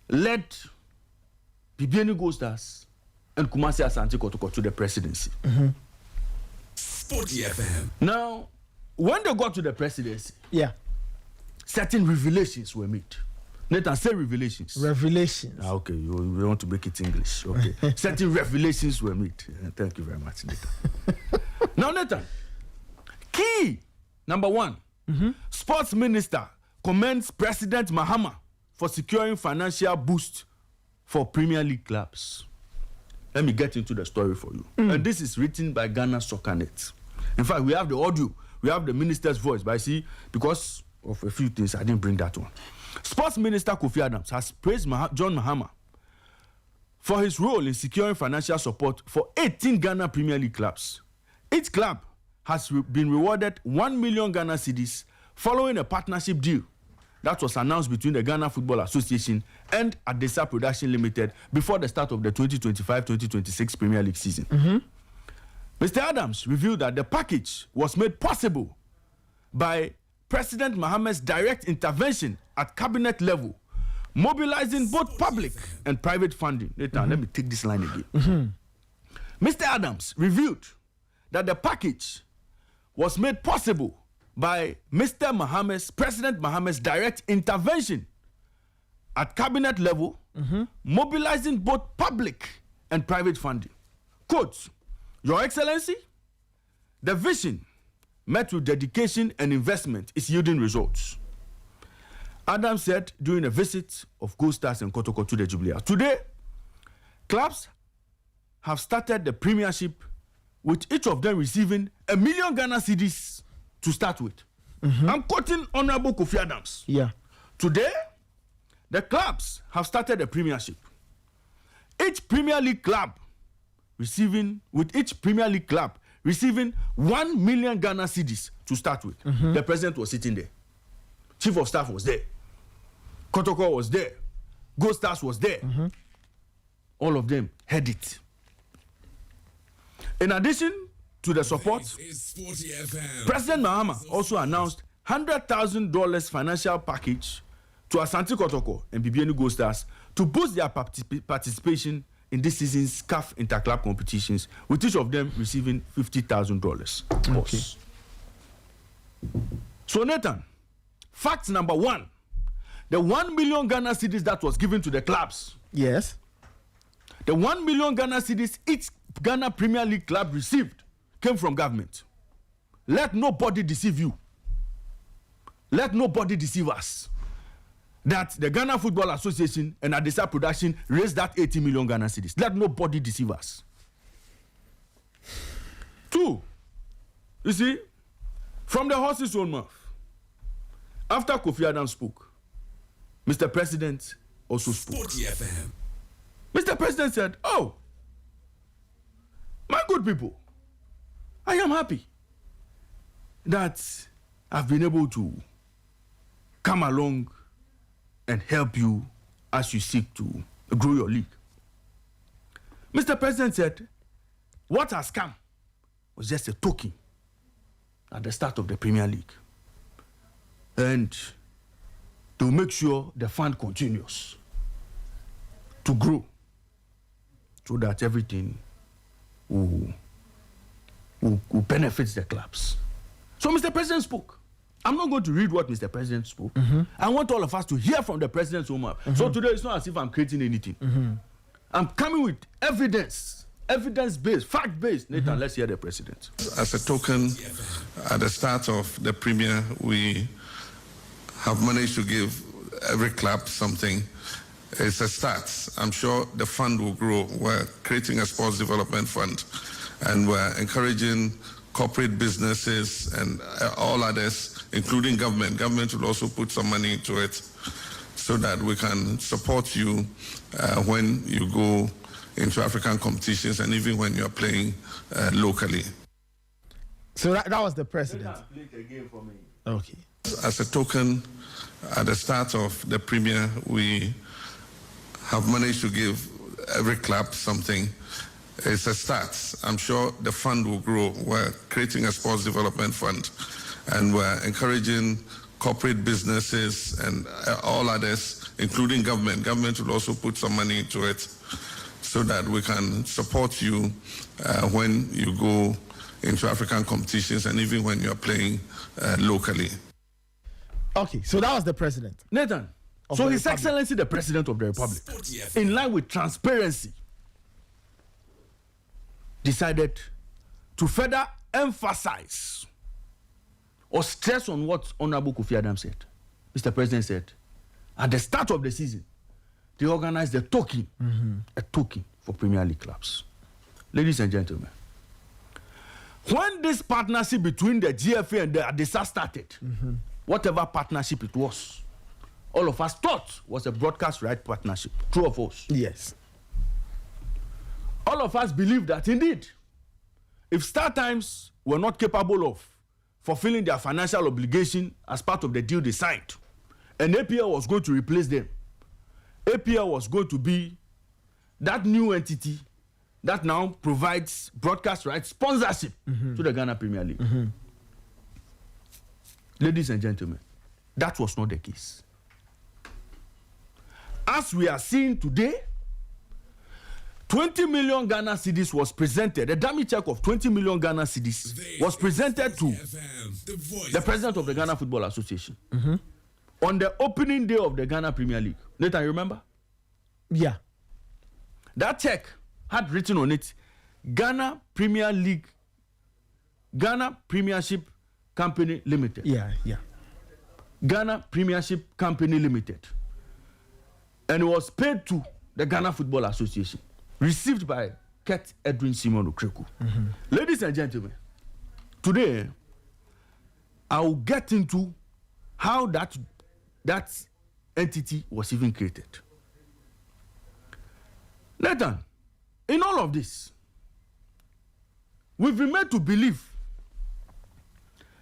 led Bibiani Gold Stars and Kumasi Asante Kotoko to the presidency. Sporty FM. Now, when they got to the presidency, certain revelations were made. Nathan, say revelations. Revelations. Okay, we want to make it English. Okay. Certain revelations were made. Thank you very much, Nathan. Now, Nathan, key number one, Sports Minister commends President Mahama for securing financial boost for Premier League clubs. Let me get into the story for you. And this is written by Ghana Soccer Net. In fact, we have the audio, we have the minister's voice, but I see, because of a few things, I didn't bring that one. Sports Minister Kofi Adams has praised John Mahama for his role in securing financial support for 18 Ghana Premier League clubs. Each club has been rewarded 1 million Ghana cedis following a partnership deal that was announced between the Ghana Football Association and Adesa Production Limited before the start of the 2025-2026 Premier League season. Mr. Adams revealed that the package was made possible by President Mahama's direct intervention at cabinet level, mobilizing both public and private funding. Let me take this line again. Mr. Adams revealed that the package was made possible by President Mahama's direct intervention at cabinet level, mobilizing both public and private funding. Quote, Your Excellency, the vision met with dedication and investment is yielding results. Adams said during a visit of Gold Stars and Kotoko to the Jubilee. Today, clubs have started the premiership with each of them receiving 1 million Ghana cedis to start with. I'm quoting Honorable Kofi Adams. Today, the clubs have started the premiership. Each Premier League club receiving 1 million Ghana cedis to start with. The president was sitting there. Chief of staff was there. Kotoko was there. Gold Stars was there. All of them had it. In addition to the support, President Mahama also announced $100,000 financial package to Asante Kotoko and Bibiani Gold Stars to boost their participation in this season's CAF interclub competitions, with each of them receiving $50,000. Okay. So, Nathan, fact number one, the 1 million Ghana cedis that was given to the clubs. Yes. The 1 million Ghana cedis each Ghana Premier League club received came from government. Let nobody deceive you. Let nobody deceive us. That the Ghana Football Association and Adesa Production raised that 80 million Ghana cedis. Let nobody deceive us. Two, you see, from the horse's own mouth, after Kofi Adams spoke, Mr. President also spoke. Sporty FM. Mr. President said, oh, my good people, I am happy that I've been able to come along and help you as you seek to grow your league. Mr. President said, what has come was just a token at the start of the Premier League. And to make sure the fund continues to grow so that everything will benefit the clubs. So Mr. President spoke. I'm not going to read what Mr. President spoke. I want all of us to hear from the President's own mouth. So today it's not as if I'm creating anything. I'm coming with evidence-based, fact-based. Nathan, let's hear the President. As a token, at the start of the Premier, we have managed to give every club something. It's a start. I'm sure the fund will grow. We're creating a sports development fund, and we're encouraging corporate businesses and all others, including government. Government will also put some money into it so that we can support you when you go into African competitions and even when you're playing locally. So that was the president. Okay. As a token, at the start of the Premier, we have managed to give every club something. It's a start. I'm sure the fund will grow. We're creating a sports development fund, and we're encouraging corporate businesses and all others, including government. Government will also put some money into it so that we can support you when you go into African competitions and even when you're playing locally. Okay, so that was the president. Nathan, so His Excellency the President of the Republic, in line with transparency, decided to further emphasize or stress on what Honorable Kofi Adam said. Mr. President said, at the start of the season, they organized a token for Premier League clubs. Ladies and gentlemen, when this partnership between the GFA and the ADESA started, whatever partnership it was, all of us thought was a broadcast right partnership. True or false? Yes. All of us believe that indeed, if Star Times were not capable of fulfilling their financial obligation as part of the deal they signed, and APL was going to replace them, APL was going to be that new entity that now provides broadcast rights sponsorship to the Ghana Premier League. Ladies and gentlemen, that was not the case. As we are seeing today, 20 million Ghana cedis was presented, a dummy check of 20 million Ghana cedis was presented to the president of the Ghana Football Association on the opening day of the Ghana Premier League. Nathan, you remember? Yeah. That check had written on it, Ghana Premier League, Ghana Premiership Company Limited. Yeah. Ghana Premiership Company Limited. And it was paid to the Ghana Football Association, received by Ket Edwin Simon Okreku. Ladies and gentlemen, today I will get into how that entity was even created. Nathan, in all of this, we've been made to believe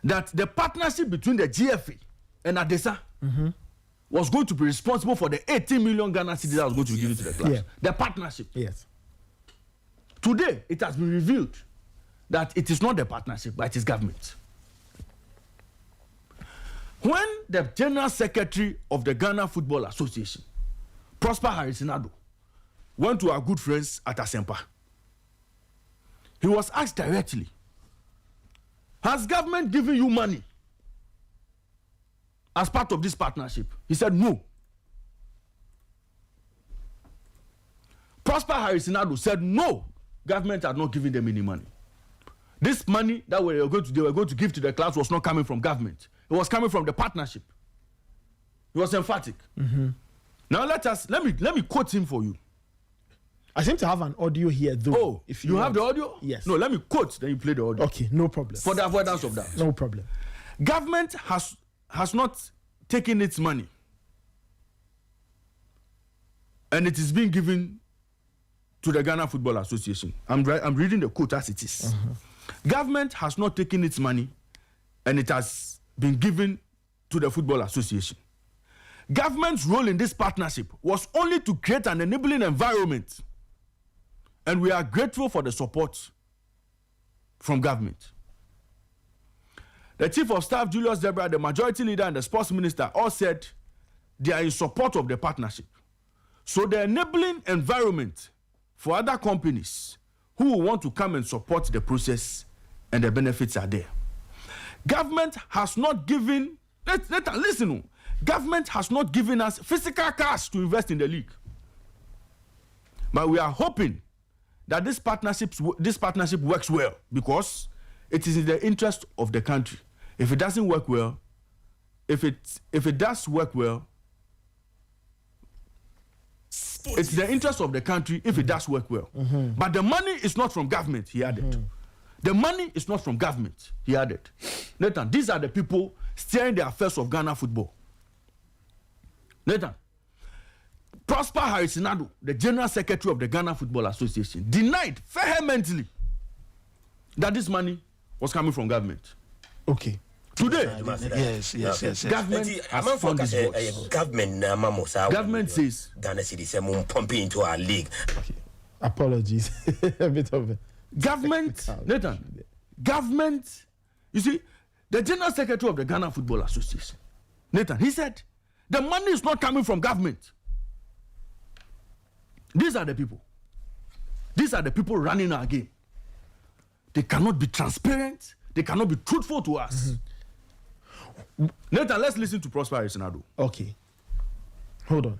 that the partnership between the GFA and ADESA was going to be responsible for the 18 million Ghana cedis that was going to be given to the clubs. Yeah. The partnership. Yes. Today, it has been revealed that it is not the partnership, but it is government. When the General Secretary of the Ghana Football Association, Prosper Harisinado, went to our good friends at Asempa, he was asked directly, has government given you money as part of this partnership? He said no. Prosper Harisinado said no, government had not given them any money. This money that they were going to give to the clubs was not coming from government. It was coming from the partnership. He was emphatic. Now let me quote him for you. I seem to have an audio here though. Oh, if you have the audio? Yes. No, let me quote, then you play the audio. Okay, no problem. For the avoidance of that. No problem. Government has not taken its money, and it is being given to the Ghana Football Association. I'm reading the quote as it is. Government has not taken its money, and it has been given to the Football Association. Government's role in this partnership was only to create an enabling environment, and we are grateful for the support from government. The Chief of Staff, Julius Debra, the Majority Leader, and the Sports Minister all said they are in support of the partnership. So the enabling environment for other companies who will want to come and support the process and the benefits are there. Government has not given, listen, government has not given us physical cash to invest in the league. But we are hoping that this partnership works well, because it is in the interest of the country. If it doesn't work well, if it does work well, it's the interest of the country if it does work well. But the money is not from government, he added. The money is not from government, he added. Nathan, these are the people steering the affairs of Ghana football. Nathan, Prosper Harisinado, the General Secretary of the Ghana Football Association, denied vehemently that this money was coming from government. Okay. Today, yes. Government has found this voice. Government says Ghana citizens pumping into our league. Okay. Apologies. A bit of it. Government, Nathan, government, you see, the General Secretary of the Ghana Football Association Nathan, he said, the money is not coming from government. These are the people. These are the people running our game. They cannot be transparent. They cannot be truthful to us. Nathan, let's listen to Prosper Isenado. Okay. Hold on.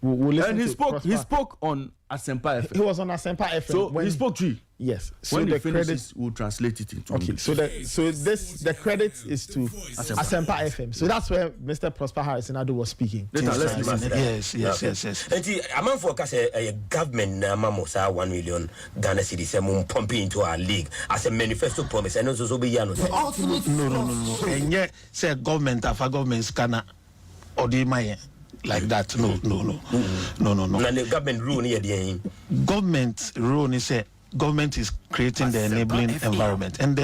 We'll listen And he to spoke. Prosper. He spoke on Asempa FM. He was on Asempa FM. So when he spoke 3. Yes. So When the he finishes, credit. we'll translate it into Okay. English. The credit is to Asempa FM. So that's where Mr. Prosper Harrisinado was speaking. Nathan, let's listen. Yes. And a man for a government Mamosa 1 million Ghana cedis pumping into our league as a manifesto promise. And also be Yano. No. And yet, say government of a government scanner or the Maya. Like that, no. And the government rule near the end. Government rule is a government is creating the enabling environment, and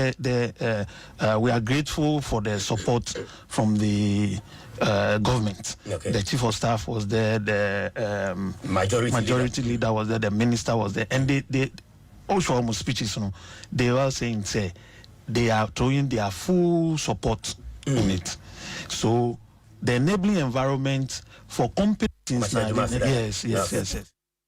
we are grateful for the support from the government. Okay. The chief of staff was there, the majority leader was there, the minister was there, and they also almost speeches. They were saying say they are throwing their full support on it. So the enabling environment for companies. Yes.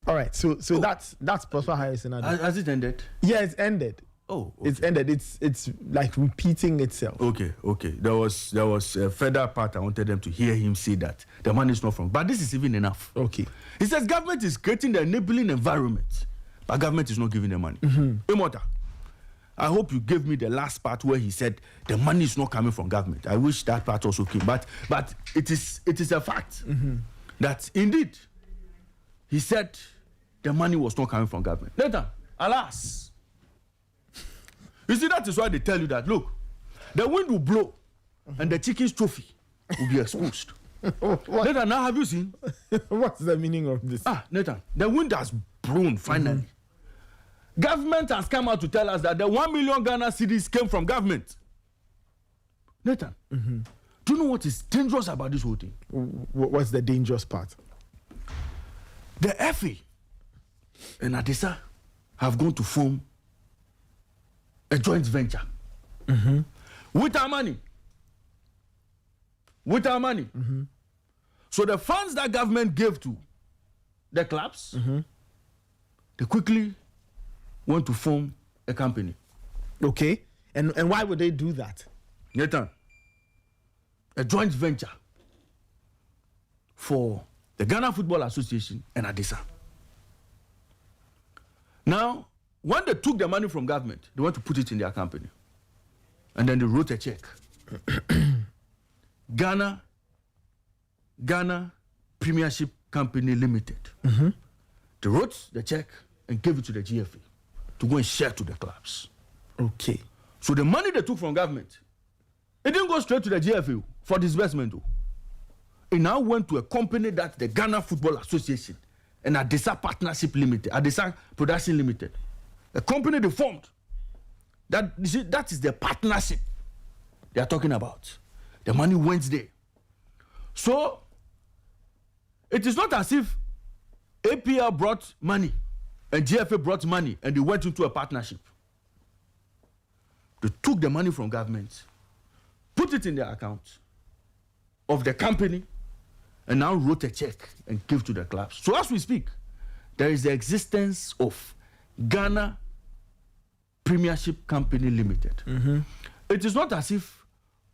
All right. So that's Prosper Harrisinado. Has it ended? Yeah, it's ended. Oh, okay. It's ended. It's like repeating itself. Okay. There was a further part I wanted them to hear him say that the money is not from. But this is even enough. Okay. He says government is creating the enabling environment, but government is not giving the money. Imota, I hope you gave me the last part where he said the money is not coming from government. I wish that part also came, but it is a fact that indeed he said the money was not coming from government. Nathan, alas, you see, that is why they tell you that look, the wind will blow and the chicken's trophy will be exposed. Nathan, now have you seen? What's the meaning of this? Nathan, the wind has blown finally. Government has come out to tell us that the 1 million Ghana cedis came from government. Nathan, do you know what is dangerous about this whole thing? What's the dangerous part? The FA and Adisa have gone to form a joint venture with our money. So the funds that government gave to the clubs, they quickly went to form a company. Okay. And why would they do that? Nathan, a joint venture for the Ghana Football Association and Adisa. Now, when they took the money from government, they want to put it in their company. And then they wrote a check. Ghana Premiership Company Limited. They wrote the check and gave it to the GFA to go and share to the clubs. Okay. So the money they took from government, it didn't go straight to the GFA for disbursement. It now went to a company that the Ghana Football Association and Adisa Partnership Limited, Adisa Production Limited, a company they formed. That is the partnership they are talking about. The money went there. So it is not as if APL brought money and GFA brought money and they went into a partnership. They took the money from government, put it in their account of the company, and now wrote a check and gave to the clubs. So as we speak, there is the existence of Ghana Premiership Company Limited. It is not as if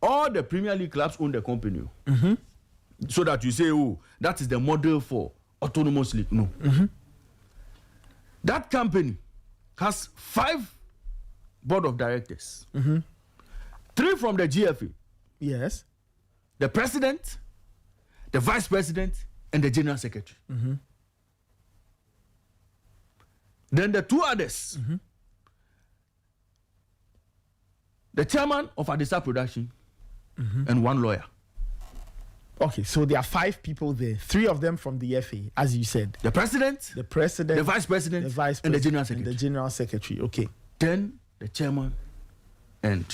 all the Premier League clubs own the company. So that you say, oh, that is the model for autonomous league. No. That company has 5 board of directors. 3 from the GFA. Yes. The president, the vice president, and the general secretary. Then the 2 others. The chairman of Adisa Production and 1 lawyer. Okay, so there are 5 people there. 3 of them from the FA, as you said. The president, The president, the vice president, and the general secretary. And the general secretary. Okay. Then the chairman and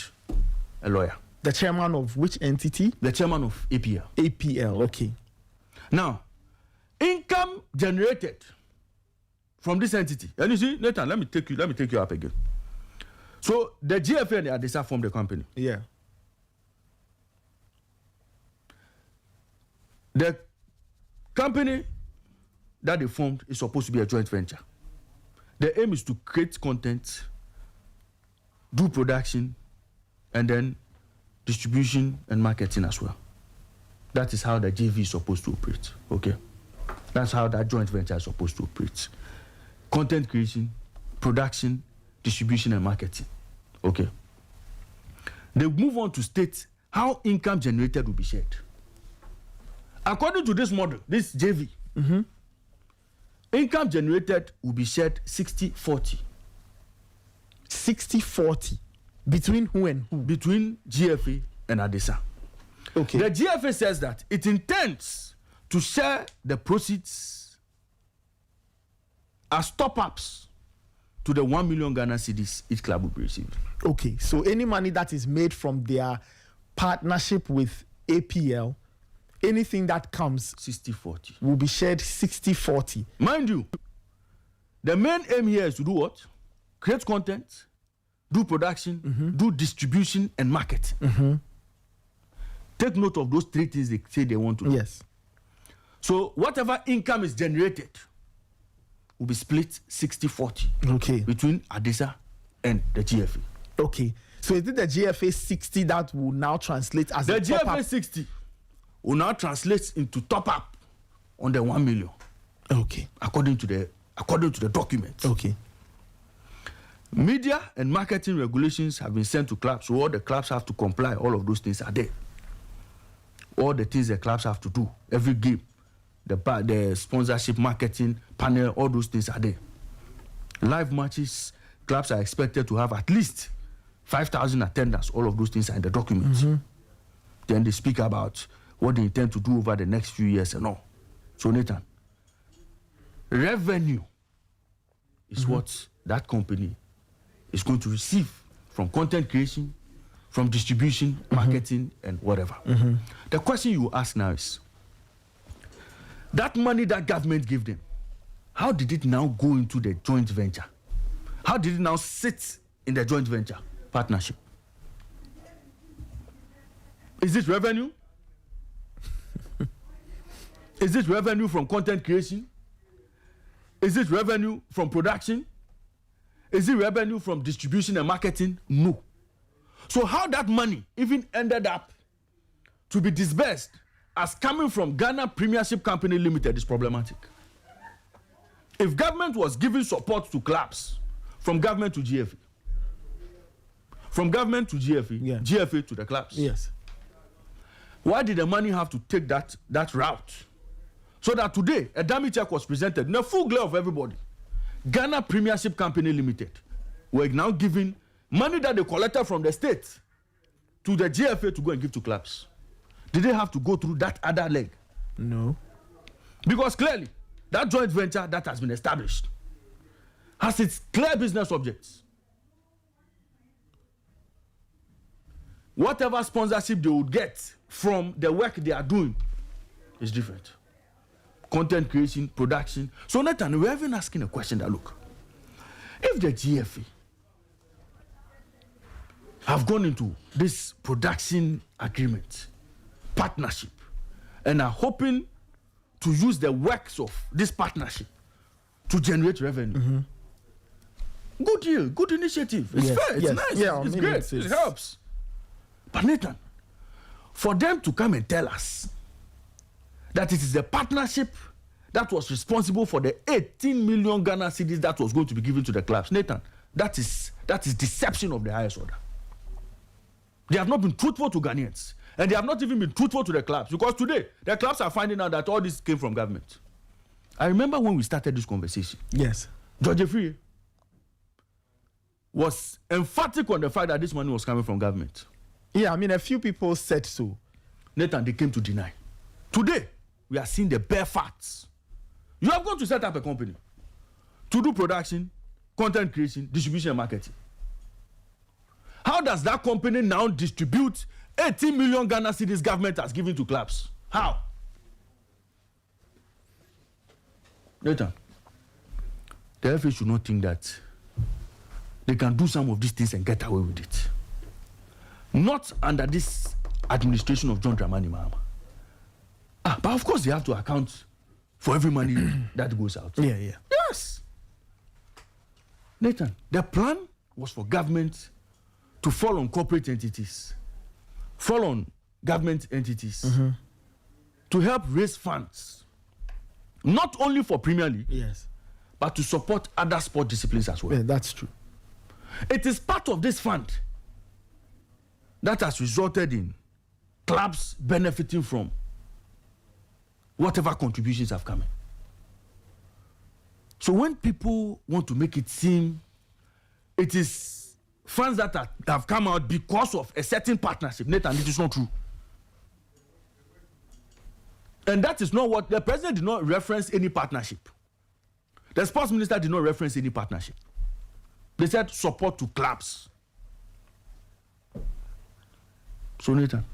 a lawyer. The chairman of which entity? The chairman of APL. APL. Okay. Now, income generated from this entity. And you see, Nathan, let me take you up again. So the GFA and the Adisa formed the company. Yeah. The company that they formed is supposed to be a joint venture. The aim is to create content, do production, and then distribution and marketing as well. That is how the JV is supposed to operate. Okay, that's how that joint venture is supposed to operate. Content creation, production, distribution, and marketing. Okay. They move on to state how income generated will be shared. According to this model, this JV, income generated will be shared 60-40. 60-40. Between who and who? Between GFA and Adesa. Okay. The GFA says that it intends to share the proceeds as top-ups to the 1 million Ghana cedis each club will be receiving. Okay, so any money that is made from their partnership with APL, anything that comes 60-40 will be shared 60-40. Mind you, the main aim here is to do what? Create content, do production, do distribution and market. Take note of those three things they say they want to do. Yes. So whatever income is generated will be split 60-40 Okay. between Adesa and the GFA. Okay. So is it the GFA 60 that will now translate as The a top GFA up? 60 will now translate into top up on the 1 million Okay. according to the document. Okay. Media and marketing regulations have been sent to clubs, so all the clubs have to comply. All of those things are there. All the things the clubs have to do, every game, the sponsorship, marketing, panel, all those things are there. Live matches, clubs are expected to have at least 5,000 attendance. All of those things are in the documents. Then they speak about what they intend to do over the next few years and all. So Nathan, revenue is what that company is going to receive from content creation, from distribution, marketing, and whatever. The question you ask now is, that money that government gave them, how did it now go into the joint venture? How did it now sit in the joint venture partnership? Is it revenue? Is it revenue from content creation? Is it revenue from production? Is it revenue from distribution and marketing? No. So how that money even ended up to be disbursed as coming from Ghana Premiership Company Limited is problematic. If government was giving support to clubs, from government to GFA, from government to GFA, GFA to the clubs. Yes. Why did the money have to take that route? So that today, a dummy check was presented in the full glare of everybody. Ghana Premiership Company Limited were now giving money that they collected from the state to the GFA to go and give to clubs. Did they have to go through that other leg? No. Because clearly, that joint venture that has been established has its clear business objects. Whatever sponsorship they would get from the work they are doing is different. Content creation, production. So Nathan, we're even asking a question that, look, if the GFA have gone into this production agreement, partnership, and are hoping to use the works of this partnership to generate revenue. Good deal, good initiative. It's fair, it's nice, it's great, it helps. But Nathan, for them to come and tell us that it is the partnership that was responsible for the 18 million Ghana cedis that was going to be given to the clubs, Nathan, that is deception of the highest order. They have not been truthful to Ghanaians. And they have not even been truthful to the clubs. Because today, the clubs are finding out that all this came from government. I remember when we started this conversation. Yes. George Free was emphatic on the fact that this money was coming from government. Yeah, I mean, a few people said so. Nathan, they came to deny. Today, we are seeing the bare facts. You have gone to set up a company to do production, content creation, distribution, and marketing. How does that company now distribute 18 million Ghana cedis government has given to clubs? How? Nathan, the FA should not think that they can do some of these things and get away with it. Not under this administration of John Dramani Mahama. But of course, they have to account for every money that goes out. Yeah. Yes. Nathan, the plan was for government to fall on corporate entities, fall on government entities, to help raise funds, not only for Premier League, Yes. but to support other sport disciplines as well. Yeah, that's true. It is part of this fund that has resulted in clubs benefiting from whatever contributions have come in. So when people want to make it seem it is funds that have come out because of a certain partnership, Nathan, it is not true. And that is not what the president did not reference any partnership. The sports minister did not reference any partnership. They said support to clubs. So Nathan,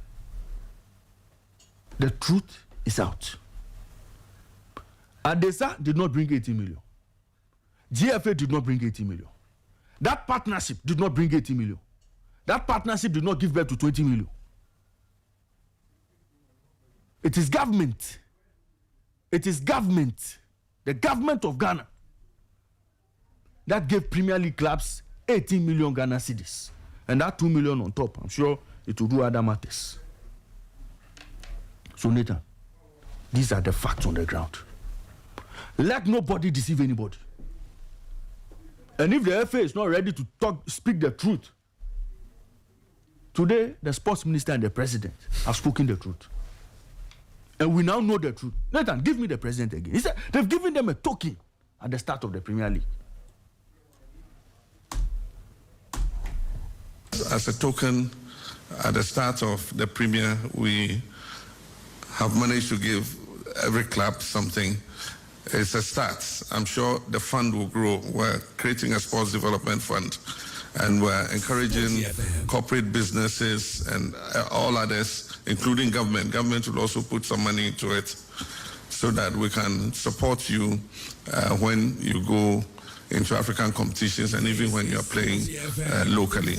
the truth is out. Adesa did not bring 80 million. GFA did not bring 80 million. That partnership did not bring 80 million. That partnership did not give birth to 20 million. It is government. It is government. The government of Ghana that gave Premier League clubs 18 million Ghana cedis. And that 2 million on top, I'm sure it will do other matters. So Nathan, these are the facts on the ground. Let nobody deceive anybody. And if the FA is not ready to speak the truth, today the sports minister and the president have spoken the truth. And we now know the truth. Nathan, give me the president again. He said they've given them a token at the start of the Premier League. As a token, at the start of the Premier, we have managed to give every club something. It's a start. I'm sure the fund will grow. We're creating a sports development fund, and we're encouraging corporate businesses and all others, including government. Government will also put some money into it so that we can support you when you go into African competitions and even when you're playing locally.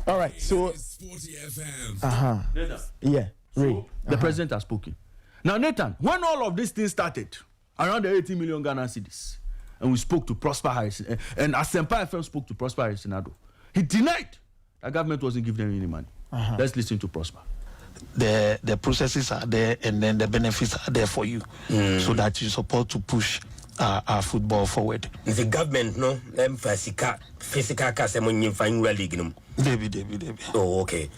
All right, so Sporty FM. Nathan, yeah, Ray. the president has spoken. Now, Nathan, when all of these things started, around the 80 million Ghana cedis, and we spoke to Prosper Harrison, and Asempa FM spoke to Prosper Harrison, he denied that government wasn't giving them any money. Let's listen to Prosper. The processes are there, and then the benefits are there for you, so that you support to push our football forward. The government, no, physical casemon in fine league. Debbie. Oh, okay.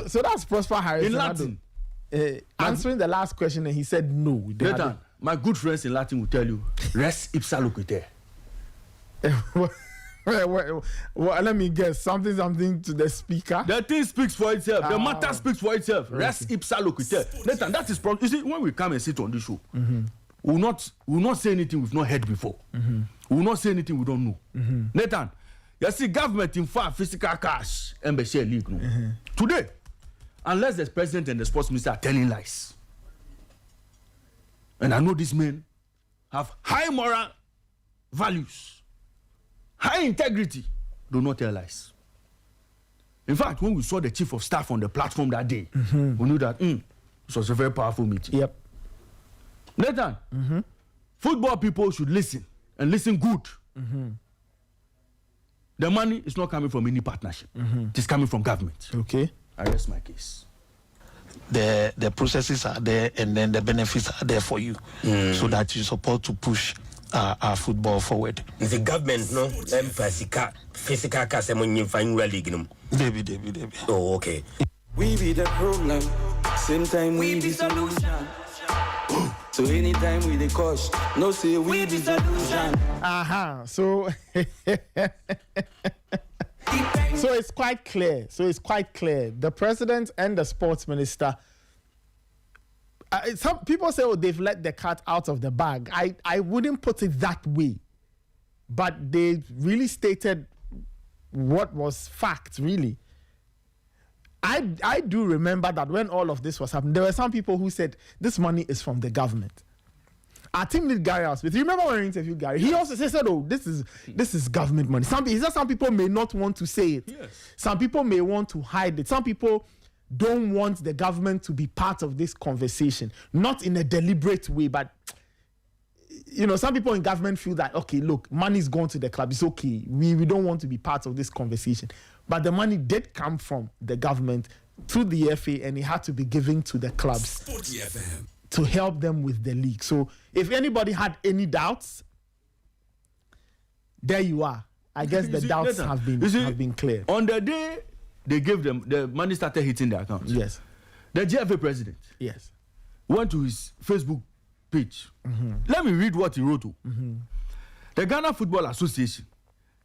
So that's Prosper Harrison. In Latin. Answering the last question, and he said no. Nathan, my good friends in Latin will tell you, res ipsa loquitur. Well, let me guess. Something to the speaker. The thing speaks for itself. The matter speaks for itself. Res ipsa loquitur. Nathan, that is you see, when we come and sit on this show, we will not say anything we've not heard before. We will not say anything we don't know. Nathan, you see, government in fact physical cash and share league no. Today, unless the president and the sports minister are telling lies, and I know these men have high moral values, high integrity, do not tell lies. In fact, when we saw the chief of staff on the platform that day, we knew that this was a very powerful meeting. Yep. Nathan, football people should listen and listen good. The money is not coming from any partnership. It is coming from government. Okay. I rest my case. The processes are there, and then the benefits are there for you, so that you support to push our football forward. The government, no, physical casemon in fine league. Debbie. Oh, okay. We be the problem, same time we be solution. So anytime we the cause, no say we be solution. So so it's quite clear. The president and the sports minister. Some people say, "Oh, they've let the cat out of the bag." I wouldn't put it that way, but they really stated what was fact. Really, I do remember that when all of this was happening, there were some people who said this money is from the government. Our team need Gary Smith. You remember when we interviewed Gary? He also said, "Oh, this is government money." He said some people may not want to say it. Yes. Some people may want to hide it. Some people don't want the government to be part of this conversation, not in a deliberate way, but some people in government feel that, okay, look, money's gone to the club. It's okay. We don't want to be part of this conversation. But the money did come from the government to the FA, and it had to be given to the clubs. Sporty FM. To help them with the league. So if anybody had any doubts, there you are. I guess the doubts have been cleared. On the day they gave them, the money started hitting their accounts. Yes. The GFA president went to his Facebook page. Let me read what he wrote. The Ghana Football Association,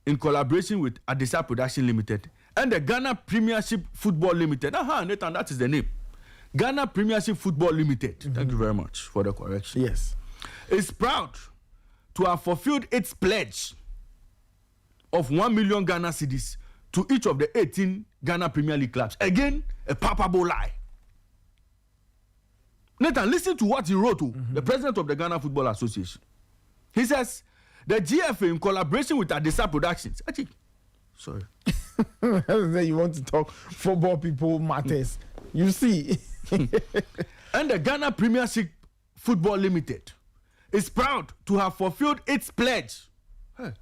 in collaboration with Adesa Production Limited and the Ghana Premiership Football Limited. Nathan, that is the name. Ghana Premiership Football Limited. Thank you very much for the correction. Yes. Is proud to have fulfilled its pledge of 1 million Ghana cedis to each of the 18 Ghana Premier League clubs. Again, a palpable lie. Nathan, listen to what he wrote to the president of the Ghana Football Association. He says, the GFA in collaboration with Adesa Productions. Actually, sorry. You want to talk football people matters. You see. And the Ghana Premiership Football Limited is proud to have fulfilled its pledge.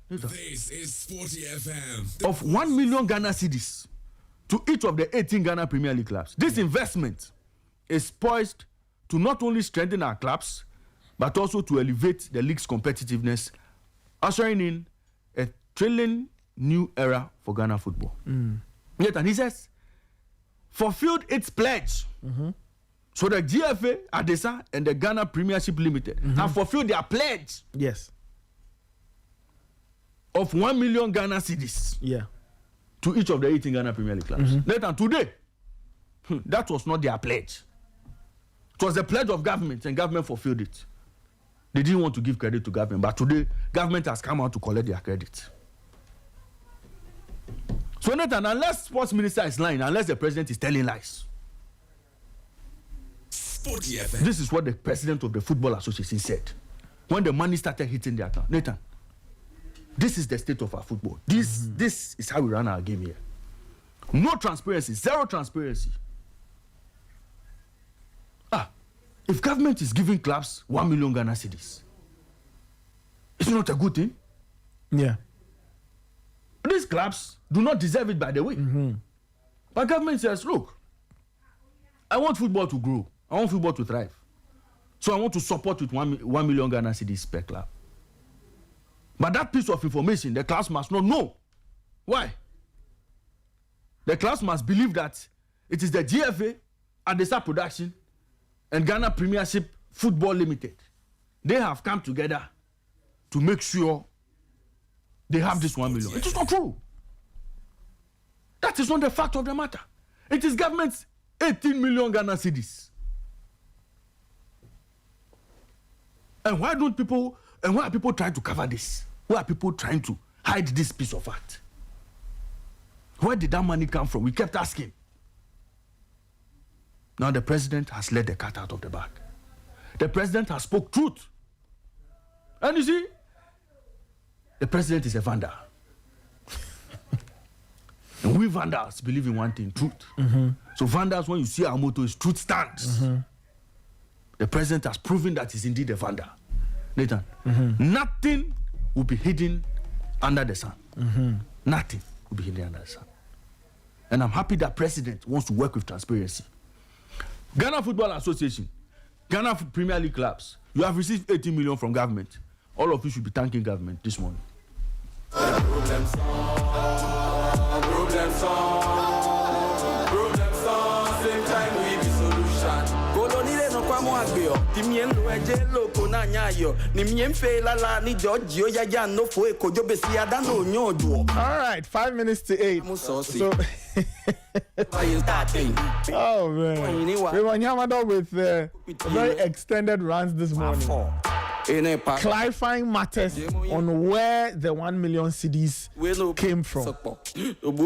This is Sporty FM. Of 1 million Ghana cedis to each of the 18 Ghana Premier League clubs. This investment is poised to not only strengthen our clubs, but also to elevate the league's competitiveness, ushering in a thrilling new era for Ghana football. Yet, and he says, fulfilled its pledge. So the GFA, Adesa, and the Ghana Premiership Limited have fulfilled their pledge. Yes. Of 1 million Ghana cedis. Yeah. To each of the 18 Ghana Premier League clubs. Nathan, today, that was not their pledge. It was the pledge of government, and government fulfilled it. They didn't want to give credit to government, but today, government has come out to collect their credit. So Nathan, unless sports minister is lying, unless the president is telling lies, Sporty FM. this is what the president of the Football Association said when the money started hitting the account. Nathan, this is the state of our football. This is how we run our game here. No transparency, zero transparency. If government is giving clubs 1 million Ghana cedis, it's not a good thing. Yeah. These clubs do not deserve it, by the way. But government says, look, I want football to grow. I want football to thrive. So I want to support with 1 million Ghana cedis per club. But that piece of information, the clubs must not know. Why? The clubs must believe that it is the GFA, Adesa Production, and Ghana Premiership Football Limited. They have come together to make sure they have this 1 million. It is not true. That is not the fact of the matter. It is government's 18 million Ghana cedis. And why are people trying to cover this? Why are people trying to hide this piece of art? Where did that money come from? We kept asking. Now the president has let the cat out of the bag. The president has spoke truth. And you see, the president is a vandal. And we vandals believe in one thing, truth. So vandals, when you see our motto is truth stands. The president has proven that he's indeed a vandal. Nathan, nothing will be hidden under the sun. Nothing will be hidden under the sun. And I'm happy that president wants to work with transparency. Ghana Football Association, Ghana Premier League clubs, you have received 18 million from government. All of you should be thanking government this morning. Problem solve, same time we be solution. Kolonile no kwa mwagyo, timien loeje loko na nyayo. Ni mien fe la ni Giorgio ya no fo e kojo besi adano nyodo. All right, 5 minutes to 8. So oh man, we were Yamada with very extended runs this morning, clarifying matters on where the 1 million cedis came from.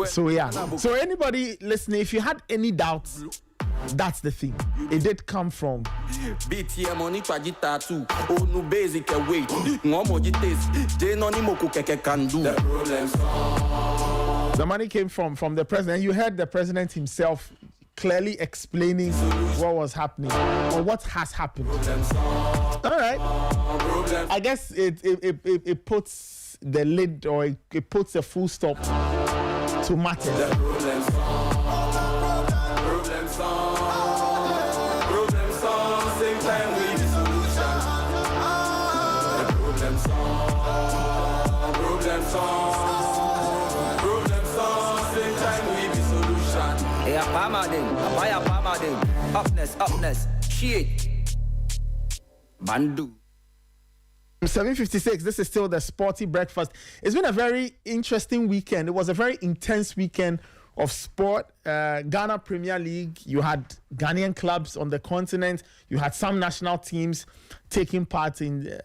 So yeah, so anybody listening, if you had any doubts That's the thing. It did come from. BTM money tragita too. Oh no basic weight. No more jites. They no ni moku keke can do. The money came from the president. You heard the president himself clearly explaining what was happening or what has happened. All right. I guess it puts the lid or it puts a full stop to matters. Upness, shit. Bandu. 7:56. This is still the Sporty Breakfast. It's been a very interesting weekend. It was a very intense weekend of sport. Ghana Premier League. You had Ghanaian clubs on the continent. You had some national teams taking part in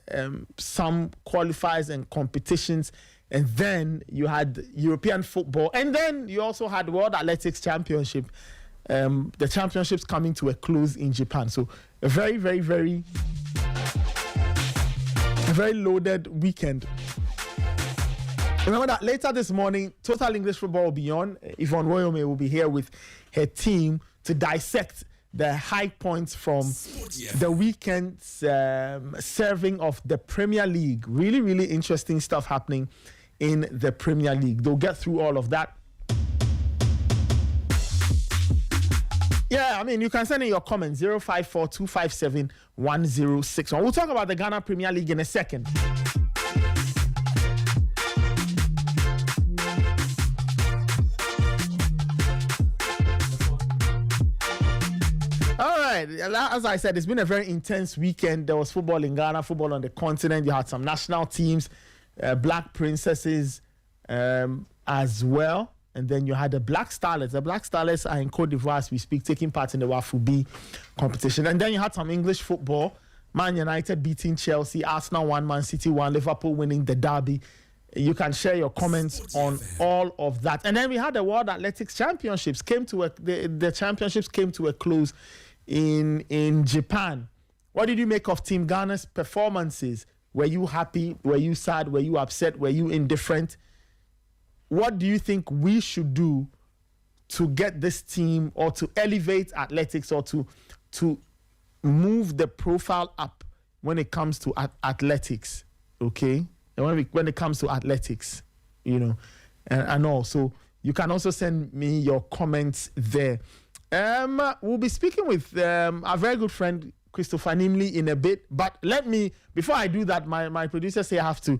some qualifiers and competitions. And then you had European football. And then you also had World Athletics Championship. The championships coming to a close in Japan. So a very, very, very, very loaded weekend. Remember that later this morning, Total English Football will be on. Yvonne Woyome will be here with her team to dissect the high points from the weekend's serving of the Premier League. Really, really interesting stuff happening in the Premier League. They'll get through all of that. Yeah, I mean, you can send in your comments, 054-257-1061. We'll talk about the Ghana Premier League in a second. All right, as I said, it's been a very intense weekend. There was football in Ghana, football on the continent. You had some national teams, Black Princesses as well. And then you had the Black Starlets. The Black Starlets are in Côte d'Ivoire as we speak, taking part in the Wafubi competition. And then you had some English football. Man United beating Chelsea, Arsenal 1, Man City 1, Liverpool winning the derby. You can share your comments on all of that. And then we had the World Athletics Championships. The championships came to a close in Japan. What did you make of Team Ghana's performances? Were you happy? Were you sad? Were you upset? Were you indifferent? What do you think we should do to get this team or to elevate athletics or to move the profile up when it comes to athletics? Okay, and when it comes to athletics, you know, and also you can also send me your comments there. We'll be speaking with our very good friend Christopher Nimley in a bit, but before I do that, my producer say I have to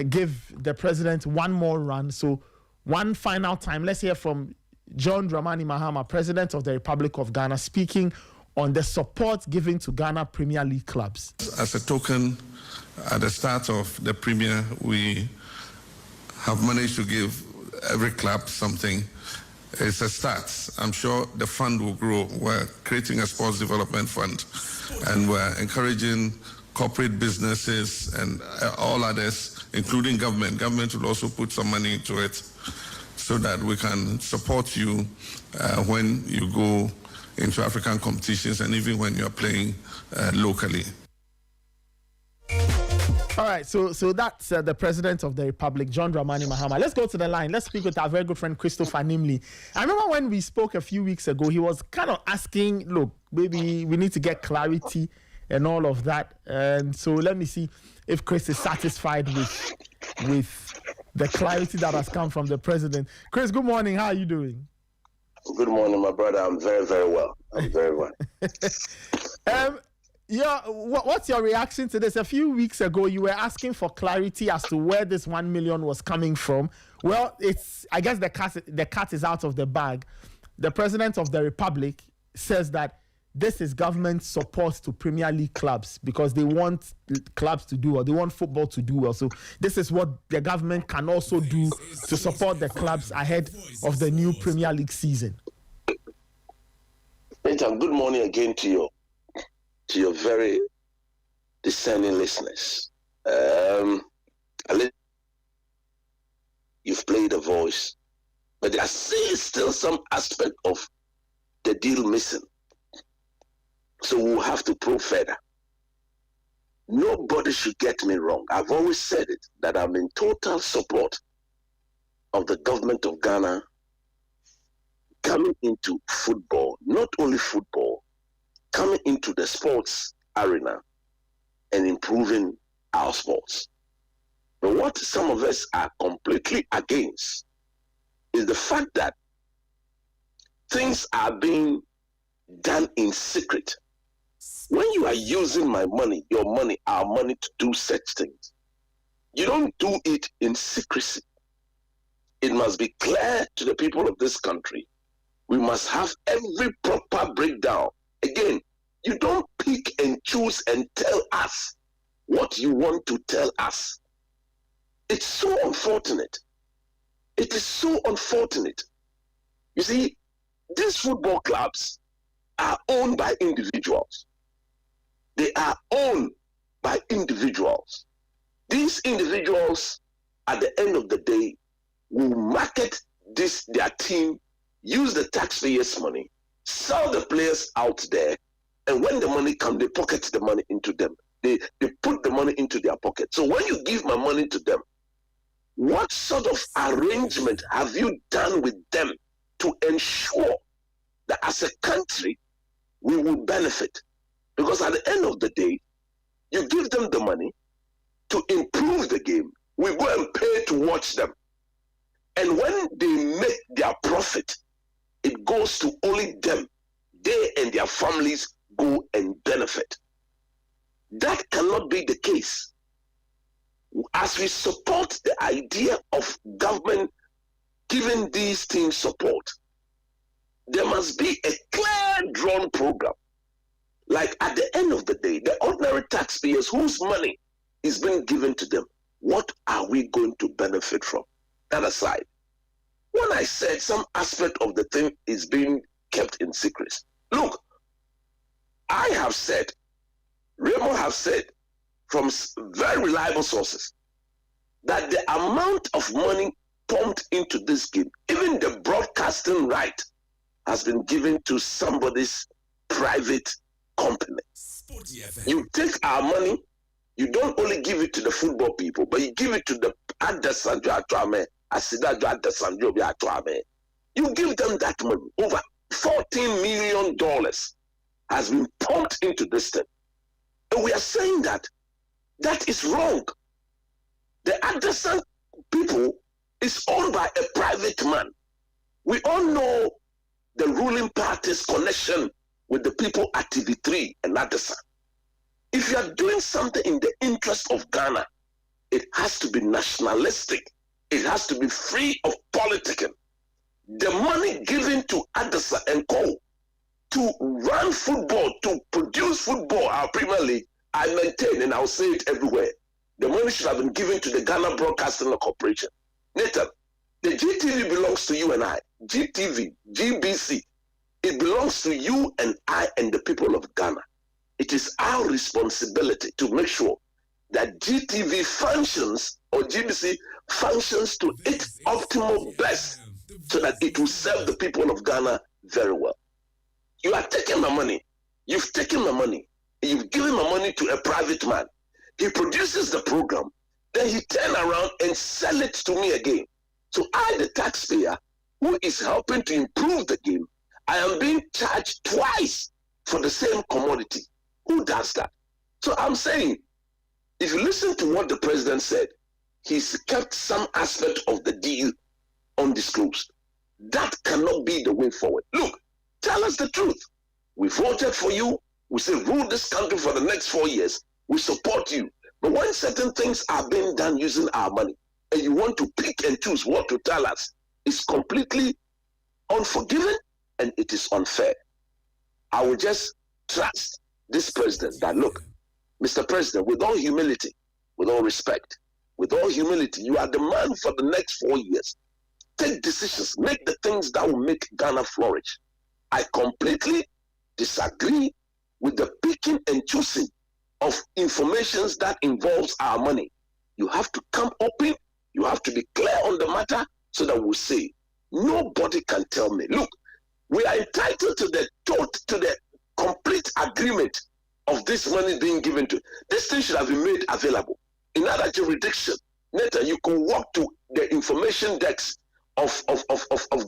give the president one more run. So one final time, let's hear from John Dramani Mahama, President of the Republic of Ghana, speaking on the support given to Ghana Premier League clubs. As a token, at the start of the Premier, we have managed to give every club something. It's a start. I'm sure the fund will grow. We're creating a sports development fund, and we're encouraging corporate businesses and all others, including government. Government will also put some money into it so that we can support you when you go into African competitions and even when you're playing locally. All right, so that's the President of the Republic, John Dramani Mahama. Let's go to the line. Let's speak with our very good friend, Christopher Nimley. I remember when we spoke a few weeks ago, he was kind of asking, look, maybe we need to get clarity and all of that. And so let me see if Chris is satisfied with the clarity that has come from the president. Chris, good morning. How are you doing? Good morning, my brother. I'm very, very well. I'm very well. What's your reaction to this? A few weeks ago, you were asking for clarity as to where this 1 million was coming from. Well, I guess the cat is out of the bag. The President of the Republic says that this is government support to Premier League clubs because they want clubs to do well. They want football to do well. So this is what the government can also do to support the clubs ahead of the new Premier League season. Nathan, good morning again to your very discerning listeners. You've played a voice, but there's still some aspect of the deal missing. So we'll have to probe further. Nobody should get me wrong. I've always said it, that I'm in total support of the government of Ghana coming into football, not only football, coming into the sports arena and improving our sports. But what some of us are completely against is the fact that things are being done in secret. When you are using my money, your money, our money to do such things, you don't do it in secrecy. It must be clear to the people of this country. We must have every proper breakdown. Again, you don't pick and choose and tell us what you want to tell us. It's so unfortunate. It is so unfortunate. You see, these football clubs are owned by individuals. They are owned by individuals. These individuals, at the end of the day, will market their team, use the taxpayers' money, sell the players out there, and when the money comes, they pocket the money into them. They put the money into their pocket. So when you give my money to them, what sort of arrangement have you done with them to ensure that as a country, we will benefit? Because at the end of the day, you give them the money to improve the game. We go and pay to watch them. And when they make their profit, it goes to only them. They and their families go and benefit. That cannot be the case. As we support the idea of government giving these things support, there must be a clear drawn program. Like at the end of the day, the ordinary taxpayers whose money is being given to them, what are we going to benefit from? That aside, when I said some aspect of the thing is being kept in secret, look, I have said, Raymond have said from very reliable sources that the amount of money pumped into this game, even the broadcasting right, has been given to somebody's private company. You take our money, you don't only give it to the football people, but you give it to the Adasanjo Atuame, Asidajo Adasanjo Atuame. You give them that money. Over $14 million has been pumped into this thing. And we are saying that is wrong. The Adasan people is owned by a private man. We all know the ruling party's connection with the people at TV3 and Adasan. If you are doing something in the interest of Ghana, it has to be nationalistic. It has to be free of politicking. The money given to Adasan and Co. to run football, to produce football, our Premier League, I maintain, and I'll say it everywhere, the money should have been given to the Ghana Broadcasting Corporation. Nathan, the GTV belongs to you and I. GTV, GBC, it belongs to you and I and the people of Ghana. It is our responsibility to make sure that GTV functions, or GBC functions to its optimal best, so that it will serve the people of Ghana very well. You are taking my money. You've taken my money. You've given my money to a private man. He produces the program. Then he turn around and sell it to me again. So I, the taxpayer, who is helping to improve the game, I am being charged twice for the same commodity. Who does that? So I'm saying, if you listen to what the president said, he's kept some aspect of the deal undisclosed. That cannot be the way forward. Look, tell us the truth. We voted for you. We say rule this country for the next 4 years. We support you. But when certain things are being done using our money, and you want to pick and choose what to tell us, it's completely unforgiving and it is unfair. I will just trust this president that, look, Mr. President, with all humility, with all respect, with all humility, you are the man for the next 4 years. Take decisions, make the things that will make Ghana flourish. I completely disagree with the picking and choosing of information that involves our money. You have to come open, you have to be clear on the matter, so that we'll say, nobody can tell me. Look, we are entitled to the complete agreement of this money being given to. This thing should have been made available. In other jurisdictions, Nathan, you could walk to the information desk of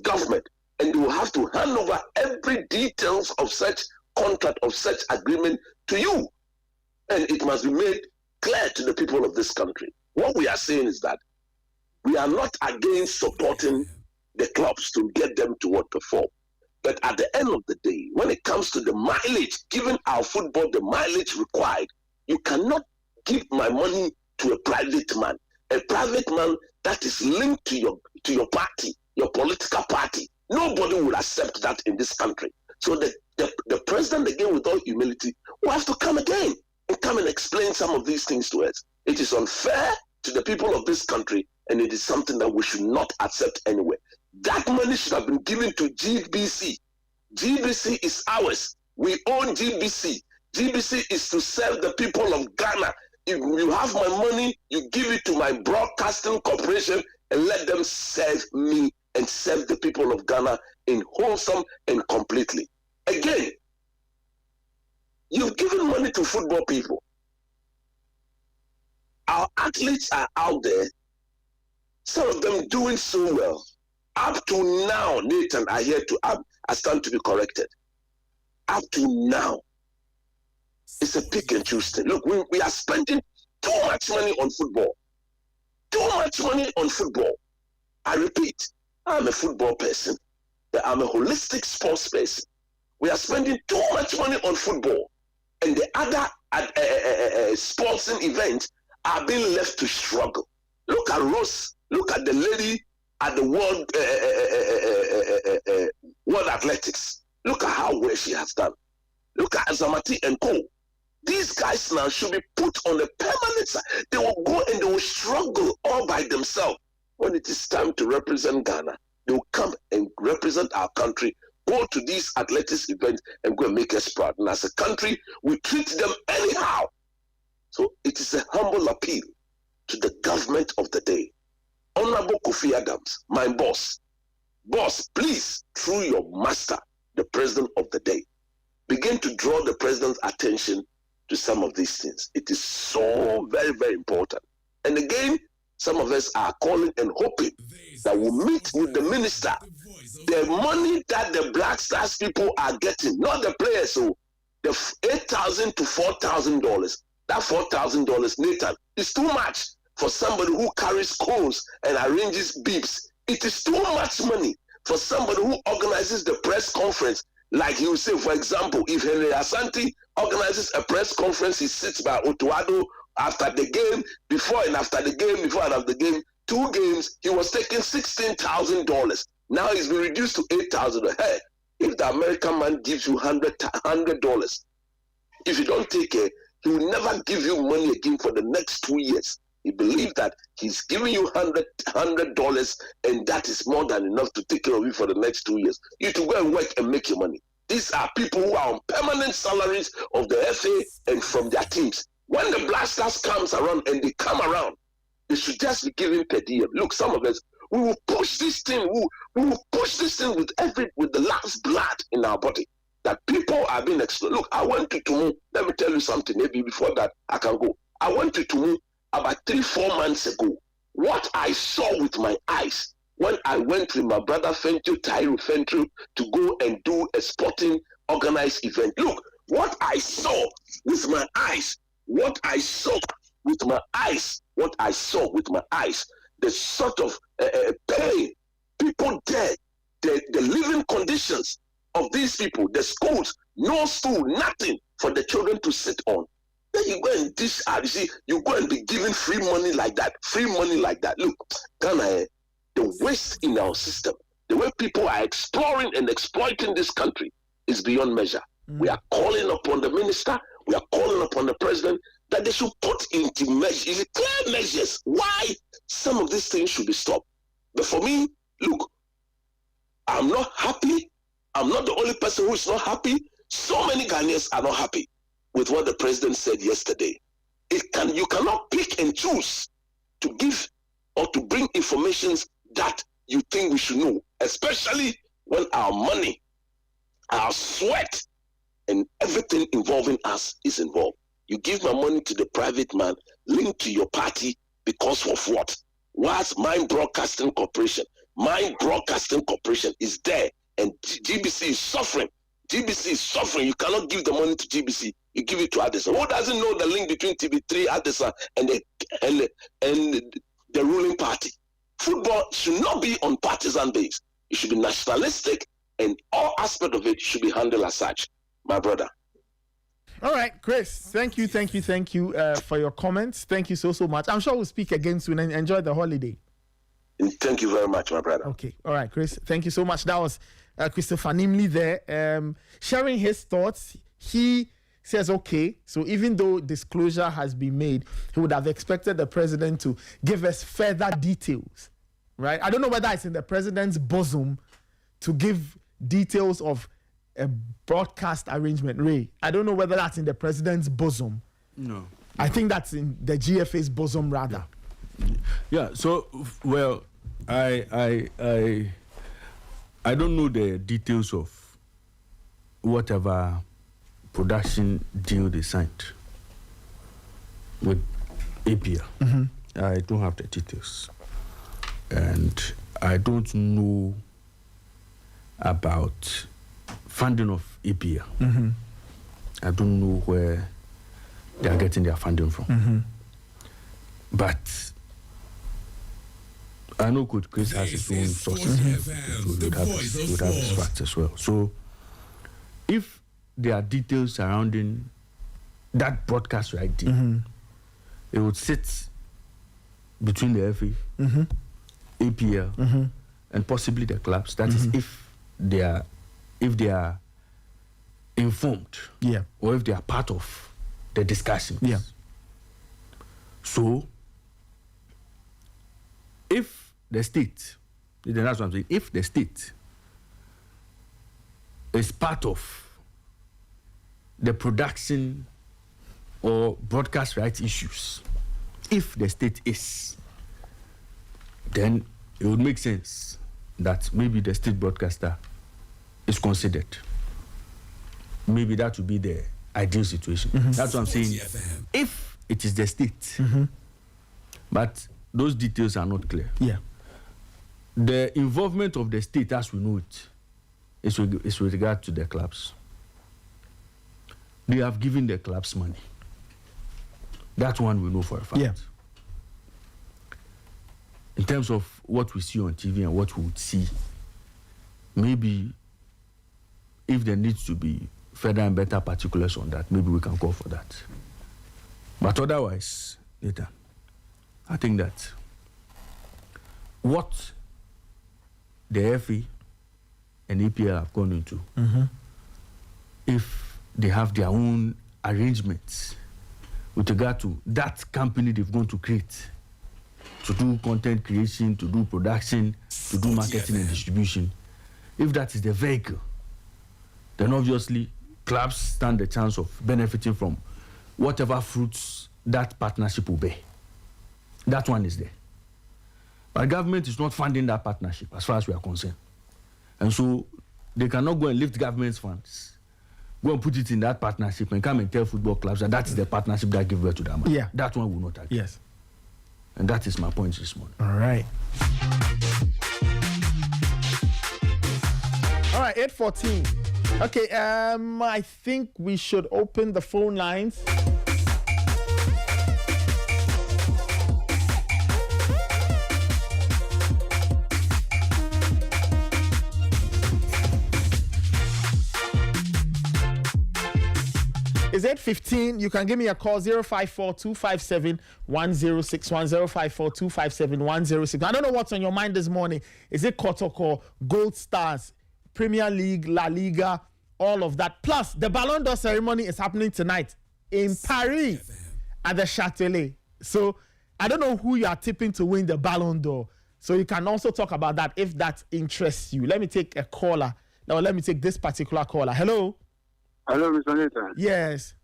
government, and you will have to hand over every details of such contract, of such agreement to you. And it must be made clear to the people of this country. What we are saying is that we are not against supporting the clubs to get them to what perform. But at the end of the day, when it comes to the mileage, giving our football the mileage required, you cannot give my money to a private man that is linked to your party, your political party. Nobody will accept that in this country. So the president, again, with all humility, will have to come again and come and explain some of these things to us. It is unfair to the people of this country, and it is something that we should not accept anyway. That money should have been given to GBC. GBC is ours. We own GBC. GBC is to serve the people of Ghana. If you have my money, you give it to my broadcasting corporation and let them serve me and serve the people of Ghana in wholesome and completely. Again, you've given money to football people. Our athletes are out there, some of them doing so well. Up to now, Nathan, I stand to be corrected. Up to now, it's a pick and choose thing. Look, we are spending too much money on football. Too much money on football. I repeat, I'm a football person, but I'm a holistic sports person. We are spending too much money on football, and the other sporting events are being left to struggle. Look at Rose. Look at the lady at the World Athletics. Look at how well she has done. Look at Azamati and Co. These guys now should be put on a permanent side. They will go and they will struggle all by themselves. When it is time to represent Ghana, they will come and represent our country, go to these athletics events and go and make us proud. And as a country, we treat them anyhow. So it is a humble appeal to the government of the day. Honorable Kofi Adams, my boss, please, through your master, the president of the day, begin to draw the president's attention to some of these things. It is so very, very important. And again, some of us are calling and hoping that we'll meet with the minister. The money that the Black Stars people are getting, not the players, so the $8,000 to $4,000, that $4,000, Nathan, is too much for somebody who carries cones and arranges beeps. It is too much money for somebody who organizes the press conference. Like you say, for example, if Henry Asante organizes a press conference, he sits by Otuado after the game, before and after the game, before and after the game, 2 games, he was taking $16,000. Now he's been reduced to $8,000. Hey, if the American man gives you $100, if you don't take care, he will never give you money again for the next 2 years. He believes that he's giving you $100 and that is more than enough to take care of you for the next 2 years. You have to go and work and make your money. These are people who are on permanent salaries of the FA and from their teams. When the Black Stars comes around and they come around, they should just be given per diem. Look, some of us, we will push this thing. We will push this thing with the last blood in our body. That people are being exploited. Look, I went to Tumu. Let me tell you something. Maybe before that I can go. I went to Tumu about 3-4 months ago. What I saw with my eyes when I went with my brother Tyru Fentru to go and do a sporting organized event. Look, what I saw with my eyes, the sort of pain, people there, the living conditions of these people, the schools, no school, nothing for the children to sit on. Then you go and dish out, you see, you go and be giving free money like that. Look, Ghana, the waste in our system, the way people are exploring and exploiting this country is beyond measure. We are calling upon the minister, we are calling upon the president that they should put into measures, clear measures, why some of these things should be stopped. But for me, look, I'm not happy. I'm not the only person who is not happy. So many Ghanaians are not happy with what the president said yesterday. You cannot pick and choose to give or to bring information that you think we should know, especially when our money, our sweat, and everything involving us is involved. You give my money to the private man linked to your party because of what? Whilst Mind Broadcasting Corporation is there, and GBC is suffering. GBC is suffering. You cannot give the money to GBC. You give it to Addison. Who doesn't know the link between TV3, Addison, and the ruling party? Football should not be on partisan base. It should be nationalistic, and all aspects of it should be handled as such, my brother. All right, Chris, thank you for your comments. Thank you so much. I'm sure we'll speak again soon, and enjoy the holiday. Thank you very much, my brother. Okay, all right, Chris, thank you so much. That was Christopher Nimley there, sharing his thoughts. He says, okay, so even though disclosure has been made, he would have expected the president to give us further details, right? I don't know whether it's in the president's bosom to give details of a broadcast arrangement, Ray. I don't know whether that's in the president's bosom. No. I think that's in the GFA's bosom, rather. Yeah, so, well, I don't know the details of whatever production deal they signed with APL. I don't have the details. And I don't know about funding of APL. I don't know where they are getting their funding from. But I know Coach Chris has his own sources. So he would have his facts as well. So if there are details surrounding that broadcast right deal, it would sit between the FA, APL, and possibly the clubs. That is if they are informed, or if they are part of the discussion. So if the state, that's what I'm saying, if the state is part of the production or broadcast rights issues, if the state is, then it would make sense that maybe the state broadcaster is considered. Maybe that would be the ideal situation. That's what I'm saying. If it is the state, but those details are not clear. The involvement of the state, as we know it, is with regard to the clubs. They have given the clubs money. That one we know for a fact. In terms of what we see on TV and what we would see, maybe if there needs to be further and better particulars on that, maybe we can call for that. But otherwise, Nathan, I think that what the FA and APL have gone into, if they have their own arrangements with regard to that company they've gone to create, to do content creation, to do production, to do marketing and distribution, if that is the vehicle, then obviously clubs stand the chance of benefiting from whatever fruits that partnership will bear. That one is there. But government is not funding that partnership as far as we are concerned. And so they cannot go and lift government's funds, go and put it in that partnership and come and tell football clubs that is the partnership that give birth to that money. That one will not agree. And that is my point this morning. All right, 8:14. Okay, I think we should open the phone lines. Is 8:15? You can give me a call, 054-257-1061, 054-257-1061. I don't know what's on your mind this morning. Is it Kotoko, Gold Stars, Premier League, La Liga, all of that? Plus, the Ballon d'Or ceremony is happening tonight in Paris at the Châtelet. So, I don't know who you are tipping to win the Ballon d'Or. So, you can also talk about that if that interests you. Let me take a caller. Now, let me take this particular caller. Hello? Hello, Mr. Nathan. Yes.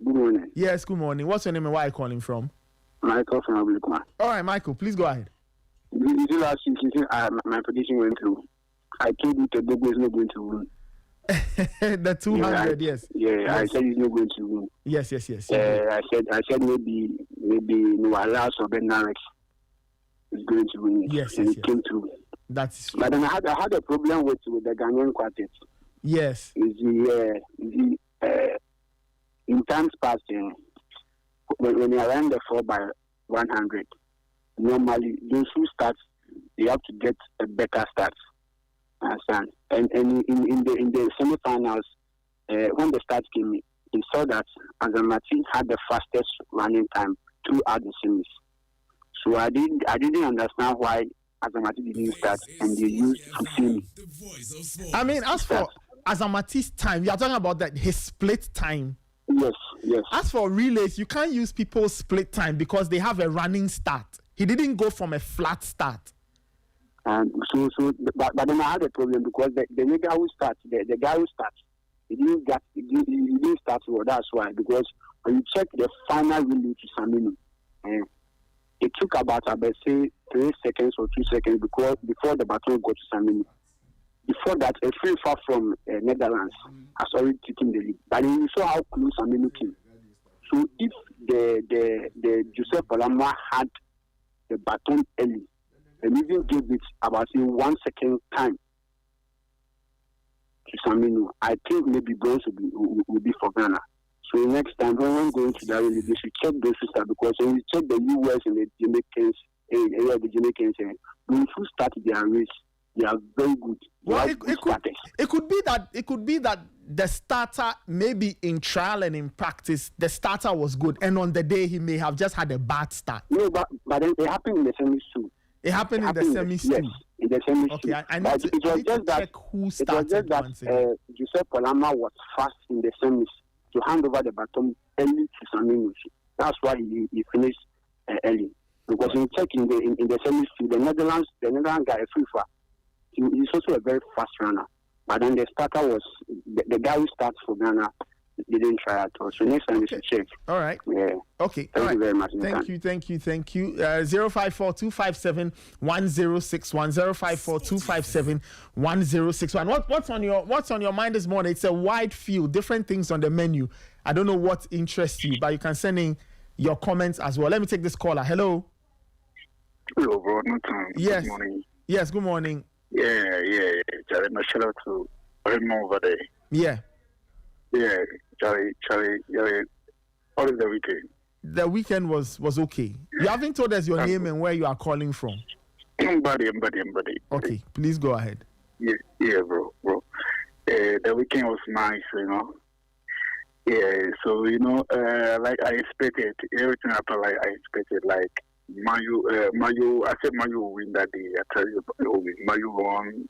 Good morning. Yes, good morning. What's your name and where are you calling from? Michael from Ablikuma. All right, Michael, please go ahead. You last week, you said my prediction went through. I told you Tobago is not going to win. The 200, yes. Yeah, I said he's not going to win. Yes. I said maybe Nuala or Benarex is going to win it. Yes, and it came through. That's But then I had a problem with the Ghanaian quartet. yes. Is the in times past when you ran the 4x100, normally those who start they have to get a better start. Understand? And in the semi-finals, when the start came in, he saw that Azamati had the fastest running time throughout the semis. So I didn't understand why Azamati didn't start and they used Hussein. I mean, as for Azamati's time, you are talking about that his split time. Yes. As for relays, you can't use people's split time because they have a running start. He didn't go from a flat start. But then I had a problem because the guy who starts, the guy who starts, he didn't start well. That's why. Because when you check the final relay to Saminu, it took about, I bet say, 3 seconds or 2 seconds before the baton got to Saminu. Before that, a free far from Netherlands has already taken the lead. But then you saw how close Saminu came. So if the Joseph Palama had the baton early, and even gave it about 1 second time to Saminu, I think maybe bronze will be for Ghana. So next time when going to that rally, they should check those systems because when you check the US and the Jamaicans, when you start their race, they are very good. Well, it could be that the starter, maybe in trial and in practice, the starter was good, and on the day he may have just had a bad start. No, but then it happened in the semis too. It happened in the semis too. Yes, in the semis okay, too. I need to check who started. Joseph Palama was fast in the semis to hand over the baton early to Saminu. That's why he finished early. Because when you check in the semis too, the Netherlands guy, a free far. He's also a very fast runner. But then the starter was the guy who starts for Ghana didn't try at all. So next time you should check. All right. Yeah. Okay. Thank you very much. Thank you. 054-257-1061. 054-257-1061. What's on your mind this morning? It's a wide field, different things on the menu. I don't know what interests you, but you can send in your comments as well. Let me take this caller. Hello. Hello, bro. No time. Yes. Good morning. Yes. Good morning. Yeah. Charlie, my shout out to Raymond over there. Yeah. Yeah, Charlie, how is the weekend? The weekend was okay. You haven't told us your name and where you are calling from. Buddy. Okay, please go ahead. Yeah, bro. The weekend was nice, Yeah, so like I expected, everything happened like I expected. Like Mayu, I said Mayu will win that day. I tell you, Mayu won,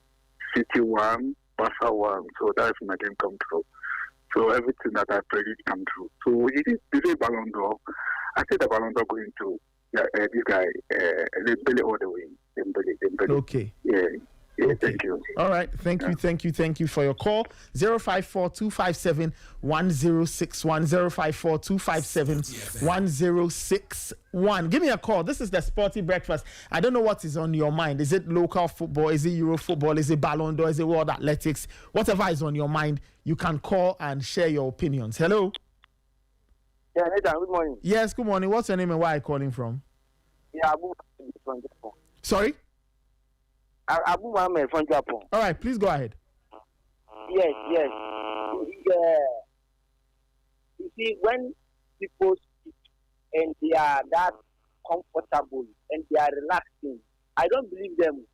City won, Barca won. So that's my game come true. So everything that I predicted come true. So we did the Ballon d'Or. I said the Ballon d'Or going to this guy, Dembele all the way. Dembele. Okay. Yeah. Okay. Thank you. All right. Thank you for your call. 054-257-1061. 054-257-1061. Give me a call. This is the Sporty Breakfast. I don't know what is on your mind. Is it local football? Is it Euro football? Is it Ballon d'Or? Is it World Athletics? Whatever is on your mind, you can call and share your opinions. Hello. Yeah, Nathan, good morning. Yes, good morning. What's your name and where are you calling from? Yeah, Abu. Sorry? Abu Mohammed from Japan. All right, please go ahead. Yes. You see, when people speak and they are that comfortable and they are relaxing, I don't believe them.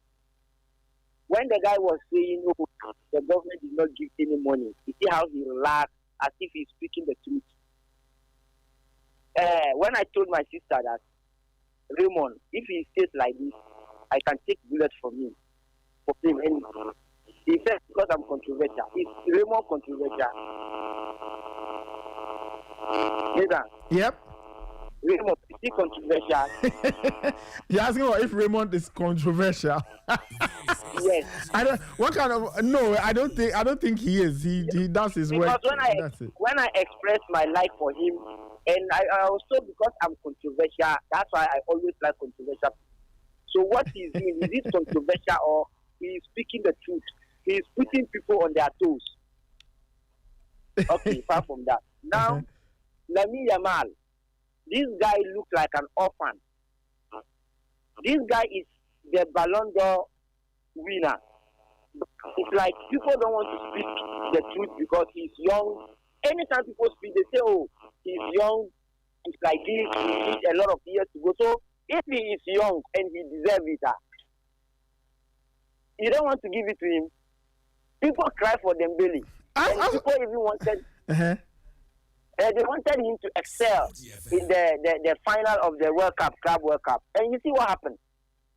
When the guy was saying, "Oh, the government did not give any money," you see how he relaxed as if he's speaking the truth. When I told my sister that, Raymond, if he stays like this, I can take bullets from him. For him, and he said because I'm controversial. Is Raymond controversial? Yep. Raymond, is he controversial? You're asking about if Raymond is controversial. Yes. I don't think he is. He does his work. Because when I express my like for him, and I also because I'm controversial, that's why I always like controversial. So what he's doing, is it controversial or he's speaking the truth? He's putting people on their toes. Okay, far from that. Now, Lamine Yamal, this guy looks like an orphan. This guy is the Ballon d'Or winner. It's like people don't want to speak the truth because he's young. Anytime people speak, they say, oh, he's young, it's like this, he needs a lot of years to go. So if he is young and he deserves it, you don't want to give it to him. People cry for Dembele. And people even wanted they wanted him to excel in the final of the World Cup, Club World Cup. And you see what happened.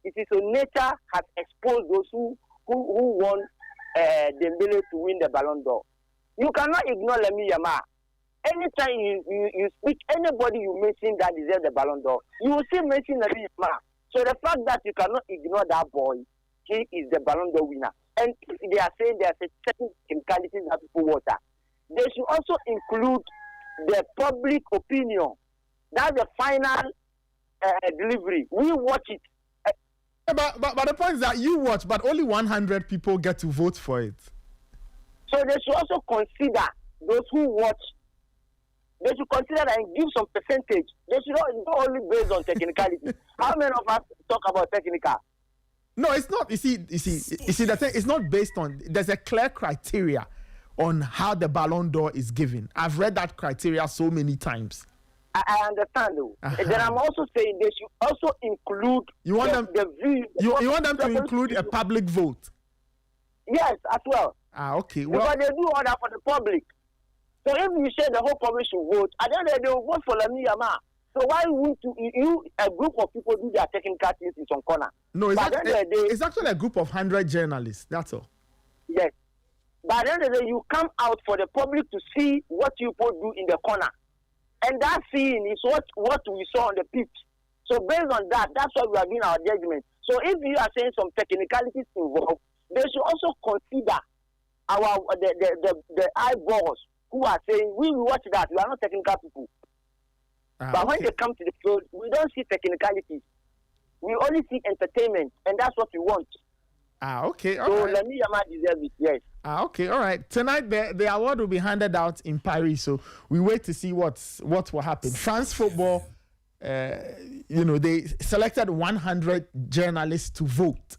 It is so nature has exposed those who won Dembele to win the Ballon d'Or. You cannot ignore Lamine Yamal. Anytime you speak, anybody you mention that deserves the Ballon d'Or, you will still mention Lamine Yamal. So the fact that you cannot ignore that boy, he is the Ballon d'Or winner. And they are saying there are certain technicalities that people water. They should also include the public opinion. That's the final delivery. We watch it. But the point is that you watch, but only 100 people get to vote for it. So they should also consider those who watch. They should consider that and give some percentage. They should not only based on technicality. How many of us talk about technical? No, it's not. You see, the thing, it's not based on. There's a clear criteria on how the Ballon d'Or is given. I've read that criteria so many times. I understand though. Then I'm also saying they should also include you want them to include a public vote. Yes, as well. Okay. Well, because they do all that for the public. So if you say the whole public should vote, at the end of the day, they will vote for Lamine Yamal. So why wouldn't you a group of people do their technical things in some corner? No, it's actually a group of 100 journalists. That's all. Yes. But at the end of the day, you come out for the public to see what you people do in the corner. And that seeing is what we saw on the pitch. So based on that, that's why we are doing our judgment. So if you are saying some technicalities involved, they should also consider the eyeballs who are saying, we will watch that, we are not technical people. But when they come to the field, we don't see technicalities. We only see entertainment, and that's what we want. Okay. All so right. Lamine Yamal deserves it, yes. Okay, all right. Tonight, the award will be handed out in Paris, so we wait to see what will happen. France football, they selected 100 journalists to vote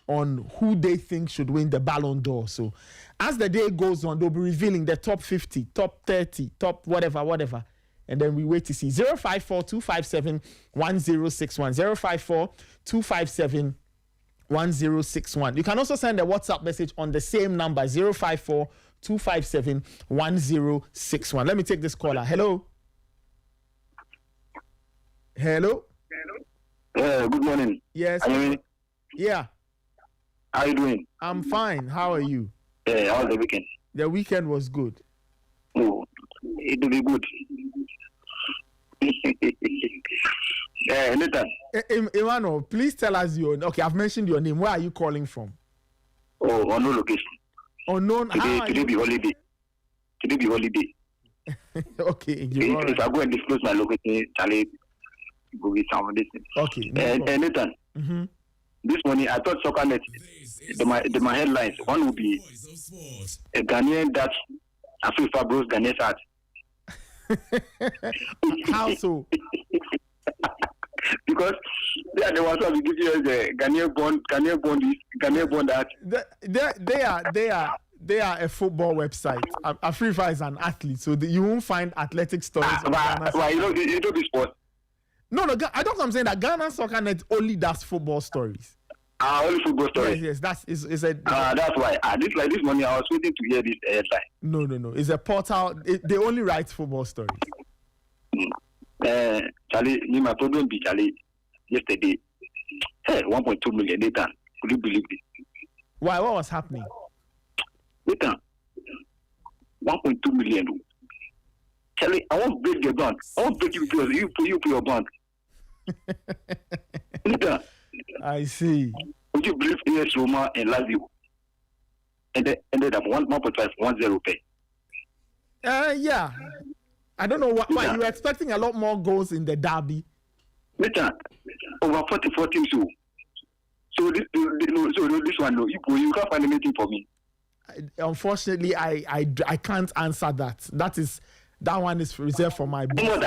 on who they think should win the Ballon d'Or. So as the day goes on, they'll be revealing the top 50, top 30, top whatever. And then we wait to see 054-257-1061, 054-257-1061. You can also send a WhatsApp message on the same number, 054-257-1061. Let me take this caller. Hello? Good morning. Yes. Yeah. How are you doing? I'm fine. How are you? How was the weekend? The weekend was good. Oh, it will be good. Nathan. Emmanuel, please tell us your name. Okay, I've mentioned your name. Where are you calling from? Oh, unknown location. Unknown. Today be holiday. Okay. If I go and disclose my location, Charlie will be some distance. Okay. Nathan. Mm-hmm. This morning I thought SoccerNet. My headlines. One would be a Ghanaian that Afrifa bros Ghanaian heart. How so? Because they are the ones who will give you the Ghanaian bond that they are a football website. Afrifa is an athlete, so you won't find athletic stories. Why you don't do sport? No, I don't. I'm saying that Ghana SoccerNet only does football stories. Only football stories. Yes, that's that's why. This morning I was waiting to hear this headline. No. It's a portal. They only write football stories. Charlie, my problem be Charlie. Yesterday, 1.2 million data. Could you believe this? Why? What was happening? Data. 1.2 million. Charlie, I won't break your bank. I won't break you because you pay your bank. Data. I see. Would you believe AS Roma and Lazio ended up 1.510 pay? Yeah. I don't know why you were expecting a lot more goals in the derby. Later, over 44 teams. So this one, no, you can't find anything for me. Unfortunately, I can't answer that. That one is reserved for my boss.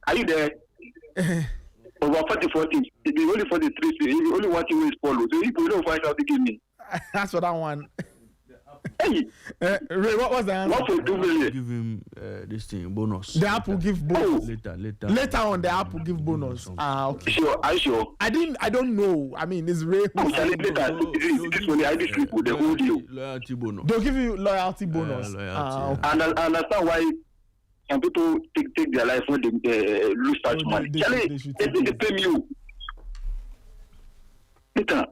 Are you there? Over 40. If you only 43, you only want to follow. So if you don't find out to give me. That's what I want. Hey, Ray, what was the answer? 1.2 million. Give him this thing bonus. The app will give bonus. Later on, the app will give bonus. Okay. Sure, are you sure? I don't know. I mean, it's Ray. This one, I just people they hold you. Loyalty bonus. They'll give you loyalty bonus. Loyalty, Okay. And I understand why some people take their life when they lose such money. Charlie, they pay you. Later,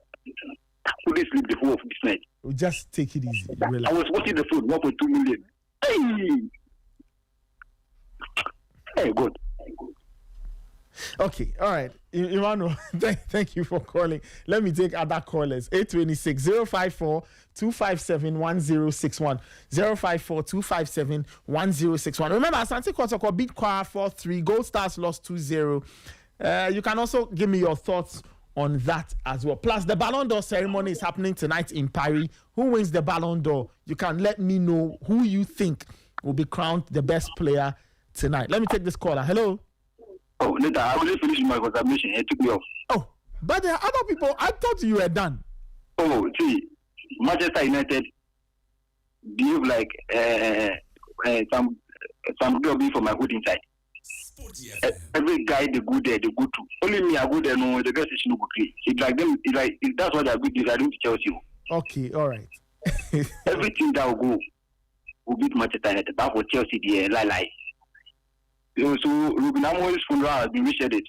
could they sleep the whole of this night? We'll just take it easy. I was watching the phone, 1.2 million. Hey, good. Okay, all right. Emmanuel, thank you for calling. Let me take other callers. 826 054 257 1061. 054 257 1061. Remember, Asante Kotoko beat Kwara 4-3. Gold Stars lost 2-0. You can also give me your thoughts on that as well. Plus, the Ballon d'Or ceremony is happening tonight in Paris. Who wins the Ballon d'Or? You can let me know who you think will be crowned the best player tonight. Let me take this caller. Hello. Oh, later, I already finished my consummation. It took me off. Oh, but there are other people. I thought you were done. Oh, see, Manchester United behave like some girl be for my hood inside. Every guy they go there, they go to. Only me, I go there. No, the guys is no good. It's like them. It's like that's what I do. I don't Chelsea. Okay, all right. Everything that will go will beat Manchester United. That for Chelsea, the lie. So Ruben Amorim's funeral has been rescheduled.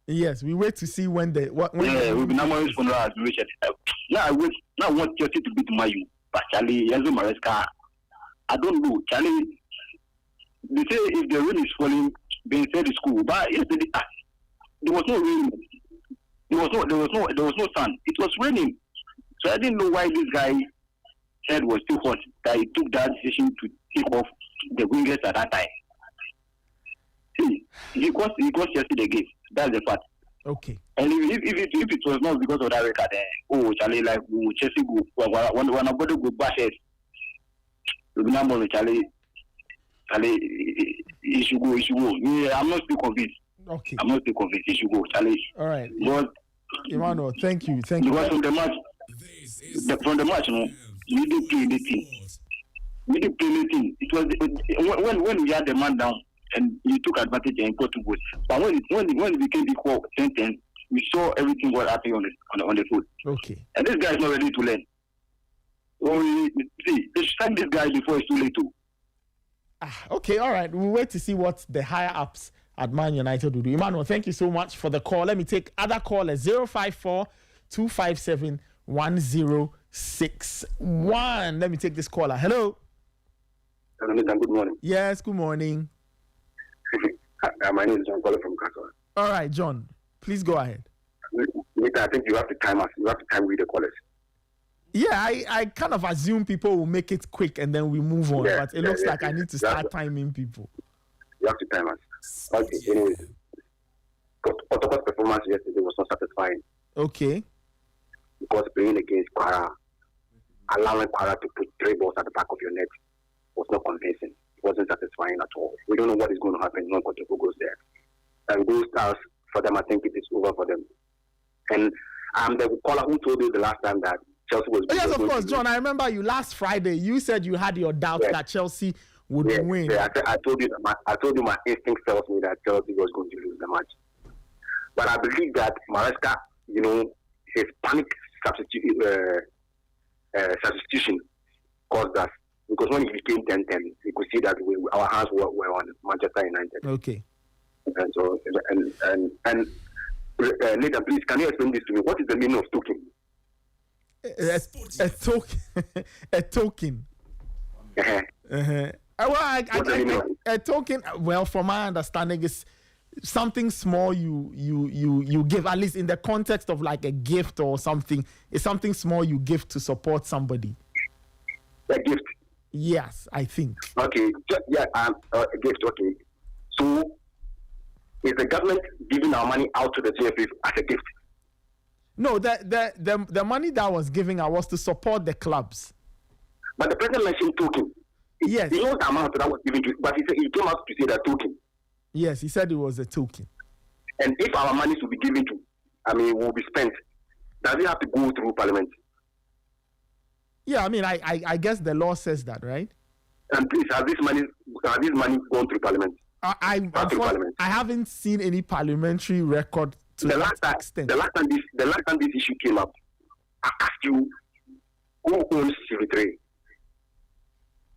Yes, we wait to see when Ruben Amorim's funeral has been rescheduled. Now I wait. Now I want Chelsea to beat Man U. But Charlie, Enzo Maresca, I don't know. Charlie, they say if the rain is falling, they said the school. But yesterday, there was no rain. There was no sun. It was raining. So I didn't know why this guy head was too hot that he took that decision to take off the wingers at that time. See, he cost Chelsea the game. That's the fact. Okay. And if it was not because of that record, Charlie, like Chelsea go when a body go bash it. Remember, Charlie, he should go. Yeah, I'm not still convinced. Okay. I'm not still convinced. He should go, Charlie. All right. But Emmanuel, thank you. Because from the match, we didn't play anything. It was when we had the man down and he took advantage and got 2 goals. But when it became equal 10-10, we saw everything was happening on the field. Okay. And this guy is not ready to learn. See, they should sign this guy before it's too late too. Okay, all right. We'll wait to see what the higher ups at Man United will do. Emmanuel, thank you so much for the call. Let me take other callers. 054 257 1061. Let me take this caller. Hello. Good morning. Yes, good morning. My name is John calling from Kaswa. All right, John. Please go ahead. I think you have to time us. You have to time read the callers. Yeah, I kind of assume people will make it quick and then we move on. Yeah, but it looks like I need to start timing people. You have to time us. Okay, anyway. Kotoko's performance yesterday was not satisfying. Okay. Because playing against Kwara, allowing Kwara to put 3 balls at the back of your net was not convincing. It wasn't satisfying at all. We don't know what is going to happen when Kotoko goes there. And Gold Stars, for them, I think it is over for them. And the caller who told you the last time that Chelsea was... Yes, of course, John. I remember you last Friday. You said you had your doubts that Chelsea would win. Yeah, I told you my instinct tells me that Chelsea was going to lose the match. But I believe that Maresca, his panic substitution caused us. Because when he became 10-10, we could see that our hands were on Manchester United. Okay. And so, Nathan, please, can you explain this to me? What is the meaning of token? A token. A token. A token. Well, from my understanding, is something small you give, at least in the context of like a gift or something. It's something small you give to support somebody. A gift. Yes, I think. Okay. Yeah. A gift. Okay. So, is the government giving our money out to the GFF as a gift? No, the money that was giving out was to support the clubs. But the president mentioned token. Yes. He knows the amount that was given to, but he came out to say that token. Yes, he said it was a token. And if our money should be given to, will be spent, does it have to go through Parliament? Yeah, I mean, I guess the law says that, right? And please, has this money gone through Parliament? I haven't seen any parliamentary record to that extent. The last time this issue came up, I asked you who owns CV3.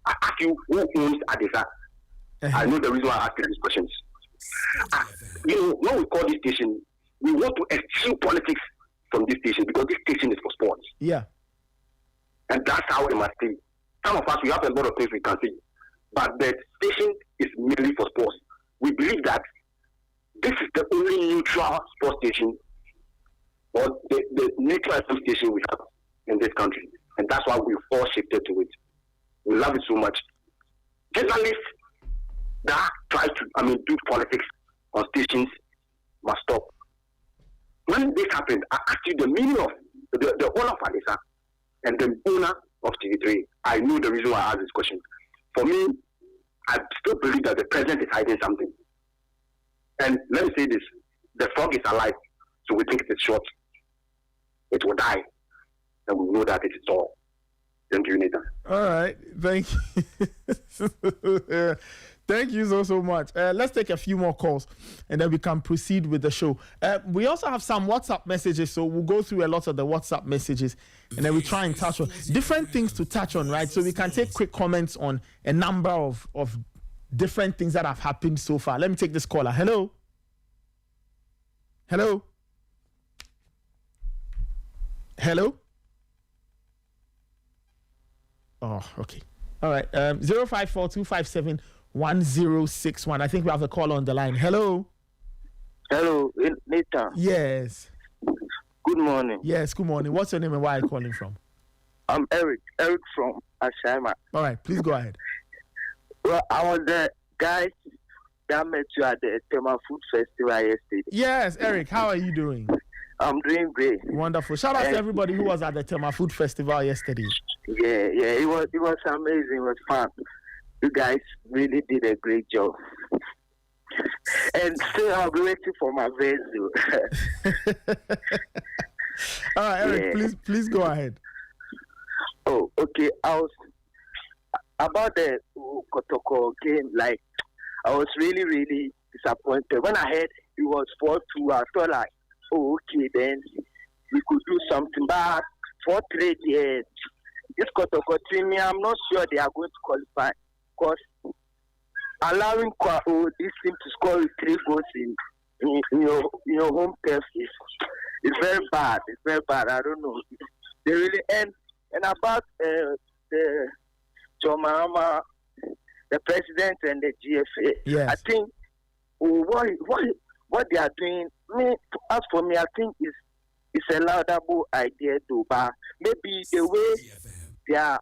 I asked you who owns Adisa. I know the reason why I asked you these questions. When we call this station, we want to eschew politics from this station because this station is for sports. Yeah. And that's how it must be. Some of us, we have a lot of things we can see. But the station is merely for sports. We believe that this is the only neutral sports station or the neutral FM station we have in this country. And that's why we've all shifted to it. We love it so much. Journalists that try to do politics on stations must stop. When this happened, I asked you the meaning of the owner of Adisa and the owner of TV3. I knew the reason why I asked this question. For me, I still believe that the president is hiding something. And let me say this, the frog is alive, so we think it is short. It will die, and we know that it is all. Thank you, Nathan. All right, thank you. Thank you so much. Let's take a few more calls, and then we can proceed with the show. We also have some WhatsApp messages, so we'll go through a lot of the WhatsApp messages, and then we try and touch on different things to touch on, right? So we can take quick comments on a number of different things that have happened so far. Let me take this caller. Hello? Hello? Hello? Oh, okay. All right. 054-257-1061. I think we have a call on the line. Hello? Hello, Nathan. Yes. Good morning. Yes, good morning. What's your name and where are you calling from? I'm Eric. Eric from Ashama. All right, please go ahead. Well, I was the guy that met you at the Tema Food Festival yesterday. Yes, Eric, how are you doing? I'm doing great. Wonderful. Shout out to everybody who was at the Tema Food Festival yesterday. Yeah, it was amazing. It was fun. You guys really did a great job. And still, I'll be waiting for my vessel. All right, Eric, please go ahead. Oh, okay. I was about the Kotoko game. Like, I was really, really disappointed when I heard it was 4-2. I thought like, oh, okay, then we could do something. But 4-3, yeah, this Kotoko team, I'm not sure they are going to qualify because allowing this team to score 3 goals in your home turf is very bad. It's very bad. I don't know. They really and about the Jomama, the president and the GFA. Yes. I think what they are doing. As for me, I think it's a laudable idea to, but maybe the way they are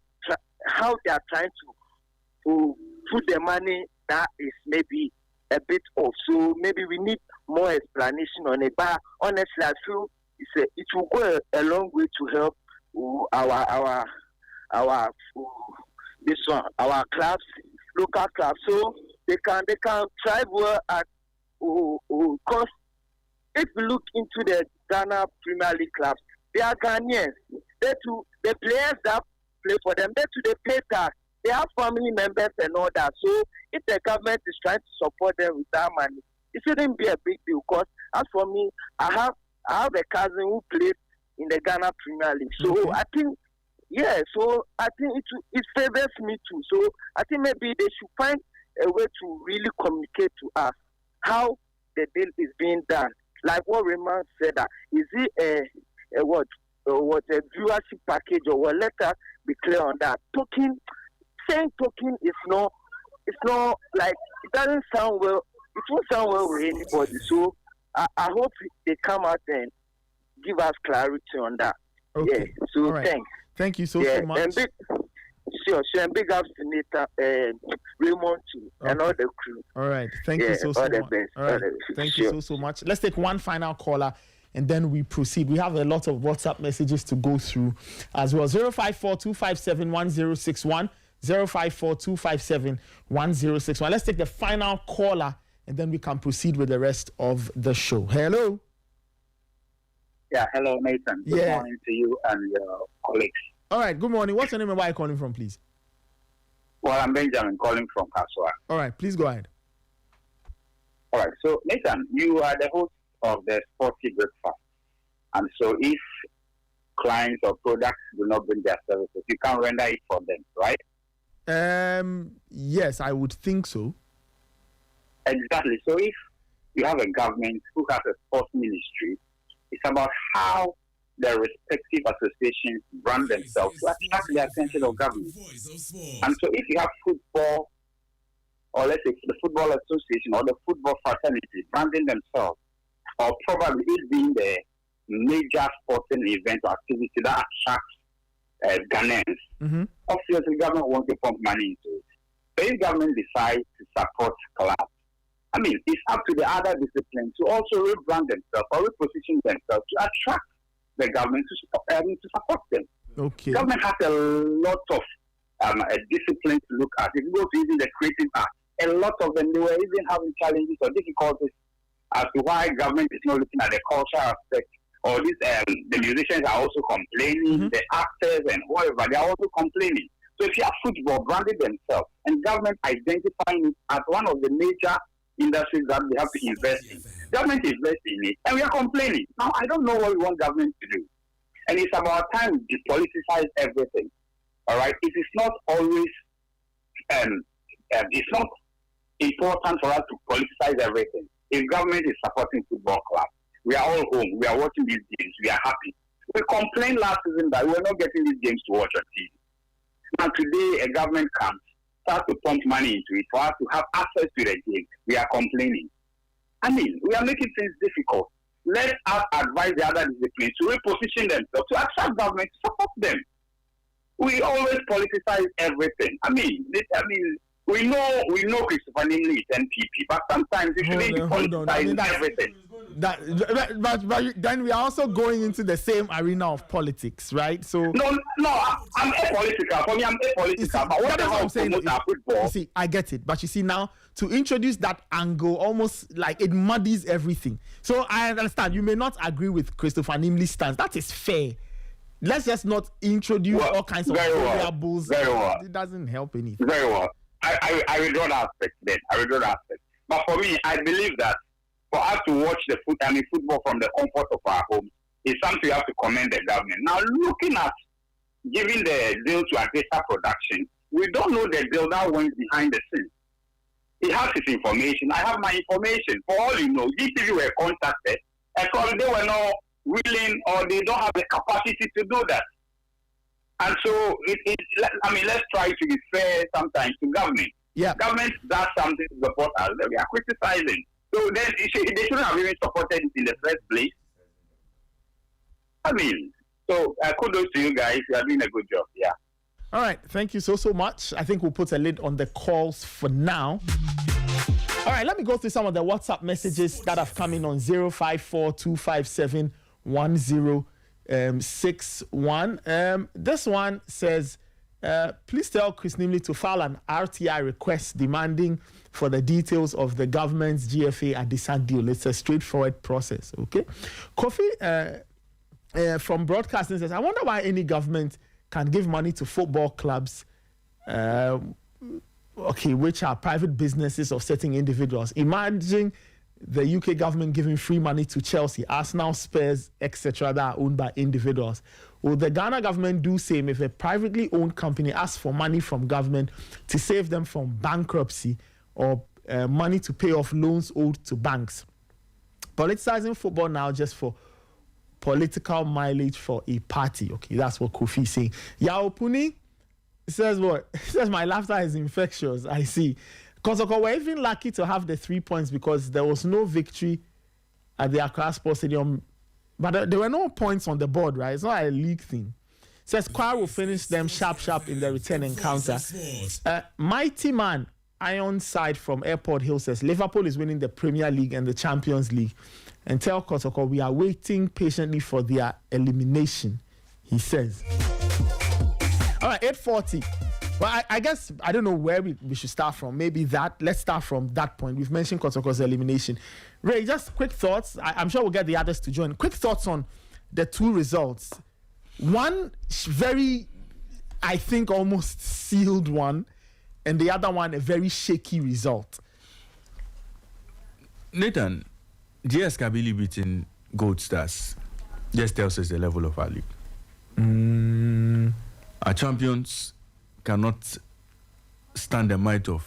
how they are trying to put the money, that is maybe a bit off. So maybe we need more explanation on it. But honestly, I feel it will go a long way to help our clubs, local clubs, so they can thrive well at because if you look into the Ghana Premier League clubs, they are Ghanaians. The players that play for them, they pay tax. They have family members and all that. So if the government is trying to support them with that money, it shouldn't be a big deal. Because as for me, I have a cousin who played in the Ghana Premier League. So I think, it favors me too. So I think maybe they should find a way to really communicate to us how the deal is being done. Like what Raymond said, is it a viewership package or what? Let us be clear on that. Saying token is not like, it doesn't sound well. It won't sound well with anybody. So I hope they come out and give us clarity on that. Okay. Yeah. So right. Thanks. Thank you so much. And big ups to Nathan, Raymond too, and all the crew. All right. Thank you so much. Best. All right. Thank you so much. Let's take one final caller, and then we proceed. We have a lot of WhatsApp messages to go through as well. 054-257-1061, 054-257-1061. Let's take the final caller, and then we can proceed with the rest of the show. Hello. Yeah, hello, Nathan. Good morning to you and your colleagues. All right, good morning. What's your name and where are you calling from, please? Well, I'm Benjamin, calling from Kaswa. All right, please go ahead. All right, so Nathan, you are the host of the Sporty Breakfast. And so if clients or products do not bring their services, you can render it for them, right? Yes, I would think so. Exactly. So if you have a government who has a sports ministry, it's about how the respective associations brand themselves to attract the attention of government. And so if you have football, or let's say the football association or the football fraternity branding themselves, or probably it being the major sporting event or activity that attracts Ghanaians, obviously government wants to pump money into it. So if government decides to support clubs, I mean, it's up to the other disciplines to also rebrand themselves or reposition themselves to attract the government to support them. Okay. Government has a lot of disciplines to look at. If you go to even the creative arts, a lot of them, they were even having challenges or difficulties as to why government is not looking at the cultural aspect. Or this, the musicians are also complaining, the actors and whatever, they are also complaining. So if you have football branded themselves and government identifying it as one of the major industries that we have to invest in, government invests in it, and we are complaining. Now, I don't know what we want government to do. And it's about time we depoliticize everything. All right? It is not always, it's not important for us to politicize everything. If government is supporting football clubs, we are all home, we are watching these games, we are happy. We complained last season that we were not getting these games to watch on TV. Now today, a government comes, starts to pump money into it for us to have access to the game. We are complaining. I mean, we are making things difficult. Let us advise the other disciplines to reposition themselves, to attract government to support them. We always politicize everything. I mean, we know Christopher Nimley is NPP, but sometimes you shouldn't be politicizing everything. But then we are also going into the same arena of politics, right? So no, I'm apolitical. For me, I'm apolitical. But whatever I'm saying, you see, I get it. But you see, now to introduce that angle, almost like it muddies everything. So I understand you may not agree with Christopher Nimley's stance. That is fair. Let's just not introduce all kinds of variables. Very well. It doesn't help anything. Very well. I withdraw that aspect then. But for me, I believe that for us to watch the football from the comfort of our homes is something we have to commend the government. Now, looking at giving the deal to Adesa Production, we don't know the deal that went behind the scenes. He has his information. I have my information. For all you know, GTV were contacted, and they were not willing or they don't have the capacity to do that. And so, let's try to be fair sometimes to government. Yeah. Government does something to support us that we are criticizing. So then they shouldn't have even supported it in the first place. I mean, so kudos to you guys. You are doing a good job. Yeah. All right. Thank you so much. I think we'll put a lid on the calls for now. All right. Let me go through some of the WhatsApp messages that have come in on 054-257-1061. This one says, please tell Chris Nimley to file an RTI request demanding for the details of the government's GFA Adesa deal. It's a straightforward process, okay? Kofi from Broadcasting says, I wonder why any government can give money to football clubs, which are private businesses of certain individuals. Imagine the UK government giving free money to Chelsea, Arsenal, Spurs, etc. that are owned by individuals. Will the Ghana government do same if a privately owned company asks for money from government to save them from bankruptcy or money to pay off loans owed to banks? Politicizing football now just for political mileage for a party. Okay, that's what Kofi is saying. Yao Puni says what? He says my laughter is infectious. I see. Kotoko were even lucky to have the 3 points because there was no victory at the Accra Sports Stadium. But there were no points on the board, right? It's not a league thing. Says Kwara will finish them sharp in the return encounter. Mighty man, Ironside from Airport Hill says Liverpool is winning the Premier League and the Champions League. And tell Kotoko we are waiting patiently for their elimination, he says. All right, 8:40. Well, I guess I don't know where we should start from. Maybe that. Let's start from that point. We've mentioned Kotoko's elimination. Ray, just quick thoughts. I'm sure we'll get the others to join. Quick thoughts on the two results. One very, I think, almost sealed one, and the other one a very shaky result. Nathan, GS Kabili beating Gold Stars just tells us the level of our league. Our champions cannot stand the might of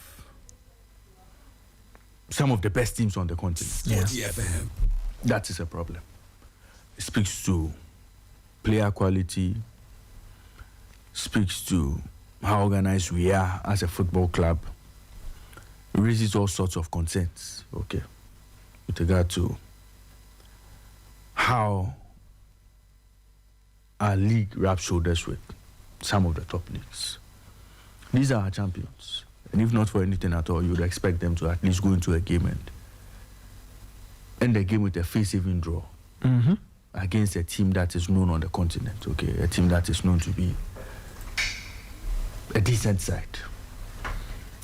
some of the best teams on the continent. Sporty FM. That is a problem. It speaks to player quality, speaks to how organized we are as a football club. It raises all sorts of concerns, okay, with regard to how our league rubs shoulders with some of the top leagues. These are our champions. And if not for anything at all, you would expect them to at least go into a game and end the game with a face-saving draw against a team that is known on the continent, okay? A team that is known to be a decent side.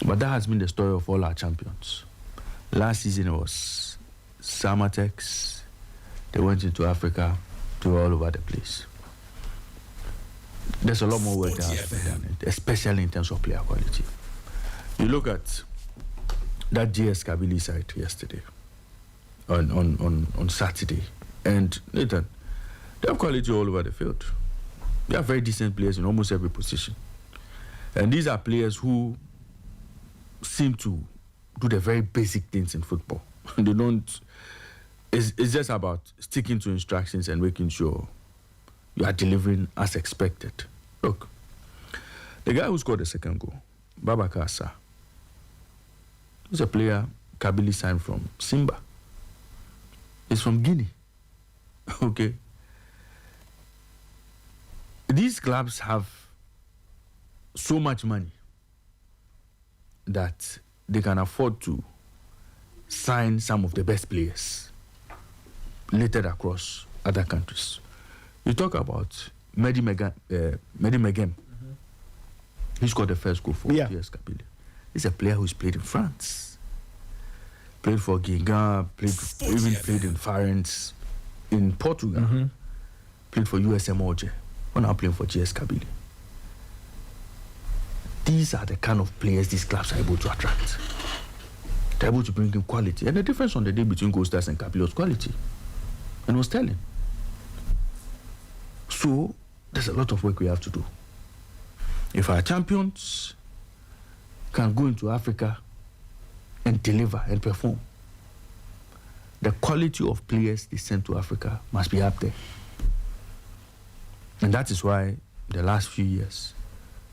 But that has been the story of all our champions. Last season it was Samatex. They went into Africa. They were all over the place. There's a lot more work that has to be done, especially in terms of player quality. You look at that GS Kabili side yesterday, on Saturday, and Nathan, they have quality all over the field. They are very decent players in almost every position. And these are players who seem to do the very basic things in football. They don't, it's just about sticking to instructions and making sure you are delivering as expected. Look, the guy who scored the second goal, Babakar Sarr, he's a player Kabili signed from Simba. He's from Guinea. Okay. These clubs have so much money that they can afford to sign some of the best players littered across other countries. You talk about Mehdi Megem. He scored the first goal for GS Kabili. He's a player who's played in France, played for Guingamp, played in France, in Portugal, played for USM Alger, and now playing for GS Kabili. These are the kind of players these clubs are able to attract. They're able to bring in quality. And the difference on the day between Gold Stars and Kabili was quality. And was telling. So, there's a lot of work we have to do. If our champions can go into Africa and deliver and perform, the quality of players they send to Africa must be up there. And that is why the last few years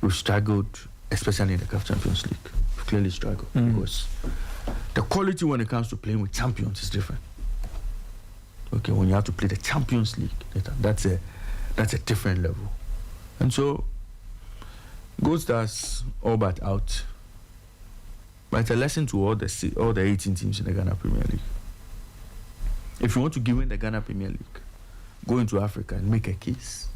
we've struggled, especially in the CAF Champions League. We've clearly struggled because the quality when it comes to playing with champions is different. Okay, when you have to play the Champions League, that's a different level. And so, Gold Stars all but out. But it's a lesson to all the 18 teams in the Ghana Premier League. If you want to win the Ghana Premier League, go into Africa and make a case.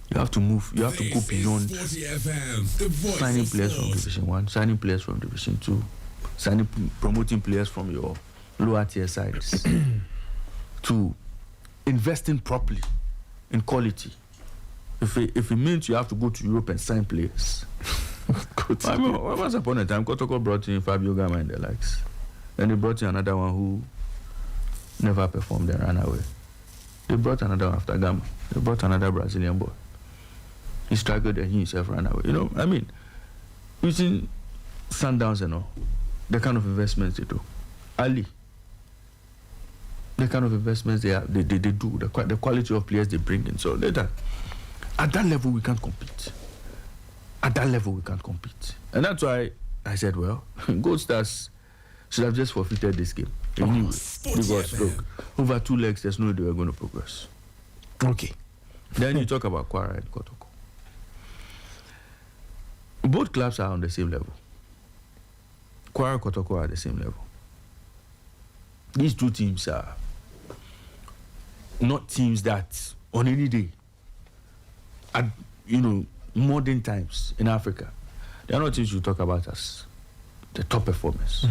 You have to move. You have to go beyond signing players from Division 1, signing players from Division 2, promoting players from your lower tier sides, to investing properly in quality. If it means you have to go to Europe and sign players. Once upon a time, Kotoko brought in Fabio Gama and the likes. Then they brought in another one who never performed and ran away. They brought another one after Gama. They brought another Brazilian boy. He struggled and he himself ran away. You know, I mean, using Sundowns and all, the kind of investments they do. Ali, the kind of investments they do, the quality of players they bring in. So later, at that level, we can't compete. At that level, we can't compete. And that's why I said, well, Gold Stars should have just forfeited this game. Anyway, because look, over 2 legs, there's no way they were going to progress. Okay. Then you talk about Kwara and Kotoko. Both clubs are on the same level. Kwara Kotoko are at the same level. These two teams are not teams that on any day, at modern times in Africa, they are not teams you talk about as the top performers.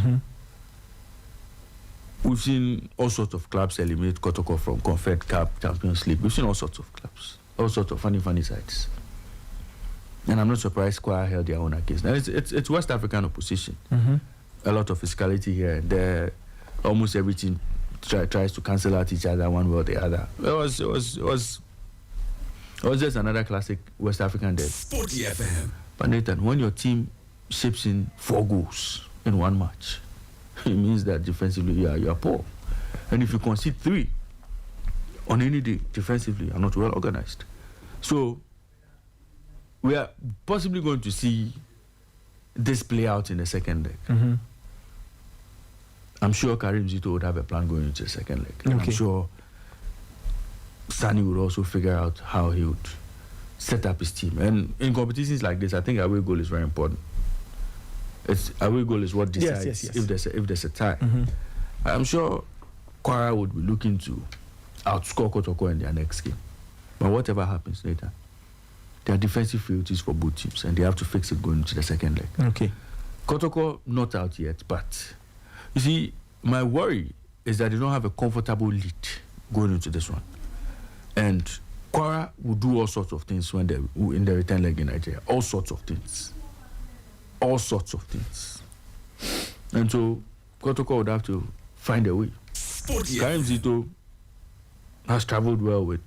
We've seen all sorts of clubs eliminate Kotoko from CAF Champions League. We've seen all sorts of clubs, all sorts of funny sides. And I'm not surprised Kwara held their own against. Now it's West African opposition. A lot of physicality here and there. Almost everything tries to cancel out each other one way or the other. It was just another classic West African day. Sporty FM. But Nathan, when your team ships in 4 goals in one match, it means that defensively you are poor. And if you concede 3 on any day defensively, you are not well organized. So we are possibly going to see this play out in the second leg. I'm sure Karim Zito would have a plan going into the second leg. Okay. I'm sure Sani would also figure out how he would set up his team. And in competitions like this, I think away goal is very important. Away goal is what decides yes. if there's a tie. I'm sure Kwara would be looking to outscore Kotoko in their next game. But whatever happens later, there are defensive frailties for both teams, and they have to fix it going into the second leg. Okay. Kotoko not out yet, but you see, my worry is that they don't have a comfortable lead going into this one. And Kwara will do all sorts of things when in the return leg in Nigeria. All sorts of things. And so Kotoko would have to find a way. Karim Zito has traveled well with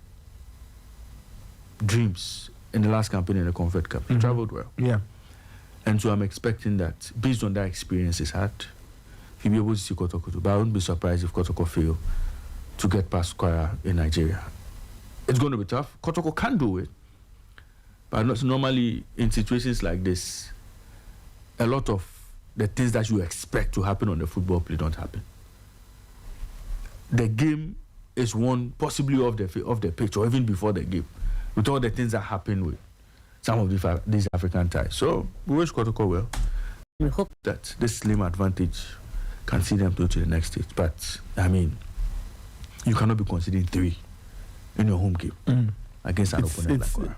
Dreams in the last campaign in the Comfort Cup. He traveled well. Yeah. And so I'm expecting that based on that experience he's had, he'll be able to see Kotoko too. But I wouldn't be surprised if Kotoko fail to get past Kwara in Nigeria. It's going to be tough. Kotoko can do it. But not normally in situations like this, a lot of the things that you expect to happen on the football play don't happen. The game is won possibly off the pitch or even before the game, with all the things that happen with some of these African ties. So we wish Kotoko well. We hope that this slim advantage can see them through to the next stage. But I mean, you cannot be conceding 3 in your home game against an opponent like Kwara.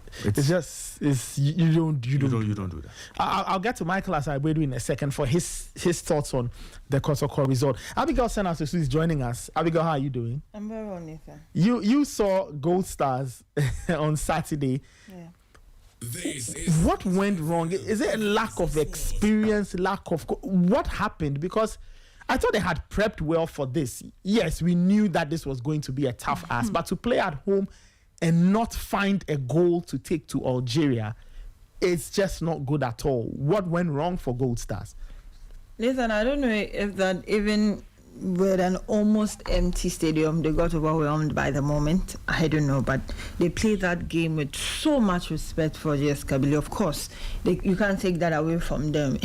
You don't do that. I'll get to Michael Asaibedu in a second for his thoughts on the Kotoko result. Abigail Senator is joining us. Abigail, how are you doing? I'm very well, Nathan. You saw Gold Stars on Saturday. Yeah. What went wrong? Is it a lack of experience, what happened? Because I thought they had prepped well for this. Yes, we knew that this was going to be a tough ask, but to play at home and not find a goal to take to Algeria, it's just not good at all. What went wrong for Gold Stars? Listen, I don't know if that even with an almost empty stadium, they got overwhelmed by the moment. I don't know, but they played that game with so much respect for JS Kabylie. Of course, you can't take that away from them.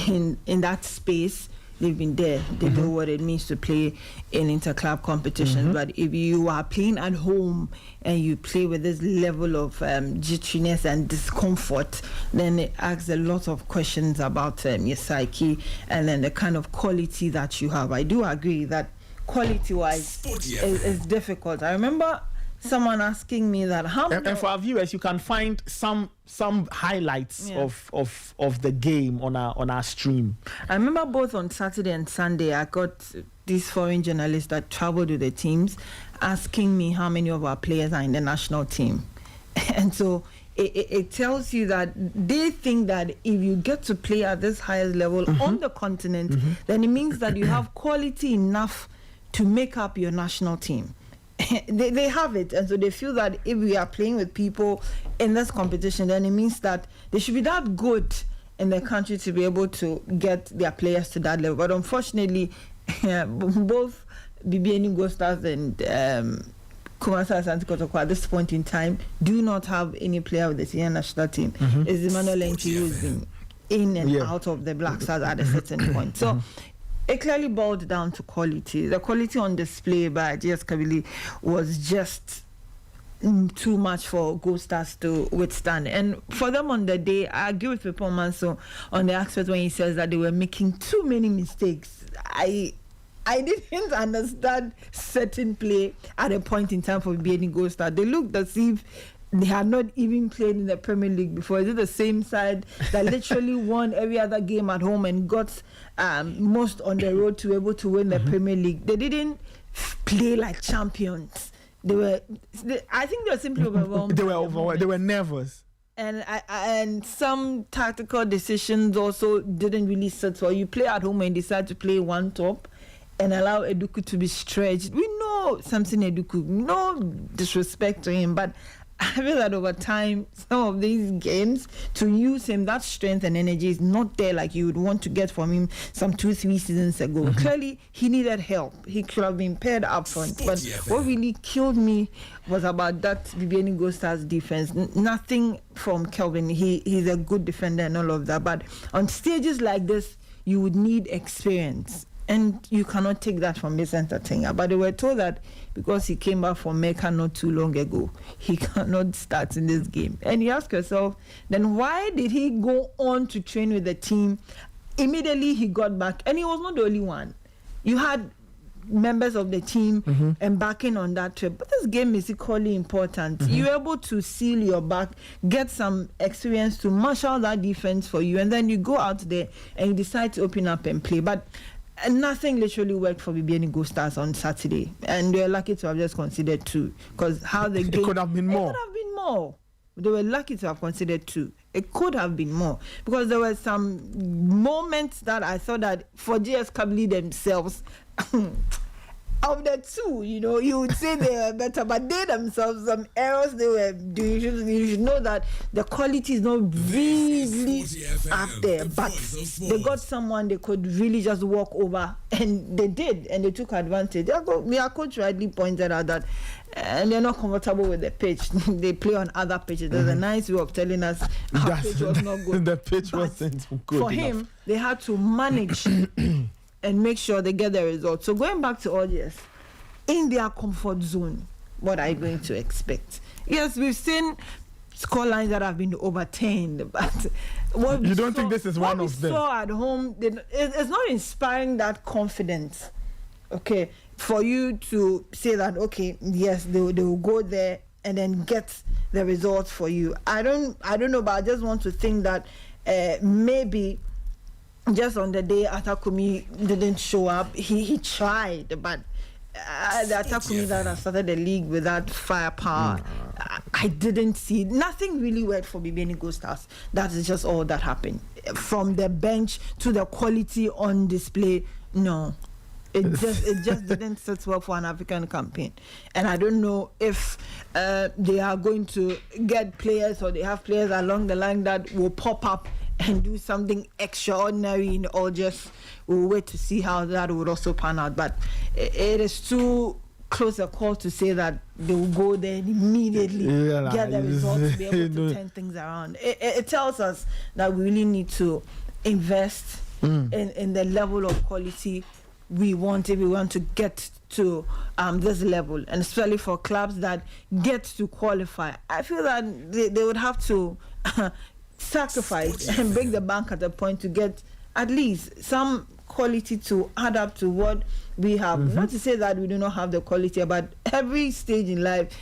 In that space, they've been there. They know what it means to play in inter-club competitions. But if you are playing at home and you play with this level of jitteriness and discomfort, then it asks a lot of questions about your psyche and then the kind of quality that you have. I do agree that quality-wise is difficult. I remember someone asking me that and for our viewers, you can find some highlights of the game on our stream. I remember both on Saturday and Sunday, I got these foreign journalists that traveled with the teams asking me how many of our players are in the national team. And so it tells you that they think that if you get to play at this highest level on the continent, then it means that you have quality enough to make up your national team. They have it, and so they feel that if we are playing with people in this competition, then it means that they should be that good in the country to be able to get their players to that level. But unfortunately, both BBN Gold Stars and Kumasi Asante Kotoko at this point in time do not have any player with the senior national team. It's Emmanuel Enchi who's been in and out of the Black Stars at a certain point. So it clearly boiled down to quality. The quality on display by JS Kabylie was just too much for Gold Stars to withstand. And for them on the day, I agree with Pepon Manso on the aspect when he says that they were making too many mistakes. I didn't understand certain play at a point in time for being Gold Star. They looked as if they had not even played in the Premier League before. Is it the same side that literally won every other game at home and got most on the road to be able to win the Premier League? They didn't play like champions. I think they were simply overwhelmed. They were overwhelmed. They were nervous. And some tactical decisions also didn't really sit well. You play at home and decide to play one top and allow Eduku to be stretched. We know Samson Eduku, no disrespect to him, but I feel that over time, some of these games, to use him, that strength and energy is not there like you would want to get from him some 2-3 seasons ago. Clearly, he needed help. He could have been paired up front. But what really killed me was about that Viviani Gold Stars defense. Nothing from Kelvin. He's a good defender and all of that. But on stages like this, you would need experience. And you cannot take that from this entertainer. But they were told that because he came back from Mecca not too long ago, he cannot start in this game. And you ask yourself, then why did he go on to train with the team? Immediately he got back, and he was not the only one. You had members of the team embarking on that trip. But this game is equally important. You're able to seal your back, get some experience to marshal that defense for you, and then you go out there and you decide to open up and play. But nothing literally worked for BBN Gold Stars on Saturday, and they were lucky to have just considered 2, because how the game could have been more. It could have been more. They were lucky to have considered 2. It could have been more, because there were some moments that I thought that for GS Kabli themselves, of the 2, you would say they were better, but they themselves, some errors they were doing, you should know that the quality is not really up there, but they got someone they could really just walk over, and they did, and they took advantage. Our coach rightly pointed out that and they're not comfortable with the pitch. They play on other pitches. There's a nice way of telling us our pitch was not good. The pitch wasn't good for enough. him, they had to manage and make sure they get the result. So going back to audience, in their comfort zone, what are you going to expect? Yes, we've seen scorelines that have been overturned, but what you don't think this is one of them? What we saw at home, it's not inspiring that confidence. Okay, for you to say that, okay, yes, they will go there and then get the results for you. I don't know, but I just want to think that maybe just on the day Atakumi didn't show up, he tried, but the Atakumi that has started the league with that firepower, I didn't see. Nothing really worked for BBN Gold Stars. That is just all that happened. From the bench to the quality on display, no. It just didn't sit well for an African campaign. And I don't know if they are going to get players, or they have players along the line that will pop up and do something extraordinary, or just we'll wait to see how that would also pan out. But it is too close a call to say that they will go there and immediately get the results to be able to turn things around. It tells us that we really need to invest in the level of quality we want if we want to get to this level, and especially for clubs that get to qualify. I feel that they would have to sacrifice and break the bank at a point to get at least some quality to add up to what we have. Not to say that we do not have the quality, but every stage in life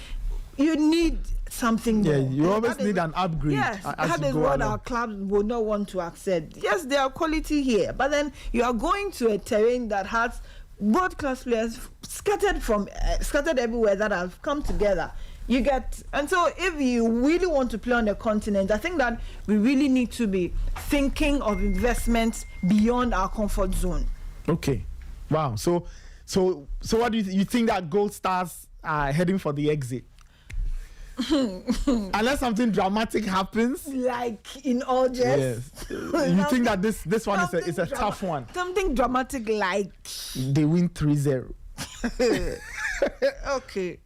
you need something more. You always need an upgrade. Yes, that is what our clubs would not want to accept. Yes, there are quality here, but then you are going to a terrain that has world-class players scattered everywhere that have come together. And so if you really want to play on the continent, I think that we really need to be thinking of investments beyond our comfort zone. Okay. Wow. So what do you think that Gold Stars are heading for the exit? Unless something dramatic happens, like in all jest. Yes. You think that this one is a tough one? Something dramatic, like they win 3-0. Okay.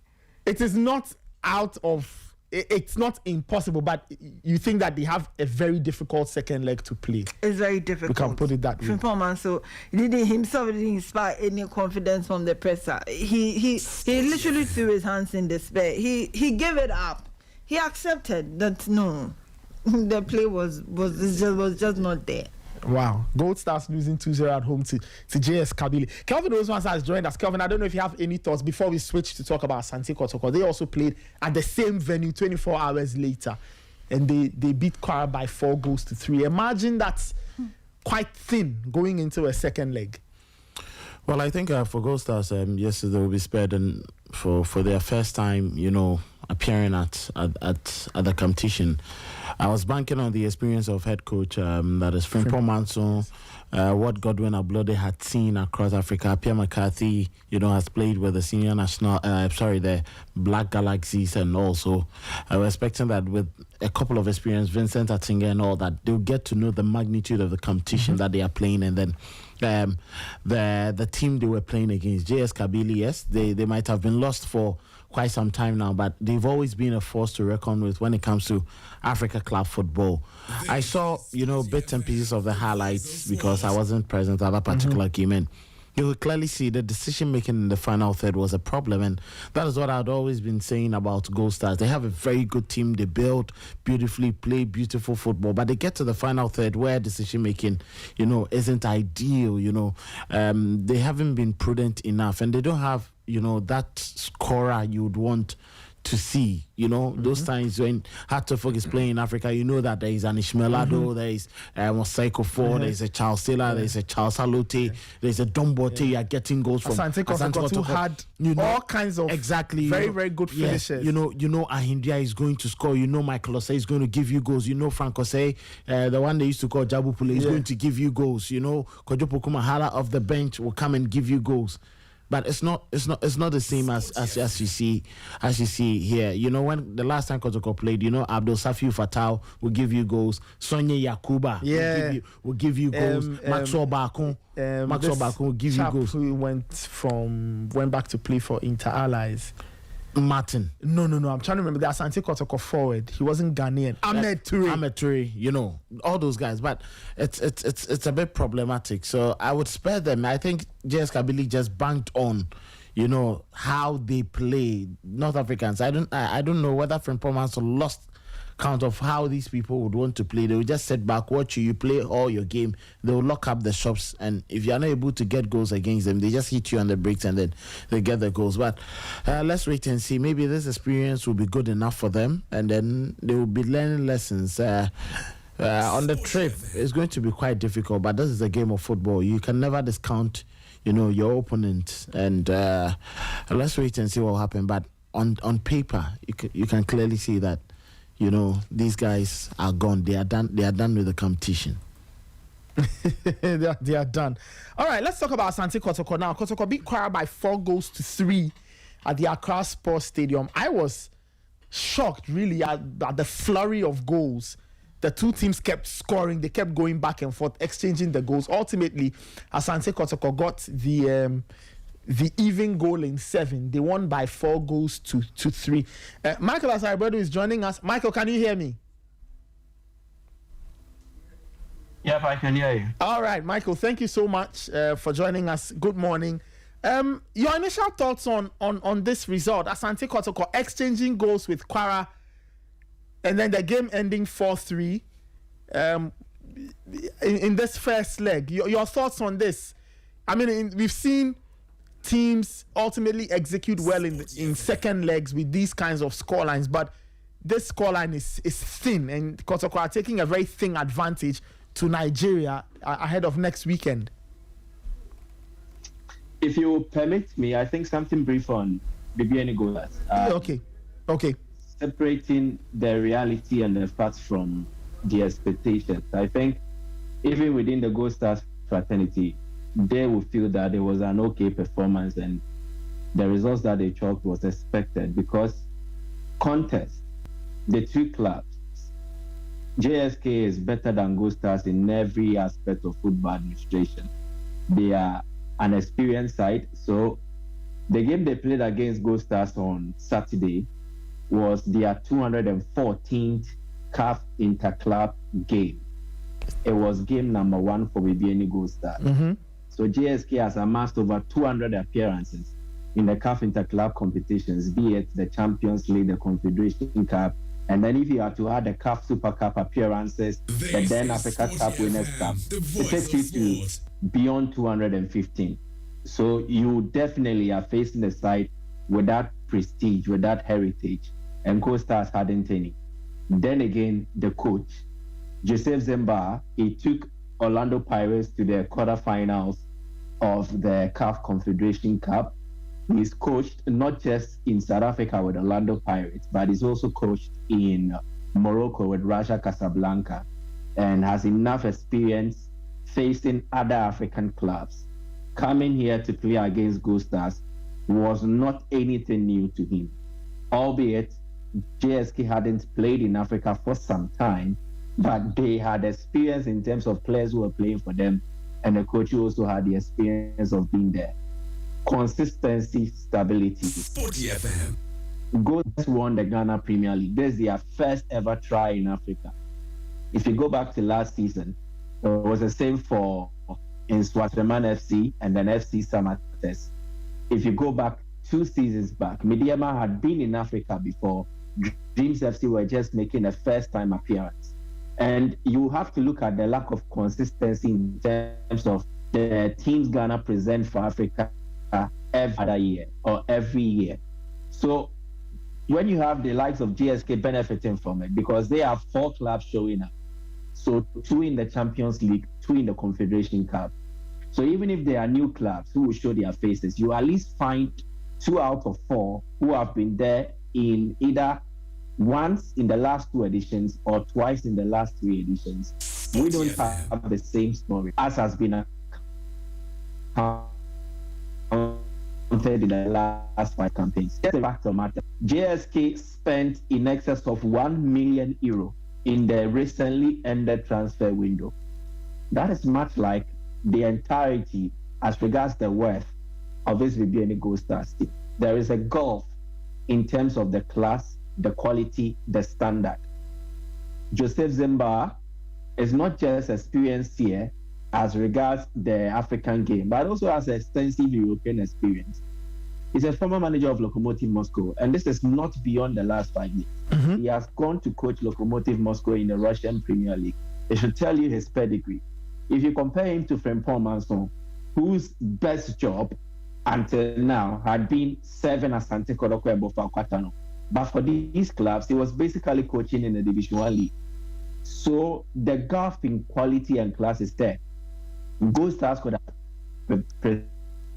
It is not out of it's not impossible, but you think that they have a very difficult second leg to play. It's very difficult. We can put it that way. Frimpong so he didn't inspire any confidence from the presser. He literally threw his hands in despair. He gave it up. He accepted that no, the play was just not there. Wow. Gold Stars losing 2-0 at home to JS Kabylie. Kelvin Osman has joined us. Kelvin, I don't know if you have any thoughts before we switch to talk about Asante Kotoko. They also played at the same venue 24 hours later, and they beat Kwara by 4-3. Imagine that's quite thin going into a second leg. Well, I think for Gold Stars, yes, they will be spared, and for their first time, appearing at the competition. I was banking on the experience of head coach, that is Frimpong Manson, what Godwin Ablode had seen across Africa. Pierre McCarthy, has played with the senior national, the Black Galaxies, and also I was expecting that with a couple of experience, Vincent Atinga and all that, they'll get to know the magnitude of the competition that they are playing, and then the team they were playing against, JS Kabylie, yes, they might have been lost for quite some time now, but they've always been a force to reckon with when it comes to Africa club football. I saw, bits and pieces of the highlights because I wasn't present at that particular game, and you could clearly see the decision-making in the final third was a problem, and that is what I'd always been saying about Gold Stars. They have a very good team. They build beautifully, play beautiful football, but they get to the final third where decision-making, isn't ideal, they haven't been prudent enough, and they don't have, that scorer you would want to see, those times when Hartefok is playing in Africa, that there is an Ishmael Ado, there is Mosaiko Ford, there is a Charles Taylor, there is a Charles Salote, there is a Dombote. You are getting goals from Asante Kotoko, who had all kinds of very, very good finishes. Ahindia is going to score. Michael Osei is going to give you goals. Frank Osei, the one they used to call Jabu Pule, is going to give you goals. Kojopo Kumahala off the bench will come and give you goals. But it's not the same as you see here. When the last time Kotoko played, Abdul Safiu Fatal will give you goals. Sonia Yakuba will give you goals. Maxwell Bakun will give you goals. Who went back to play for Inter Allies. Martin. No. I'm trying to remember the Asante Kotoko forward. He wasn't Ghanaian. Ahmed Toure, all those guys. But it's a bit problematic. So I would spare them. I think JS Kabylie just banked on, how they play North Africans. I don't know whether Frimpong Manson lost count of how these people would want to play. They will just sit back, watch you play all your game. They will lock up the shops, and if you are not able to get goals against them, they just hit you on the brakes and then they get the goals. But let's wait and see. Maybe this experience will be good enough for them, and then they will be learning lessons. On the trip, it's going to be quite difficult, but this is a game of football. You can never discount, your opponent, and let's wait and see what will happen. But on paper, you can clearly see that these guys are gone. They are done with the competition. they are done. All right, let's talk about Asante Kotoko now. Kotoko beat Kwara by 4-3 at the Accra Sports Stadium. I was shocked, really, at the flurry of goals. The two teams kept scoring. They kept going back and forth, exchanging the goals. Ultimately, Asante Kotoko got the even goal in 7. They won by 4-3. Michael Asaribedu is joining us. Michael, can you hear me? Yep, I can hear you. All right, Michael, thank you so much for joining us. Good morning. Your initial thoughts on this result, Asante Kotoko exchanging goals with Kwara, and then the game ending 4-3 in this first leg. Your thoughts on this? I mean, we've seen teams ultimately execute well in second legs with these kinds of scorelines, but this scoreline is thin, and Kotoko are taking a very thin advantage to Nigeria ahead of next weekend. If you permit me, I think something brief on BBN goals. Okay. Separating the reality and the facts from the expectations. I think even within the Gold Stars fraternity, they will feel that there was an okay performance and the results that they chalked was expected, because contest, the two clubs, JSK is better than Gold Stars in every aspect of football administration. They are an experienced side, so the game they played against Gold Stars on Saturday, was their 214th CAF Interclub game. It was game number 1 for BBN Gold Stars. So JSK has amassed over 200 appearances in the CAF Interclub competitions, be it the Champions League, the Confederation Cup, and then if you are to add the CAF Super Cup appearances, the then Africa Cup Winners' Cup, it takes you to beyond 215. So you definitely are facing a side with that prestige, with that heritage, and Gold Stars hadn't any. Then again, the coach, Joseph Zemba, he took Orlando Pirates to the quarterfinals of the CAF Confederation Cup. He's coached not just in South Africa with Orlando Pirates, but he's also coached in Morocco with Raja Casablanca, and has enough experience facing other African clubs. Coming here to play against Gold Stars was not anything new to him, albeit JSK hadn't played in Africa for some time, but they had experience in terms of players who were playing for them, and the coach also had the experience of being there. Consistency, stability. Sporty FM. Gold won the Ghana Premier League. This is their first ever try in Africa. If you go back to last season, it was the same for in Swartreman FC and then FC Samates. If you go back 2 seasons back, Midiama had been in Africa before. Dreams FC were just making a first-time appearance. And you have to look at the lack of consistency in terms of the teams Ghana present for Africa every other year or every year. So when you have the likes of GSK benefiting from it, because they have 4 clubs showing up. So 2 in the Champions League, 2 in the Confederation Cup. So even if there are new clubs who will show their faces, you at least find 2 out of 4 who have been there in either once in the last 2 editions or twice in the last 3 editions. We don't have the same story as has been in the last 5 campaigns. That's the fact of the matter. JSK spent in excess of €1 million in the recently ended transfer window. That is much like the entirety as regards the worth of this BBN Gold Stars team. There is a gulf in terms of the class, the quality, the standard. Joseph Zemba is not just experienced here as regards the African game, but also has extensive European experience. He's a former manager of Lokomotiv Moscow, and this is not beyond the last 5 years. He has gone to coach Lokomotiv Moscow in the Russian Premier League. It should tell you his pedigree. If you compare him to Frimpong Manson, whose best job until now had been serving Asante Kotoko and Bofa Kwatano, but for these clubs, he was basically coaching in the Division 1 league. So the gap in quality and class is there. Gold Stars could have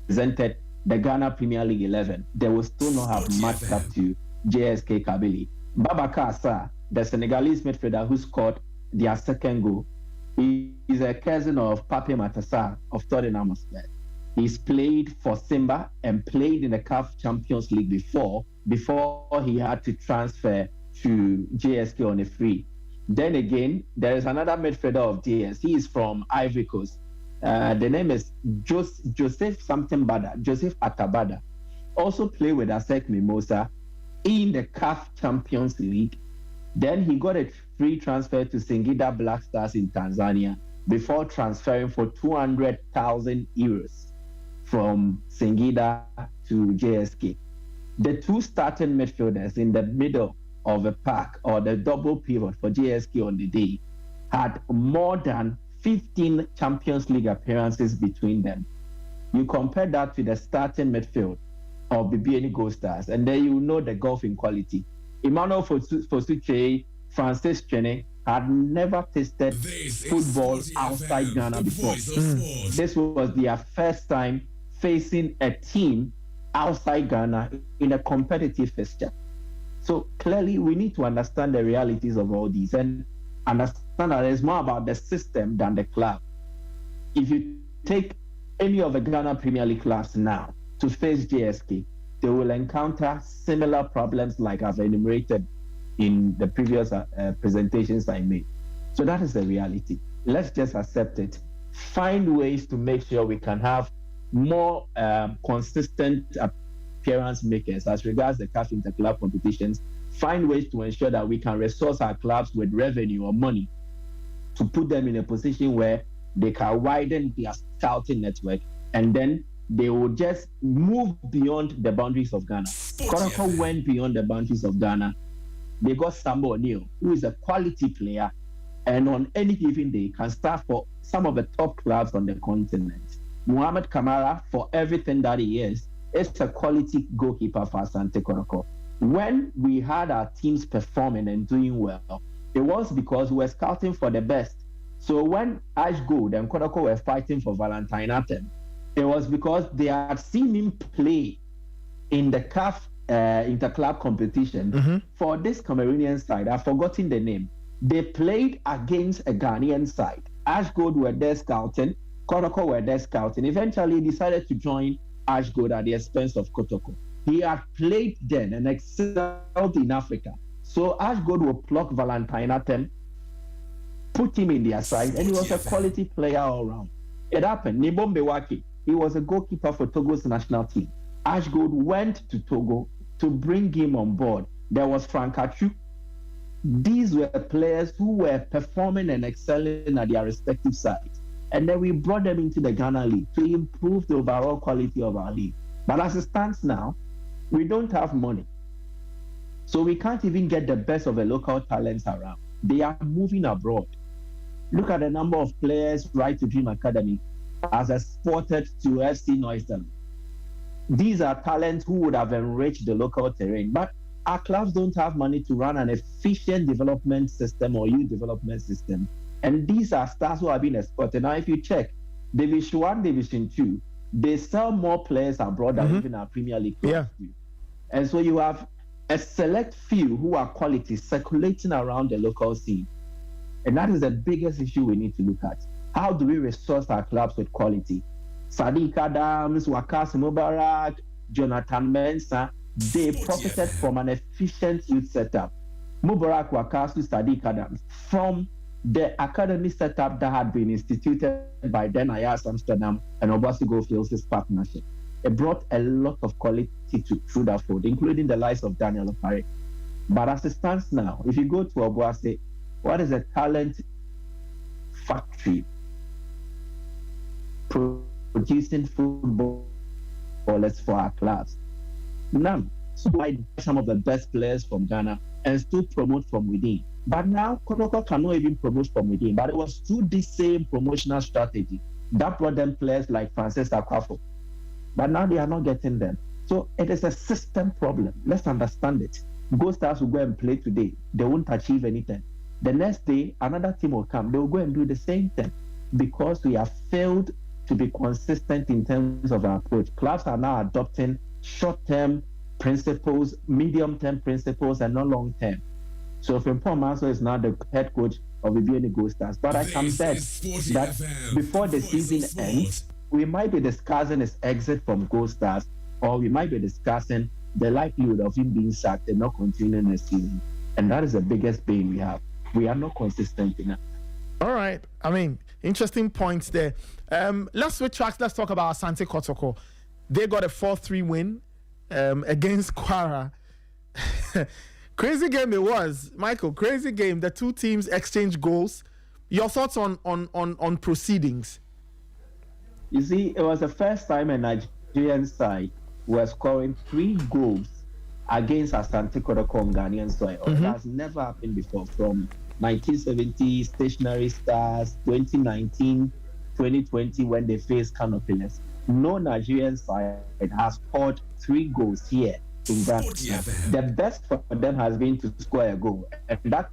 presented the Ghana Premier League 11. They will still not have matched up to JSK Kabylie. Babakar Sarr, the Senegalese midfielder who scored their second goal, he is a cousin of Pape Matar of Tottenham Hotspur. He's played for Simba and played in the CAF Champions League before he had to transfer to JSK on a free. Then again, there is another midfielder of DS. He is from Ivory Coast. The name is Joseph Atabada. Also played with Asek Mimosa in the CAF Champions League. Then he got a free transfer to Singida Black Stars in Tanzania before transferring for €200,000 from Singida to JSK. The 2 starting midfielders in the middle of the pack, or the double pivot for JSK on the day, had more than 15 Champions League appearances between them. You compare that to the starting midfield of BBN Gold Stars, and then you know the gulf in quality. Emmanuel Fosuche, Francis Chene had never tasted football outside Ghana before. This was their first time facing a team outside Ghana in a competitive fixture. So clearly, we need to understand the realities of all these and understand that it's more about the system than the club. If you take any of the Ghana Premier League clubs now to face JSK, they will encounter similar problems like I've enumerated in the previous presentations I made. So that is the reality. Let's just accept it. Find ways to make sure we can have more consistent appearance makers as regards the CAF interclub competitions find ways to ensure that we can resource our clubs with revenue or money to put them in a position where they can widen their scouting network, and then they will just move beyond the boundaries of Ghana. Kotoko went beyond the boundaries of Ghana. They got Sambo O'Neill, who is a quality player, and on any given day can start for some of the top clubs on the continent. Muhammad Kamara, for everything that he is a quality goalkeeper for Asante Kotoko. When we had our teams performing and doing well, it was because we were scouting for the best. So when Ash Gold and Kotoko were fighting for Valentine Atem, it was because they had seen him play in the CAF interclub competition for this Cameroonian side. I've forgotten the name. They played against a Ghanaian side. Ash Gold were there scouting, Kotoko were there scouting. Eventually, he decided to join Ash Gold at the expense of Kotoko. He had played then and excelled in Africa. So Ash Gold will pluck Valentine Atem, put him in their side, and he was a quality player all around. It happened. Nibombe Waki, he was a goalkeeper for Togo's national team. Ash Gold went to Togo to bring him on board. There was Frank Achu. These were players who were performing and excelling at their respective sides. And then we brought them into the Ghana League to improve the overall quality of our league. But as it stands now, we don't have money. So we can't even get the best of the local talents around. They are moving abroad. Look at the number of players Right to Dream Academy has exported to FC Neustadt. These are talents who would have enriched the local terrain. But our clubs don't have money to run an efficient development system or youth development system. And these are stars who have been exported. Now, if you check Division 1, Division 2, they sell more players abroad than even our Premier League clubs do. And so you have a select few who are quality circulating around the local scene. And that is the biggest issue we need to look at. How do we resource our clubs with quality? Sadiq Adams, Wakas Mubarak, Jonathan Mensah, they profited from an efficient youth setup. Mubarak Wakasu, Sadiq Adams, from the academy setup that had been instituted by then Ajax Amsterdam and Obasanjo Fields' partnership. It brought a lot of quality through that fold, including the likes of Daniel Opare. But as it stands now, if you go to Obuasi, what is a talent factory producing footballers for our clubs? None. So I some of the best players from Ghana and still promote from within. But now Kotoko cannot even promote from within. But it was through this same promotional strategy that brought them players like Francis Akwafo. But now they are not getting them. So it is a system problem. Let's understand it. Ghost Stars will go and play today. They won't achieve anything. The next day, another team will come. They will go and do the same thing because we have failed to be consistent in terms of our approach. Clubs are now adopting short-term principles, medium-term principles, and not long-term. So Frimpong Manso is now the head coach of Viviani Ghost Stars. But I can bet that before the season ends, we might be discussing his exit from Ghost Stars, or we might be discussing the likelihood of him being sacked and not continuing the season. And that is the biggest pain we have. We are not consistent enough. All right. I mean, interesting points there. Let's switch tracks. Let's talk about Asante Kotoko. They got a 4-3 win against Kwara. Crazy game it was, Michael. Crazy game. The two teams exchanged goals. Your thoughts on proceedings? You see, it was the first time a Nigerian side was scoring 3 goals against Asante Kotoko on Ghanaian soil. It has never happened before. From 1970 Stationary Stars, 2019, 2020, when they faced Canopilas. No Nigerian side has scored 3 goals here in Ghana. The best for them has been to score a goal, and that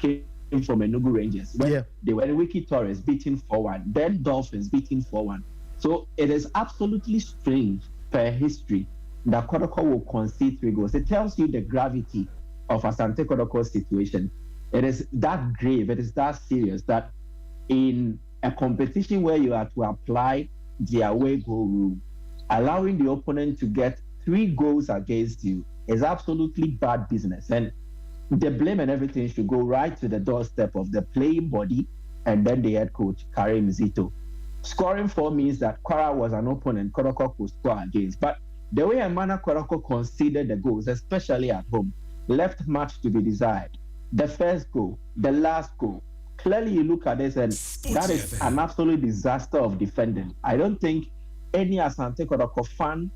came from Enugu Rangers when they were Wiki Torres beating 4-1, then Dolphins beating 4-1. So it is absolutely strange per history that Kotoko will concede 3 goals. It tells you the gravity of Asante Kotoko's situation. It is that grave, it is that serious that in a competition where you are to apply the away goal rule, allowing the opponent to get 3 goals against you is absolutely bad business. And the blame and everything should go right to the doorstep of the playing body and then the head coach, Karim Zito. Scoring 4 means that Kwara was an opponent Kotoko could score against. But The way Amana Kotoko conceded the goals, especially at home, left much to be desired. The first goal, the last goal. Clearly, you look at this, and that is an absolute disaster of defending. I don't think any Asante Kotoko fan,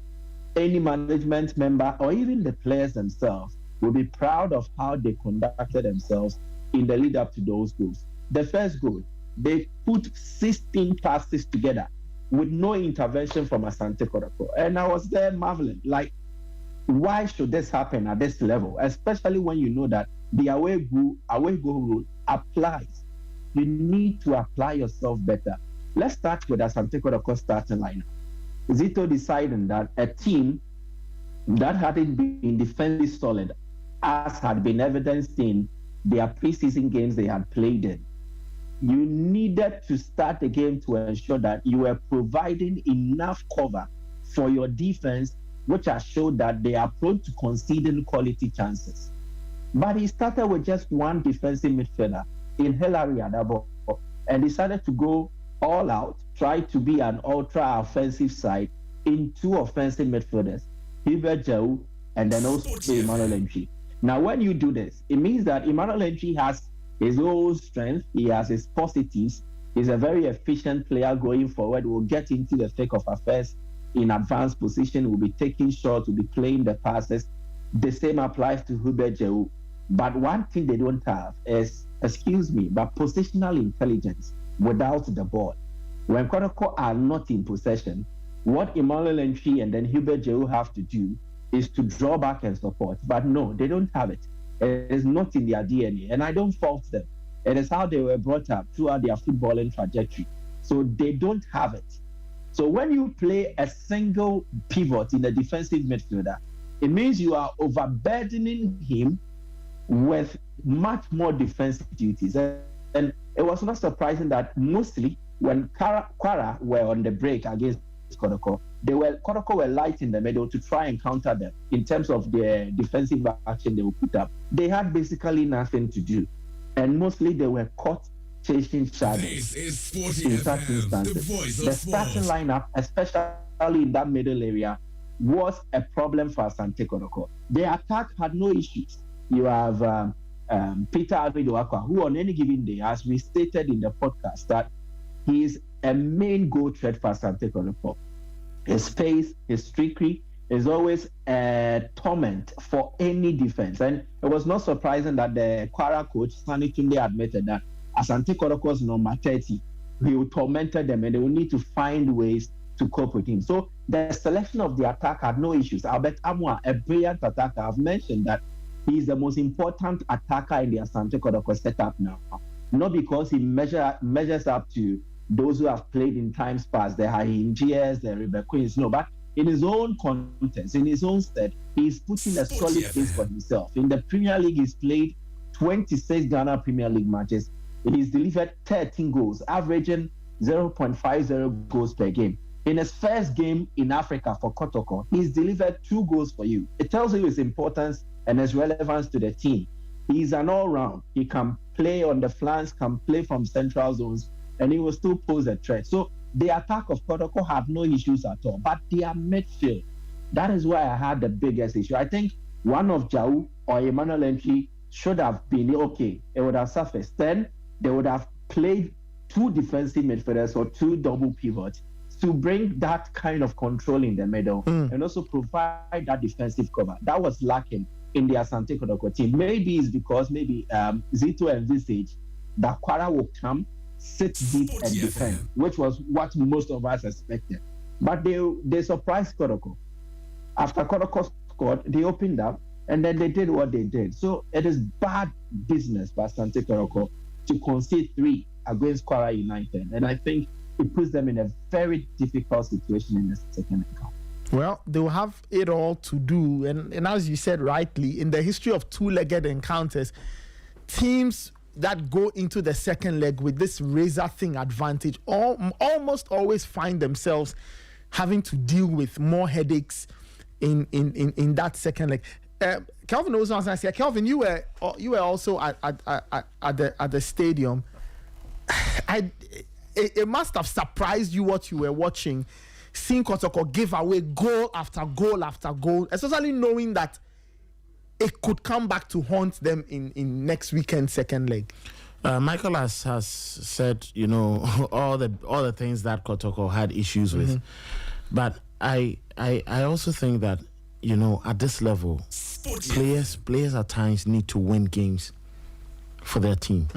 any management member, or even the players themselves will be proud of how they conducted themselves in the lead up to those goals. The first goal, they put 16 passes together with no intervention from Asante Kotoko. And I was there marveling, like, why should this happen at this level? Especially when you know that the away goal rule applies. You need to apply yourself better. Let's start with Asante Kotoko starting lineup. Zito deciding that a team that hadn't been defensively solid, as had been evidenced in their preseason games they had played in, you needed to start the game to ensure that you were providing enough cover for your defense, which has showed that they are prone to conceding quality chances. But he started with just one defensive midfielder in Hilary Adabo and decided to go all out, try to be an ultra-offensive side in two offensive midfielders, Hubert Jau and then also Emmanuel Entry. Now, when you do this, it means that Emmanuel Entry has his own strength, he has his positives, he's a very efficient player going forward, will get into the thick of affairs in advanced position, will be taking shots, will be playing the passes. The same applies to Hubert Jau. But one thing they don't have is, but positional intelligence without the ball. When Kotoko are not in possession, what Emmanuel Entry and then Hubert Jau have to do is to draw back and support. But no, they don't have it. It is not in their DNA, and I don't fault them. It is how they were brought up throughout their footballing trajectory. So they don't have it. So when you play a single pivot in a defensive midfielder, it means you are overburdening him with much more defensive duties. And it was not surprising that mostly when Kwara were on the break against Kotoko, Kotoko were light in the middle to try and counter them in terms of their defensive action they would put up. They had basically nothing to do. And mostly they were caught chasing shadows in such instances. The starting lineup, especially in that middle area, was a problem for Asante Kotoko. The attack had no issues. You have Peter Avidoakwa, who on any given day, as we stated in the podcast, that he is a main goal threat for Asante Kotoko. His pace, his trickery is always a torment for any defense. And it was not surprising that the Kwara coach, Sani Tunde, admitted that Asante Kotoko's number 30, he tormented them and they will need to find ways to cope with him. So the selection of the attack had no issues. Albert Amwa, a brilliant attacker, I've mentioned that he is the most important attacker in the Asante Kotoko setup now. Not because he measures up to those who have played in times past, the Hahinjias, the Rebecca Queens, no, but in his own context, in his own stead, he's putting a solid place for himself. In the Premier League, he's played 26 Ghana Premier League matches. He's delivered 13 goals, averaging 0.50 goals per game. In his first game in Africa for Kotoko, he's delivered 2 goals for you. It tells you his importance and his relevance to the team. He's an all-round. He can play on the flanks, can play from central zones, and he will still pose a threat. So the attack of Kotoko had no issues at all, but their midfield, that is why I had the biggest issue. I think one of Jau or Emmanuel Entry should have been okay. It would have surfaced. Then they would have played 2 defensive midfielders or 2 double pivots to bring that kind of control in the middle and also provide that defensive cover. That was lacking in the Asante Kotoko team. Maybe it's because Zito envisaged that Kwara will come, sit deep and defend, which was what most of us expected. But they surprised Kotoko. After Kotoko scored, they opened up and then they did what they did. So it is bad business for Asante Kotoko to concede 3 against Kwara United. And I think it puts them in a very difficult situation in the second account. Well, they will have it all to do. And as you said rightly, in the history of 2-legged encounters, teams that go into the second leg with this razor-thin advantage almost always find themselves having to deal with more headaches in that second leg. Kelvin knows what I was saying. Kelvin, you were also at the stadium. It must have surprised you what you were watching, seeing Kotoko give away goal after goal after goal, especially knowing that it could come back to haunt them in next weekend second leg? Michael has said, you know, all the things that Kotoko had issues with, but I also think that, you know, at this level, players at times need to win games for their team.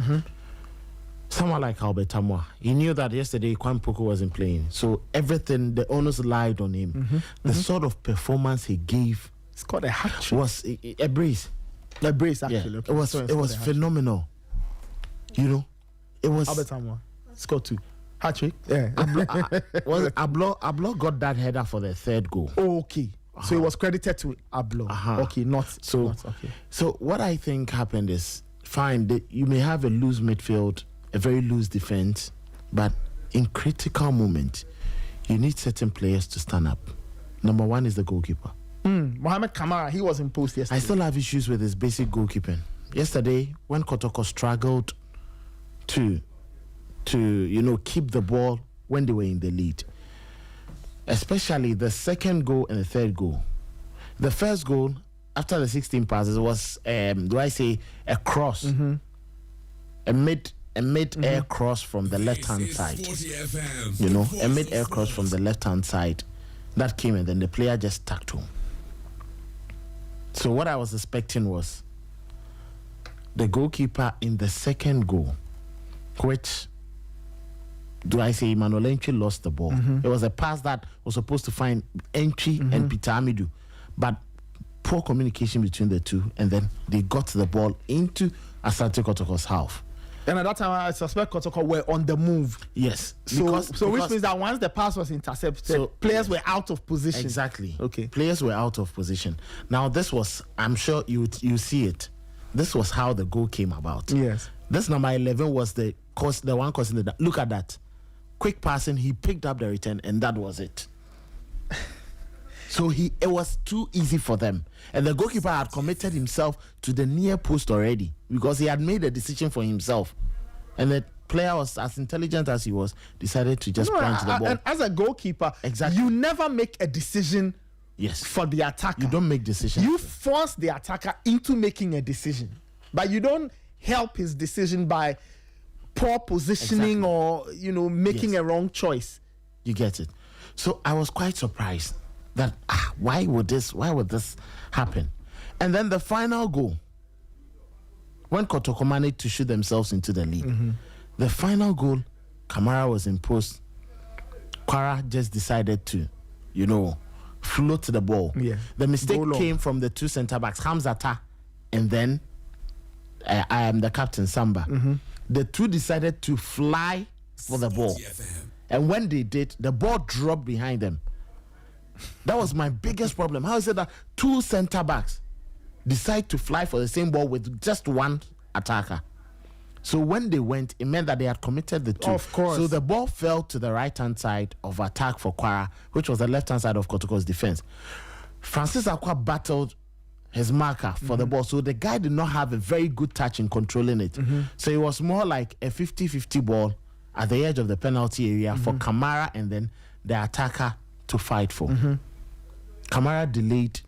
Someone like Albert Tamwa, he knew that yesterday Kwan Poko wasn't playing, so everything, the onus lied on him. The sort of performance he gave, it's called a hat trick. Was a brace. A brace, actually. Yeah, Okay. it was phenomenal. You know, it was. Albert Tamwa scored 2. Hat trick. Yeah. Ablo got that header for the third goal. Oh, okay. So it was credited to Ablo. Okay, not okay. So what I think happened is, fine, you may have a loose midfield, a very loose defense, but in critical moments, you need certain players to stand up. Number one is the goalkeeper. Mohamed Kamara, he was imposed yesterday. I still have issues with his basic goalkeeping. Yesterday, when Kotoko struggled to you know, keep the ball when they were in the lead, especially the second goal and the third goal. The first goal, after the 16 passes, was a cross, a mid-air cross from the left-hand side. You know, a mid-air cross from the left-hand side that came, and then the player just tacked home. So what I was expecting was the goalkeeper in the second goal, which Emmanuel Entry lost the ball. It was a pass that was supposed to find Entry and Peter Amidu, but poor communication between the two, and then they got the ball into Asante Kotoko's half. And at that time, I suspect Kotoko were on the move. Yes. So which means that once the pass was intercepted, players were out of position. Exactly. Okay. Players were out of position. Now, this was, I'm sure you see it, this was how the goal came about. Yes. This number 11 was the one causing the... Look at that. Quick passing, he picked up the return, and that was it. So it was too easy for them. And the goalkeeper had committed himself to the near post already because he had made a decision for himself. And the player was as intelligent as he was, decided to just punch the ball. And as a goalkeeper, you never make a decision for the attacker. You don't make decisions. You force the attacker into making a decision. But you don't help his decision by poor positioning or, you know, making a wrong choice. You get it. So I was quite surprised that why would this happen? And then the final goal, when Kotoko managed to shoot themselves into the lead, the final goal, Kamara was imposed. Kwara just decided to, you know, float the ball. Yeah. The mistake came from the two centre backs, Hamzata, and then I am the captain, Samba. The two decided to fly for the ball, and when they did, the ball dropped behind them. That was my biggest problem. How is it that two centre backs decide to fly for the same ball with just one attacker? So when they went, it meant that they had committed the two. Of course. So the ball fell to the right-hand side of attack for Kwara, which was the left-hand side of Kotoko's defense. Francis Akwa battled his marker for the ball. So the guy did not have a very good touch in controlling it. So it was more like a 50-50 ball at the edge of the penalty area for Kamara and then the attacker to fight for. Kamara delayed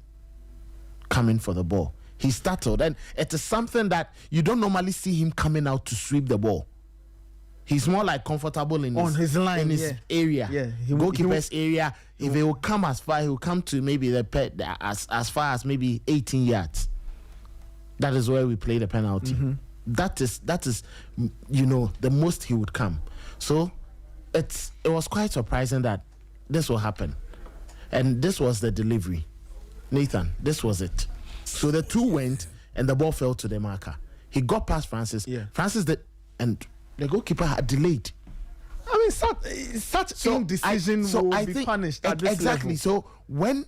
coming for the ball. He startled, and it is something that you don't normally see him coming out to sweep the ball. He's more like comfortable in his line, in his area, goalkeeper's area. If he will come as far, he will come to maybe as far as maybe 18 yards. That is where we play the penalty. That is, you know, the most he would come. So it was quite surprising that this will happen, and this was the delivery. Nathan, this was it. So the two went, and the ball fell to the marker. He got past Francis. Francis did, and the goalkeeper had delayed. I mean, such indecision will be punished at this exactly. level. So when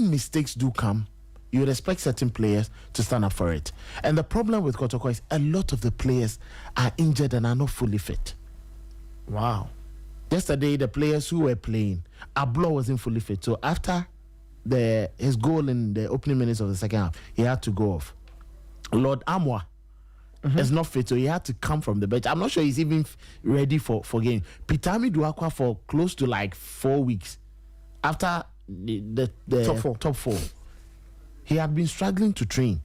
mistakes do come, you would expect certain players to stand up for it. And the problem with Kotoko is a lot of the players are injured and are not fully fit. Wow. Yesterday, the players who were playing, Ablo wasn't fully fit. So after his goal in the opening minutes of the second half, he had to go off. Lord Amwa is not fit, so he had to come from the bench. I'm not sure he's even ready for game. Pitami Duakwa for close to like 4 weeks after the top four, he had been struggling to train.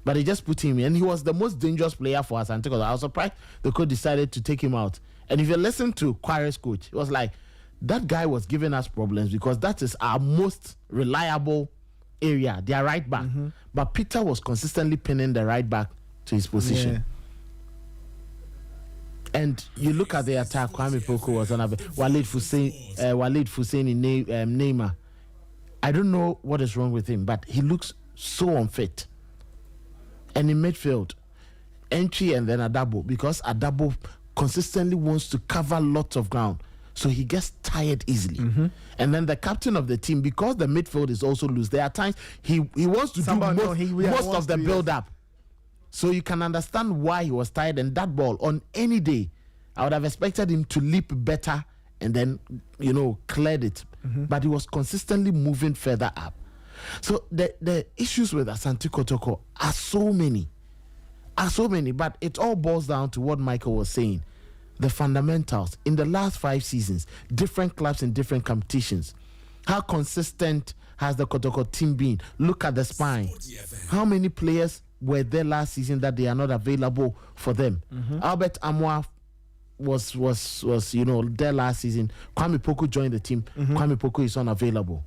But they just put him in, and he was the most dangerous player for Asante Kotoko. I was surprised the coach decided to take him out. And if you listen to Kware's coach, it was like, that guy was giving us problems because that is our most reliable area, their right back. But Peter was consistently pinning the right back to his position. Yeah. And you look at the attack, Kwame Poku was on Walid Hussein Neymar. I don't know what is wrong with him, but he looks so unfit. And in midfield, Entry and then Adabo, because Adabo consistently wants to cover lots of ground, so he gets tired easily. And then the captain of the team, because the midfield is also loose, there are times he wants to do most of the build-up. So you can understand why he was tired. And that ball, on any day, I would have expected him to leap better and then, cleared it. But he was consistently moving further up. So the issues with Asante Kotoko are so many, but it all boils down to what Michael was saying. The fundamentals. In the last 5 seasons, different clubs in different competitions. How consistent has the Kotoko team been? Look at the spine. How many players were there last season that they are not available for them? Albert Amwa was there last season. Kwame Poku joined the team. Kwame Poku is unavailable.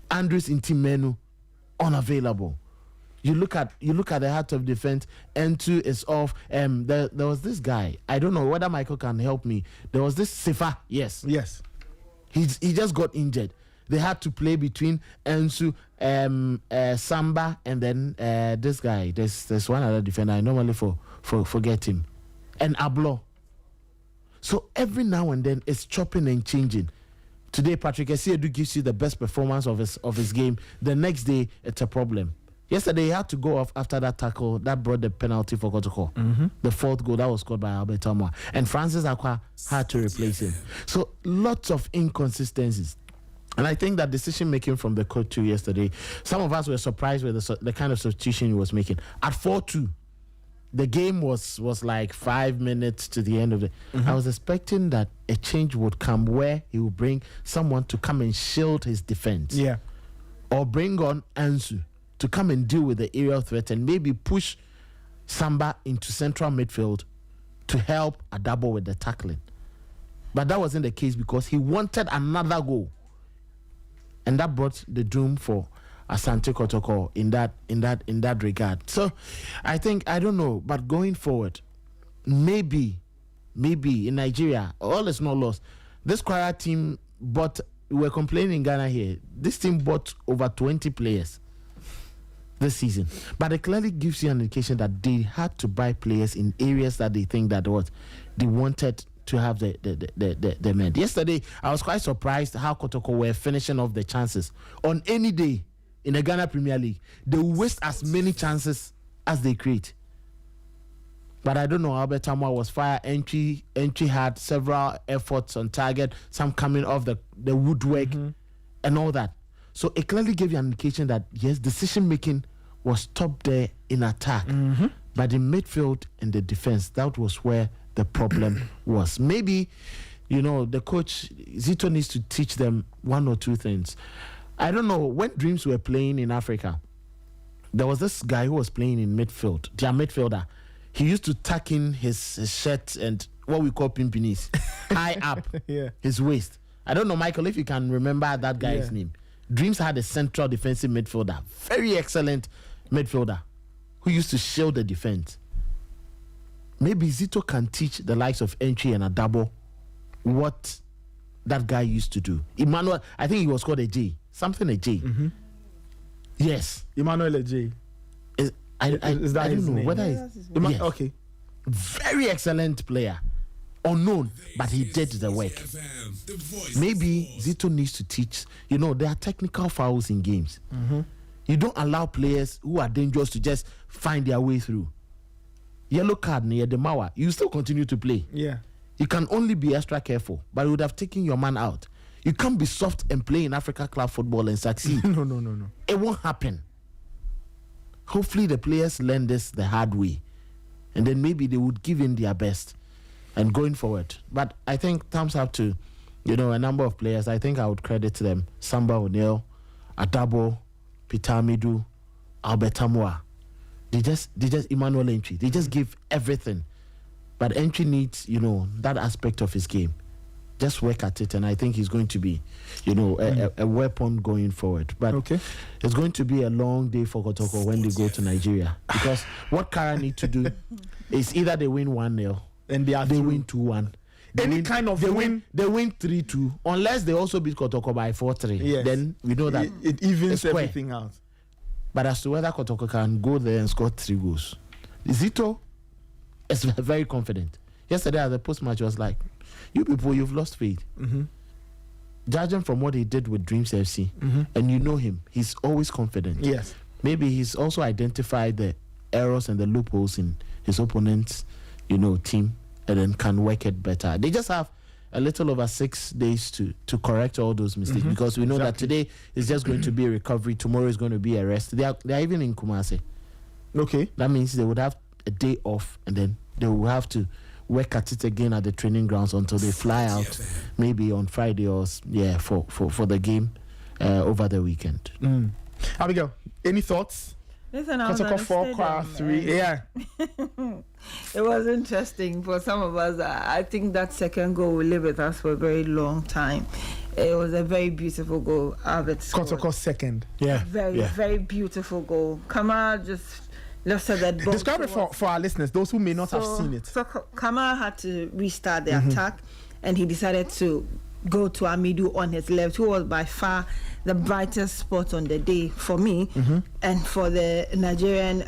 Andres Intimenu, unavailable. You look at the heart of defense. N2 is off. There was this guy. I don't know whether Michael can help me. There was this Sifa. Yes. He just got injured. They had to play between Ensu, Samba, and then this guy. There's one other defender. I normally forget him, and Ablo. So every now and then it's chopping and changing. Today, Patrick Essiedu gives you the best performance of his game. The next day, it's a problem. Yesterday, he had to go off after that tackle that brought the penalty for Kotoko. The 4th goal that was scored by Albert Amwa. And Francis Akwa had to replace him. So lots of inconsistencies. And I think that decision-making from the coach too yesterday, some of us were surprised with the kind of substitution he was making. At 4-2, the game was like 5 minutes to the end of it. I was expecting that a change would come where he would bring someone to come and shield his defense. Yeah. Or bring on Ansu to come and deal with the aerial threat and maybe push Samba into central midfield to help Adabo with the tackling. But that wasn't the case because he wanted another goal. And that brought the doom for Asante Kotoko in that regard. So I think, I don't know, but going forward, maybe in Nigeria, all is not lost. This Kwara team we're complaining in Ghana here, this team bought over 20 players this season. But it clearly gives you an indication that they had to buy players in areas that they think that they wanted to have the men. Yesterday, I was quite surprised how Kotoko were finishing off the chances. On any day in the Ghana Premier League, they waste as many chances as they create. But I don't know, Albert Amwa was fire. Entry had several efforts on target, some coming off the woodwork and all that. So it clearly gave you an indication that, yes, decision-making was top there in attack. But in midfield and the defense, that was where the problem was. Maybe, the coach, Zito needs to teach them one or two things. I don't know, when Dreams were playing in Africa, there was this guy who was playing in midfield, their midfielder. He used to tuck in his shirt and what we call pimpinis, high up his waist. I don't know, Michael, if you can remember that guy's name. Dreams had a central defensive midfielder, very excellent midfielder, who used to shield the defense. Maybe Zito can teach the likes of Entry and Adabo what that guy used to do. Emmanuel, I think he was called a J. Something a J. Yes. Emmanuel a J. I Is that I his don't know name? whether Yeah, it's... Yes. Okay. Very excellent player. Unknown, but he did the work. Maybe Zito needs to teach. There are technical fouls in games. You don't allow players who are dangerous to just find their way through. Yellow card near the Mawa, you still continue to play. Yeah. You can only be extra careful, but you would have taken your man out. You can't be soft and play in Africa club football and succeed. No. It won't happen. Hopefully the players learn this the hard way. And then maybe they would give in their best and going forward. But I think thumbs up to you know, a number of players. I think I would credit them: Samba O'Neill, Adabo, Peter Midu, Albert Amoa. They just Emmanuel Entry. They just give everything. But Entry needs, you know, that aspect of his game. Just work at it, and I think he's going to be, you know, a weapon going forward. But it's going to be a long day for Kotoko when they go to Nigeria, because what Kara need to do is either they win 1-0 and they win 2-1. They win 3-2, unless they also beat Kotoko by 4-3. Yes. Then we know that it evens everything out. But as to whether Kotoko can go there and score 3 goals, Zito is very confident. Yesterday at the post-match was like, you people, you've lost faith. Judging from what he did with Dreams FC, and you know him, he's always confident. Yes. Maybe he's also identified the errors and the loopholes in his opponent's, you know, team, and then can work it better. They just have a little over 6 days to correct all those mistakes, because we know that today is just going to be a recovery, tomorrow is going to be a rest. They are even in Kumasi. Okay. That means they would have a day off, and then they will have to work at it again at the training grounds until they fly out, maybe on Friday or for the game over the weekend. Abigail, any thoughts? Listen, I was Kotoko 4, Kwara 3. Yeah. It was interesting for some of us. I think that second goal will live with us for a very long time. It was a very beautiful goal. Kotoko second. Yeah. Very beautiful goal. Kamara just looked at that ball. Describe it for our listeners, those who may not have seen it. So Kamara had to restart the attack, and he decided to go to Amidu on his left, who was by far the brightest spot on the day for me and for the Nigerian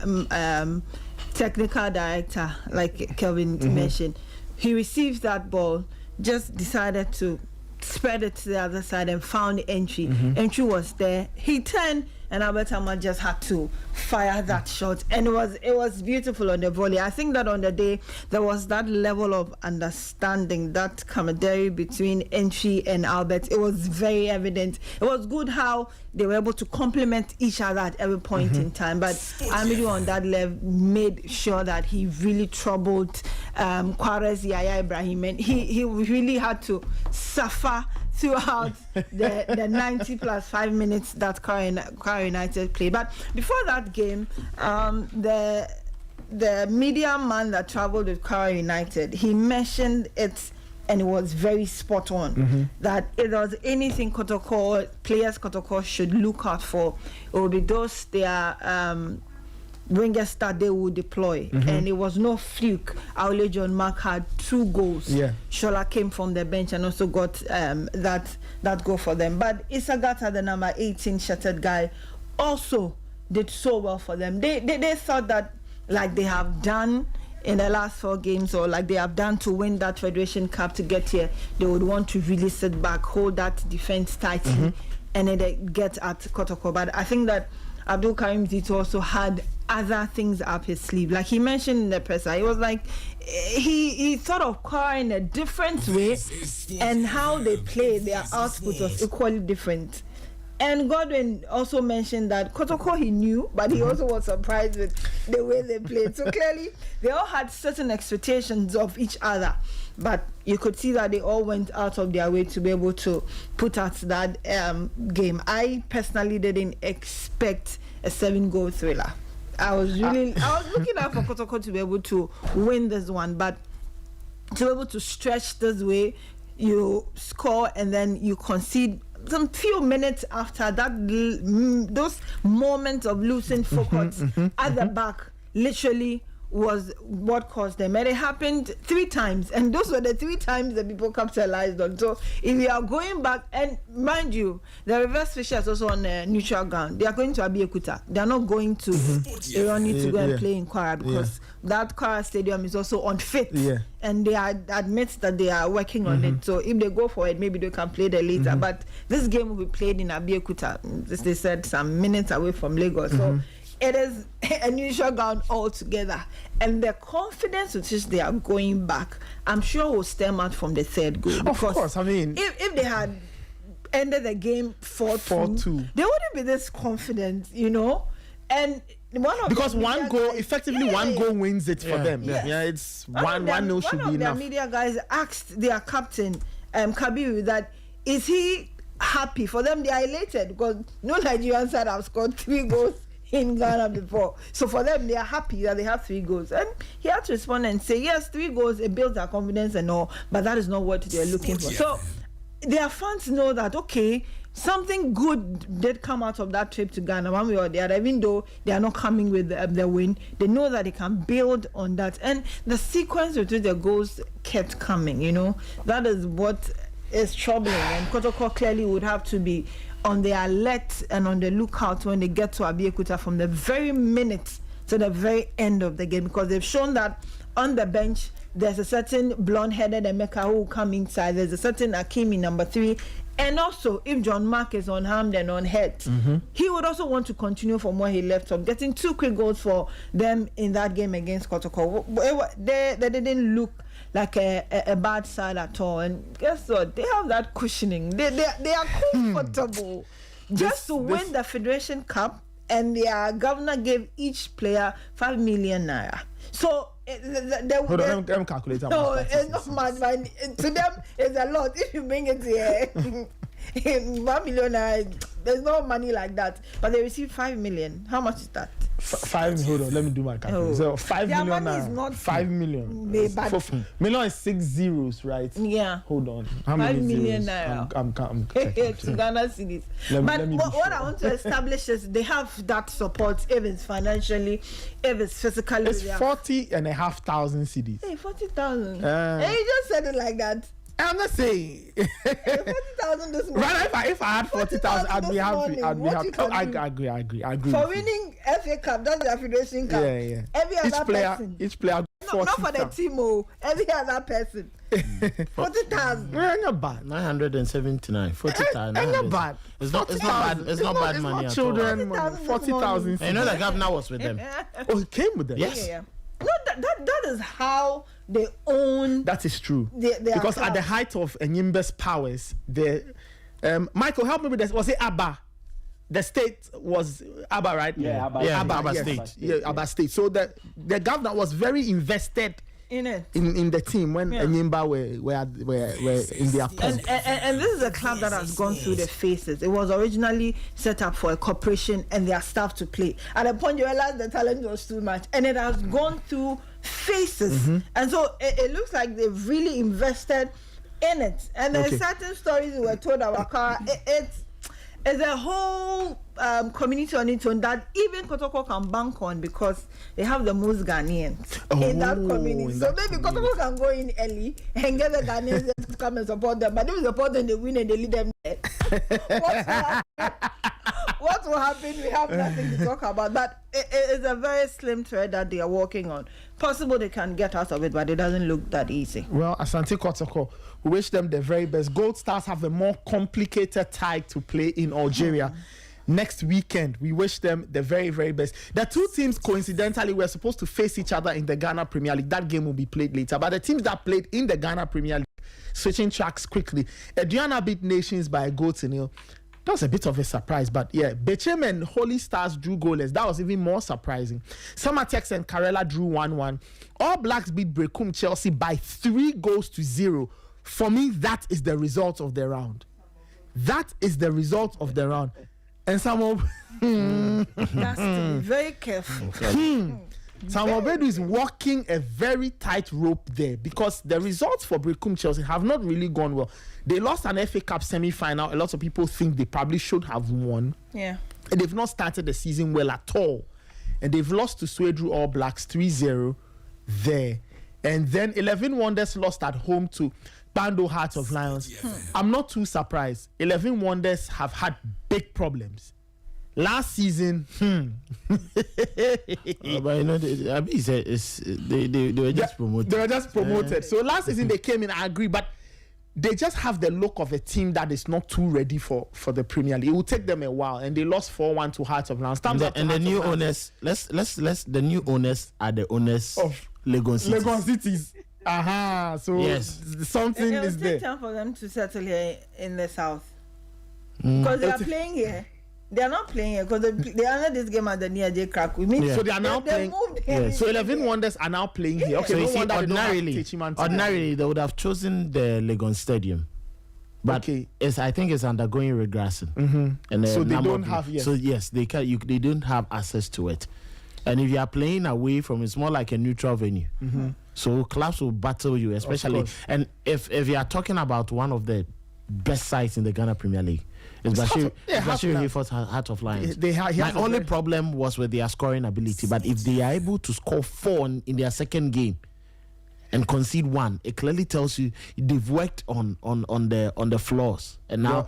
technical director, like Kelvin mentioned. He received that ball, just decided to spread it to the other side and found Entry. Entry was there. He turned, and Albert Amma just had to fire that shot, and it was beautiful on the volley. I think that on the day there was that level of understanding, that camaraderie between Entry and Albert. It was very evident. It was good how they were able to complement each other at every point in time. But Amidu on that level made sure that he really troubled Kwara's Yaya Ibrahim, and he really had to suffer throughout the 90 plus 5 minutes that Kwara United played. But before that game, the media man that traveled with Kwara United, he mentioned it, and it was very spot on, that if there was anything players Kotoko should look out for, it would be those wingers that they would deploy. And it was no fluke. Aule John Mark had 2 goals. Shola came from the bench and also got that goal for them. But Isagata, the number 18 shattered guy, also did so well for them. They thought that, like they have done in the last 4 games, or like they have done to win that Federation Cup to get here, they would want to really sit back, hold that defense tightly, and then they get at Kotoko. But I think that Abdul Karim Zito also had other things up his sleeve. Like he mentioned in the presser, he was like, he thought of Kwara in a different way, and how they play, their output was equally different. And Godwin also mentioned that Kotoko he knew, but he also was surprised with the way they played. So clearly, they all had certain expectations of each other, but you could see that they all went out of their way to be able to put out that game. I personally didn't expect a 7-goal thriller. I was looking out for Kotoko to be able to win this one, but to be able to stretch this way, you score and then you concede some few minutes after that, those moments of losing focus at the back literally was what caused them. And it happened 3 times, and those were the 3 times that people capitalized on. So if we are going back, and mind you, the reverse fixture is also on a neutral ground. They are going to Abeokuta. They are not going to Ironi to go and play in Kwara, because that Kwara stadium is also unfit, and they admit that they are working on it. So if they go for it, maybe they can play there later. But this game will be played in Abeokuta, as they said, some minutes away from Lagos. So it is a neutral ground altogether, and the confidence with which they are going back, I'm sure, will stem out from the 3rd goal. Of course, I mean, if they had ended the game 4-2, they wouldn't be this confident, you know. And because one goal wins it for them. It's 1-0 should be enough. One of their media guys asked their captain, Kabiru, that is he happy? For them, they are elated because no Nigerian side have scored 3 goals in Ghana before. So for them, they are happy that they have 3 goals. And he had to respond and say, yes, 3 goals, it builds their confidence and all, but that is not what they're looking for. So their fans know that, okay, something good did come out of that trip to Ghana, one way or the other. Even though they are not coming with the win, they know that they can build on that. And the sequence with which the goals kept coming, that is what is troubling. And Kotoko clearly would have to be on the alert and on the lookout when they get to Abeokuta from the very minute to the very end of the game, because they've shown that on the bench there's a certain blonde-headed Emeka who will come inside, there's a certain Akimi number 3, and also if John Mark is unharmed and unhurt, he would also want to continue from where he left off, getting 2 quick goals for them in that game against Kotoko. They didn't look like a bad side at all, and guess what? They have that cushioning. They are comfortable just to win the Federation Cup, and their governor gave each player 5 million naira. So hold on, let me calculate. No, it's not much money. To them, it's a lot. If you bring it here, 1 million naira, there's no money like that. But they received 5 million. How much is that? 5. Hold on, let me do my calculation. So 5 their million. Money is not 5 million. Million is 6 zeros, right? Yeah. Hold on. How 5 many million zeros? naira. I'm to Ghana cities. But what I want to establish is they have that support, if it's financially, if it's physically. It's 40,500 cities. Hey, 40,000. Hey, you just said it like that. I'm not saying 40,000 this morning. Right, if I had 40,000, I'd be happy. I agree. For winning FA Cup, that's the Federation Cup. Yeah. Every other person. Each player. Not for the team, every other person. 40,000. Not bad. 979. 40,000. Not bad. It's not bad. It's not bad money at all. Children, 40,000. You know the governor was with them. Oh, he came with them. Yes. Yeah. No, that is how they own. That is true. Because at the height of Enyimbe's powers, Michael, help me with this. Was it Abba? The state was Abba, right? Yeah, Abba. Abba State. Yeah, Abba State. So the governor was very invested in it, in the team when Enyimba were in their pomp. And this is a club that has gone through the phases. It was originally set up for a corporation and their staff to play. At a point you realize the talent was too much, and it has gone through phases. And so it looks like they've really invested in it. And there's certain stories we were told about it's a whole community on its own that even Kotoko can bank on, because they have the most Ghanaians in that community. So maybe Kotoko can go in early and get the Ghanaians to come and support them. But if you support them, they win and they lead them there. What will happen? We have nothing to talk about. But it is a very slim thread that they are working on. Possible they can get out of it, but it doesn't look that easy. Well, Asante Kotoko, we wish them the very best. Gold Stars have a more complicated tie to play in Algeria next weekend. We wish them the very, very best. The two teams, coincidentally, were supposed to face each other in the Ghana Premier League. That game will be played later. But the teams that played in the Ghana Premier League, switching tracks quickly, Aduana beat Nations by a goal to nil. That was a bit of a surprise, but yeah, Bechem and Holy Stars drew goalless. That was even more surprising. Samatex and Karela drew 1-1. All Blacks beat Brekum Chelsea by 3-0. For me, that is the result of the round. That is the result of the round. And someone has to be very careful. Samuel Bedu is walking a very tight rope there, because the results for Brekum Chelsea have not really gone well. They lost an FA Cup semi-final. A lot of people think they probably should have won. Yeah. And they've not started the season well at all. And they've lost to Swedru All Blacks 3-0 there. And then 11 Wonders lost at home to Bando Hearts of Lions. I'm not too surprised. 11 Wonders have had big problems. Last season, but you know, they were just promoted. They were just promoted. So last season they came in, I agree, but they just have the look of a team that is not too ready for the Premier League. It will take them a while, and they lost 4-1 to Hearts of Lions. And the new owners, let's the new owners are the owners of Lagos Cities. Lagos Cities. So yes, something is there. It will take time for them to settle here in the south, because they are playing here. They are not playing here because they are not this game at the near J crack. We mean, so they are now playing. So 11 Wonders are now playing here. Okay, so ordinarily they would have chosen the Legon Stadium But I think it's undergoing regression. And so they don't have So yes, they don't have access to it. And if you are playing away from, it's more like a neutral venue. So clubs will battle you, especially. And if you are talking about one of the best sides in the Ghana Premier League, it's Bashir Hayford's Heart of Lions. My only problem was with their scoring ability. But if they are able to score 4 in their second game and concede 1, it clearly tells you they've worked on the flaws. And now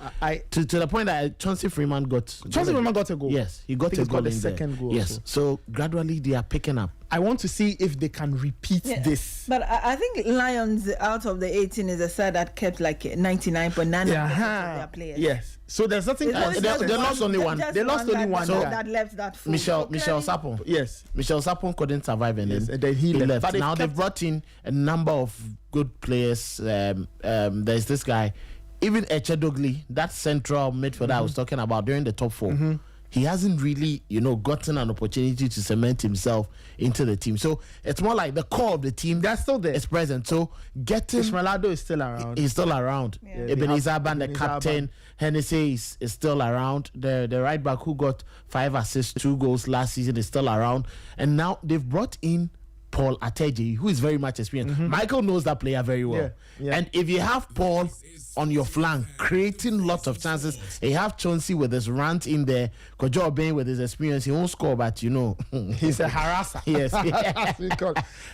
to the point that Chauncey Freeman got a goal. Yes, he got a goal in the second goal. Yes, so gradually they are picking up. I want to see if they can repeat this. But I think Lions out of the 18 is a side that kept like 99.9% of their players. Yes. So there's nothing. They lost only one. They lost only one. So that left that full. Michel Sapon. Yes. Michel Sapon couldn't survive and then he left. But now they've brought in a number of good players. There's this guy, even Echedogli, that central midfielder I was talking about during the top 4. He hasn't really, gotten an opportunity to cement himself into the team. So it's more like the core of the team that's still there. It's present. So getting Ismailado is still around. He's still around. Yeah. Ebenezer Ban, the captain, Hennessy is still around. The right back who got 5 assists, 2 goals last season is still around. And now they've brought in Paul Ateji, who is very much experienced. Michael knows that player very well. Yeah. And if you have Paul on your flank, creating lots of chances, and you have Chauncey with his rant in there, Kojo Obeng with his experience, he won't score, but he's a harasser. Yes.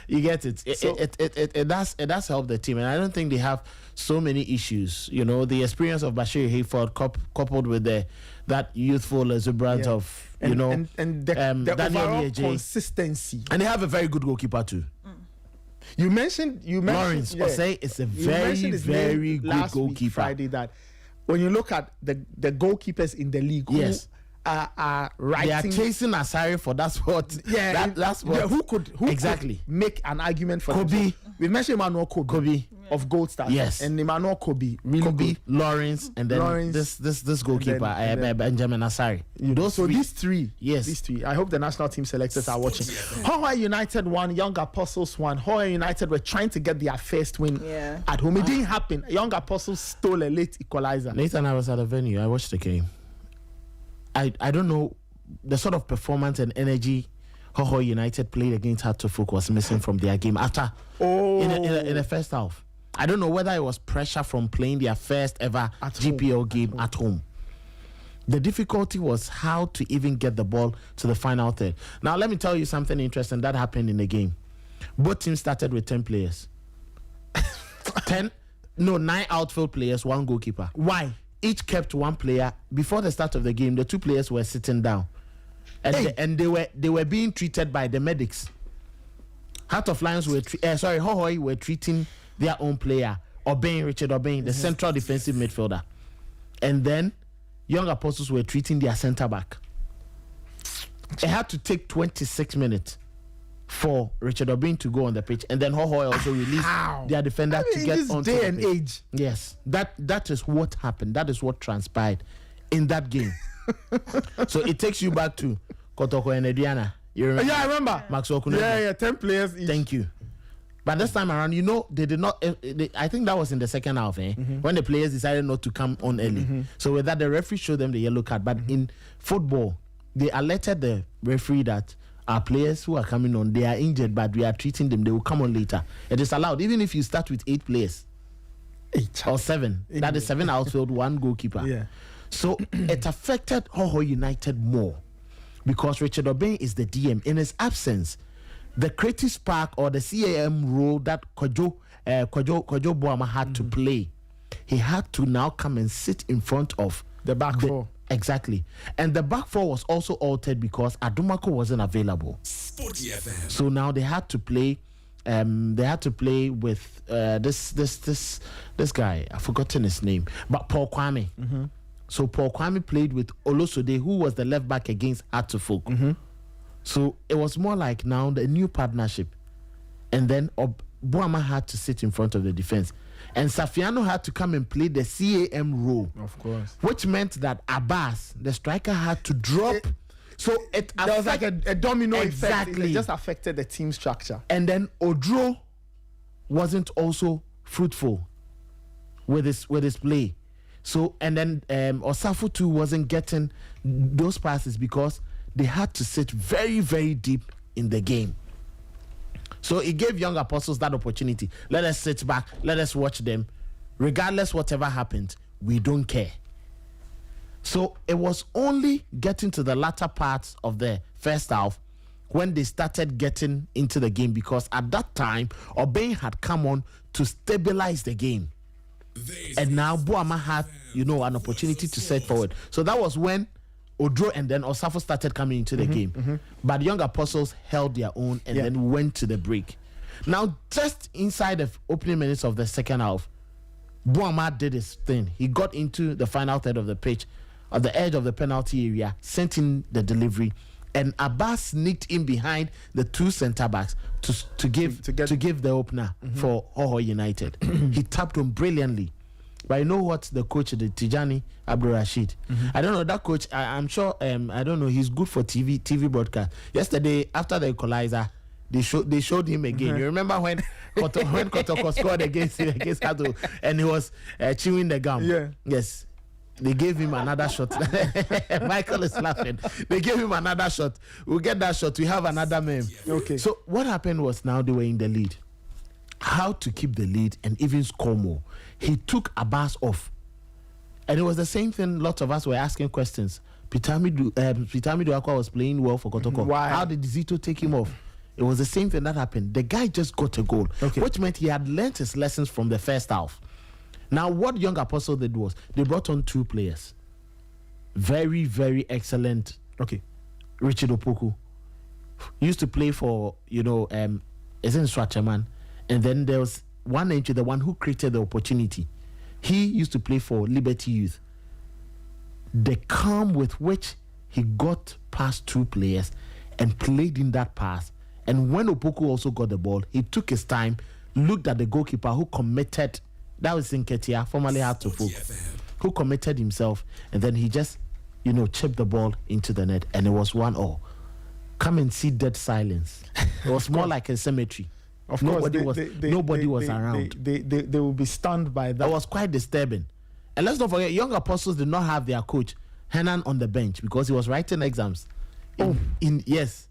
You get it. It does help the team, and I don't think they have so many issues. The experience of Bashir Hayford coupled with that youthful exuberance of the Daniel overall consistency, and they have a very good goalkeeper too. You mentioned Lawrence Osei is a very, very good goalkeeper. Friday, that when you look at the goalkeepers in the league, who are writing, they are chasing Asari for that spot. That's what. Who could make an argument for Kobe? We mentioned Emmanuel Kobe of Gold Stars. Yes, and Emmanuel Kobe, good. Lawrence, and then this goalkeeper Benjamin Asari. These three. Yes, these three. I hope the national team selectors are watching. Hawaii United won, Young Apostles won. Hawaii United were trying to get their first win at home. It didn't happen. Young Apostles stole a late equalizer. Nathan, I was at a venue. I watched the game. I don't know the sort of performance and energy Hawaii United played against Hartlepool was missing from their game after in the first half. I don't know whether it was pressure from playing their first ever GPL game at home. The difficulty was how to even get the ball to the final third. Now let me tell you something interesting that happened in the game. Both teams started with 10 players. 9 outfield players, 1 goalkeeper. Why? Each kept 1 player. Before the start of the game, the 2 players were sitting down. And they were being treated by the medics. Heart of Lions Hawaii were treating their own player, Richard Obeng, the central defensive midfielder. And then Young Apostles were treating their centre back. It had to take 26 minutes for Richard Obeng to go on the pitch, and then Hawaii also released their defender to get on day and age. Yes, that is what happened. That is what transpired in that game. So it takes you back to Kotoko and Ediana. You remember? Yeah, I remember. Maxwell Kuno. Yeah, 10 players each. Thank you. But this time around, they did not. I think that was in the second half, when the players decided not to come on early. So with that, the referee showed them the yellow card. But in football, they alerted the referee that our players who are coming on, they are injured, but we are treating them. They will come on later. It is allowed, even if you start with 8 players. 8 or 7. That is 7 outfield, 1 goalkeeper. Yeah. So it affected Hawaii United more because Richard Obeng is the DM. In his absence, the creative spark or the CAM role that Kojo Boama had to play, he had to now come and sit in front of the back 4. Exactly. And the back 4 was also altered because Adumako wasn't available. Sporty FM. So now they had to play with this guy. I've forgotten his name, but Paul Kwame. So Paul Kwame played with Olosode, who was the left back against Hartlepool. So it was more like now the new partnership. And then Boama had to sit in front of the defense. And Safiano had to come and play the CAM role. Of course. Which meant that Abbas, the striker, had to drop. So it was like a domino effect. Exactly. It just affected the team structure. And then Odro wasn't also fruitful with his play. So, and then Osafo too wasn't getting those passes because they had to sit very, very deep in the game. So it gave young apostles that opportunity. Let us sit back, let us watch them. Regardless whatever happened, we don't care. So it was only getting to the latter parts of the first half when they started getting into the game, because at that time, Obeng had come on to stabilize the game. And now Boama had, an opportunity to set forward. So that was when Odro and then Osafo started coming into the game. But young apostles held their own and then went to the break. Now, just inside the opening minutes of the second half, Boama did his thing. He got into the final third of the pitch, at the edge of the penalty area, sent in the delivery, and Abbas sneaked in behind the two centre backs to give the opener for Hoho United. He tapped him brilliantly. But you know what the coach did, Tijani Abdul Rashid? I don't know that coach. I'm sure. I don't know. He's good for TV broadcast. Yesterday after the equalizer, they showed him again. You remember when Kotoko scored against Hato and he was chewing the gum? Yeah. Yes. They gave him another shot. Michael is laughing. They gave him another shot. We'll get that shot. We have another meme. Okay. So what happened was now they were in the lead. How to keep the lead and even score more. He took Abbas off. And it was the same thing lots of us were asking questions. Pitami Duakwa was playing well for Kotoko. Why? How did Zito take him off? It was the same thing that happened. The guy just got a goal, which meant he had learnt his lessons from the first half. Now, what Young Apostle did was they brought on two players. Very, very excellent. Richard Opoku used to play for, isn't Swatcherman? And then there was one entry, the one who created the opportunity. He used to play for Liberty Youth. The calm with which he got past two players and played in that pass. And when Opoku also got the ball, he took his time, looked at the goalkeeper who committed. That was Nketia, formerly Hartofo, who committed himself, and then he just, chipped the ball into the net, and it was 1-1. Come and see dead silence. It was more like a cemetery. Of course, nobody was around. They will be stunned by that. It was quite disturbing. And let's not forget, Young Apostles did not have their coach Henan on the bench because he was writing exams in UDS.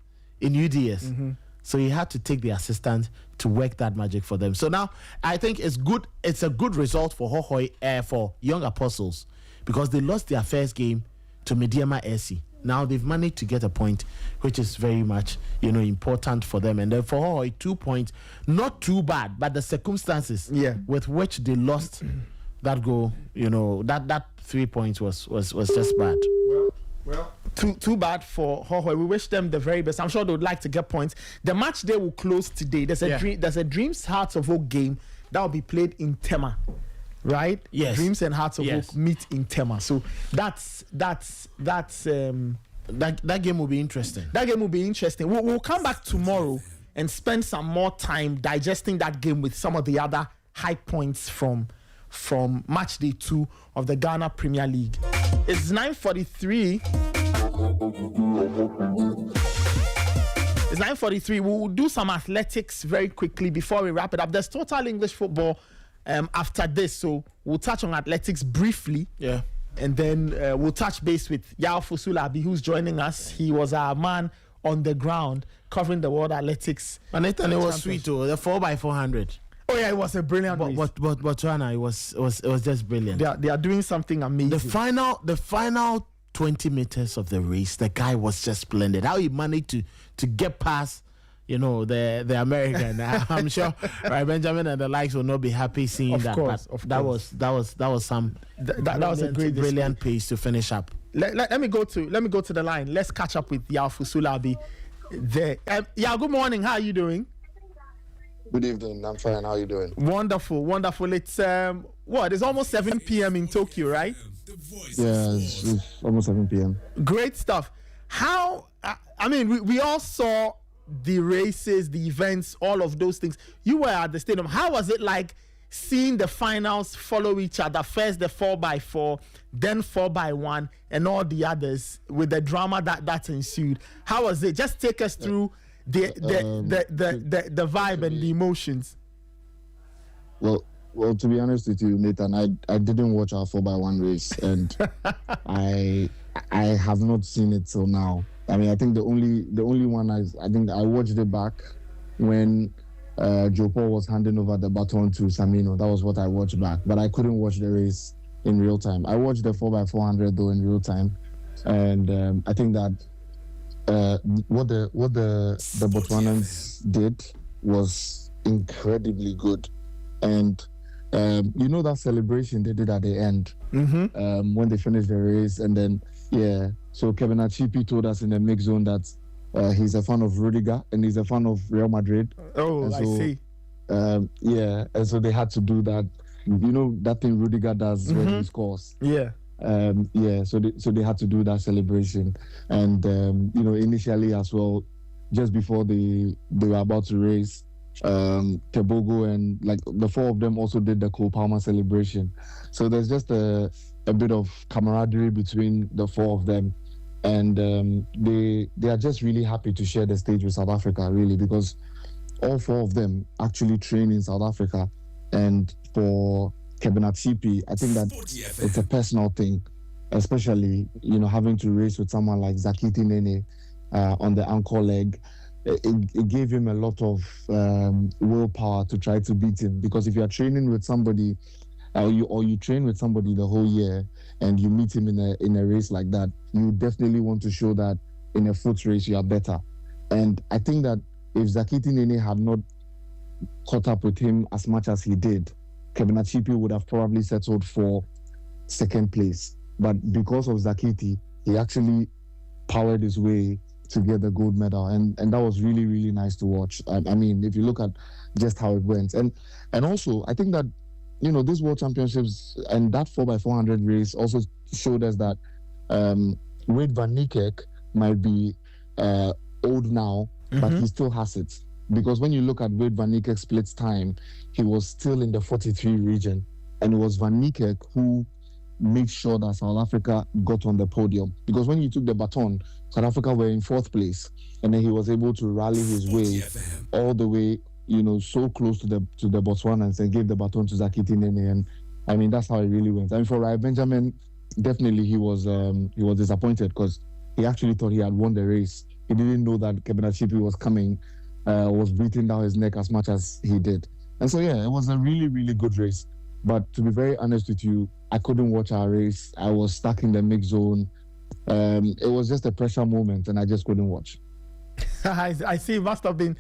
So he had to take the assistant to work that magic for them. So now I think it's good. It's a good result for Hohoi for Young Apostles because they lost their first game to Mediama SC. Now they've managed to get a point, which is very much important for them. And then for Hohoi, 2 points, not too bad, but the circumstances with which they lost that goal, that 3 points was just bad. Well, too bad for Hohoi. We wish them the very best. I'm sure they would like to get points. The match day will close today. There's a Dreams Hearts of Oak game that will be played in Tema, right? Yes. Dreams and Hearts of Oak meet in Tema. So that game will be interesting. That game will be interesting. We'll come back tomorrow and spend some more time digesting that game with some of the other high points from Matchday 2 of the Ghana Premier League. It's 9:43. It's 9:43. We'll do some athletics very quickly before we wrap it up. There's Total English Football after this, so we'll touch on athletics briefly. Yeah. And then we'll touch base with Yao Fusulabi, who's joining us. He was our man on the ground covering the World Athletics. And it was sweet too. The 4x400. Oh yeah, it was a brilliant race. But Botswana, it was just brilliant. They are doing something amazing. The final 20 meters of the race, the guy was just splendid. How he managed to get past, the American. I'm sure right, Benjamin and the likes will not be happy seeing that. That was a brilliant pace to finish up. Let me go to the line. Let's catch up with Yao Fusulabi there. Good morning. How are you doing? Good evening. I'm fine. How are you doing? Wonderful. It's it's almost 7 p.m. in Tokyo, right? Yeah, it's almost 7 p.m. Great stuff. We all saw the races, the events, all of those things. You were at the stadium. How was it like seeing the finals follow each other? First the 4x4, then 4x1, and all the others with the drama that ensued. How was it? Just take us through the vibe and the emotions. Well, Well, to be honest with you, Nathan, I didn't watch our 4x1 race, and I have not seen it till now. I mean, I think the only one I think I watched it back when Joe Paul was handing over the baton to Samino. That was what I watched back, but I couldn't watch the race in real time. I watched the 4x400 though in real time, and I think that what the Botswanans did was incredibly good, and you know that celebration they did at the end when they finished the race, and then so Kevin Achipi told us in the mix zone that he's a fan of Rudiger and he's a fan of Real Madrid. Oh, so, I see. And so they had to do that. You know that thing Rudiger does when he scores. So they had to do that celebration, and you know, initially as well, just before they were about to race, Tebogo and like the four of them also did the Cole Palmer celebration. So there's just a bit of camaraderie between the four of them, and they are just really happy to share the stage with South Africa, really, because all four of them actually train in South Africa. And for Kevin Atsipi, I think that it's a personal thing, especially, you know, having to race with someone like Zakiti Nene on the anchor leg. It gave him a lot of willpower to try to beat him, because if you are training with somebody or you train with somebody the whole year and you meet him in a race like that, you definitely want to show that in a foot race you are better. And I think that if Zakiti Nene had not caught up with him as much as he did, Kevin Achipi would have probably settled for second place. But because of Zakiti, he actually powered his way to get the gold medal, and that was really, really nice to watch. I mean, if you look at just how it went, and also I think that, you know, this World Championships and that 4x400 race also showed us that Wade van Niekerk might be old now, but he still has it. Because when you look at Wade van Niekerk's split time, he was still in the 43 region, and it was van Niekerk who made sure that South Africa got on the podium. Because when you took the baton, South Africa were in 4th place, and then he was able to rally his way all the way, you know, so close to the Botswanans, and gave the baton to Zakiti Nene. And I mean, that's how it really went. I mean, for Ryan Benjamin, definitely he was disappointed, because he actually thought he had won the race. He didn't know that Kevin Achipi was coming, was breathing down his neck as much as he did. And so, yeah, it was a really, really good race. But to be very honest with you, I couldn't watch our race. I was stuck in the mix zone. It was just a pressure moment, and I just couldn't watch. I see. It must have been,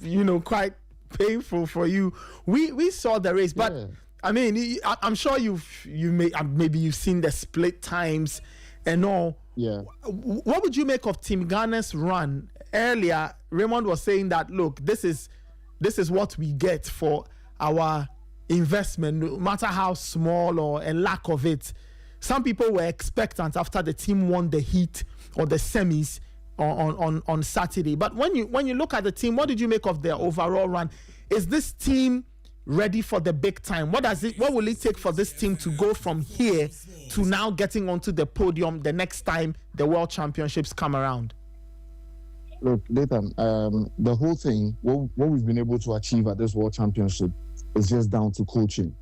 you know, quite painful for you. We saw the race, but I mean, I'm sure maybe you've seen the split times and all. Yeah. What would you make of Team Ghana's run? Earlier, Raymond was saying that, look, this is what we get for our investment, no matter how small or a lack of it. Some people were expectant after the team won the heat or the semis on Saturday. But when you look at the team, what did you make of their overall run? Is this team ready for the big time? What will it take for this team to go from here to now getting onto the podium the next time the World Championships come around? Look, Nathan, the whole thing, what we've been able to achieve at this World Championship is just down to coaching.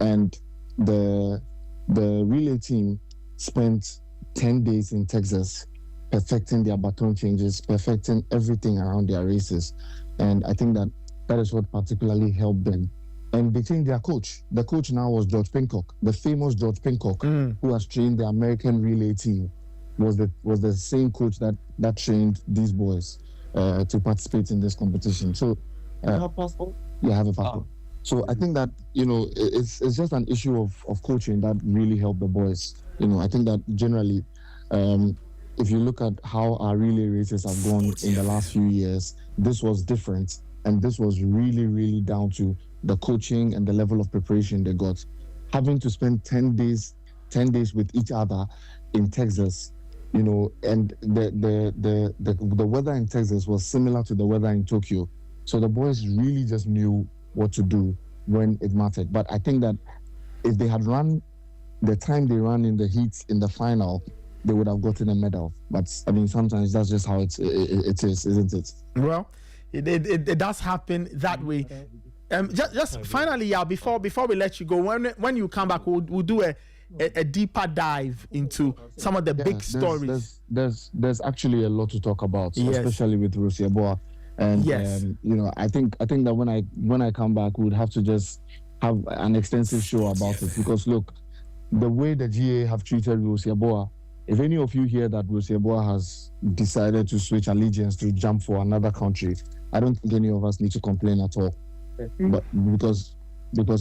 And the relay team spent 10 days in Texas perfecting their baton changes, perfecting everything around their races. And I think that is what particularly helped them. And between their coach, the coach now was George Pincock, the famous George Pincock, who has trained the American relay team, was the same coach that trained these boys to participate in this competition. So, you have a passport? Yeah, I have a passport. So I think that, you know, it's just an issue of coaching that really helped the boys. You know, I think that generally, if you look at how our relay races have gone in the last few years, this was different. And this was really, really down to the coaching and the level of preparation they got. Having to spend 10 days with each other in Texas, you know, and the weather in Texas was similar to the weather in Tokyo. So the boys really just knew what to do when it mattered. But I think that if they had run the time they ran in the heats in the final, they would have gotten a medal. But I mean, sometimes that's just how it is, isn't it? Well, it does happen that way. Just finally, yeah. Before we let you go, when you come back, we'll do a deeper dive into some of the big stories. There's actually a lot to talk about, especially with Rosieboa. And I think that when I come back, we'll have to just have an extensive show about it, because look, the way the GA have treated Rosieboa. If any of you hear that Rosieboa has decided to switch allegiance to jump for another country, I don't think any of us need to complain at all. But because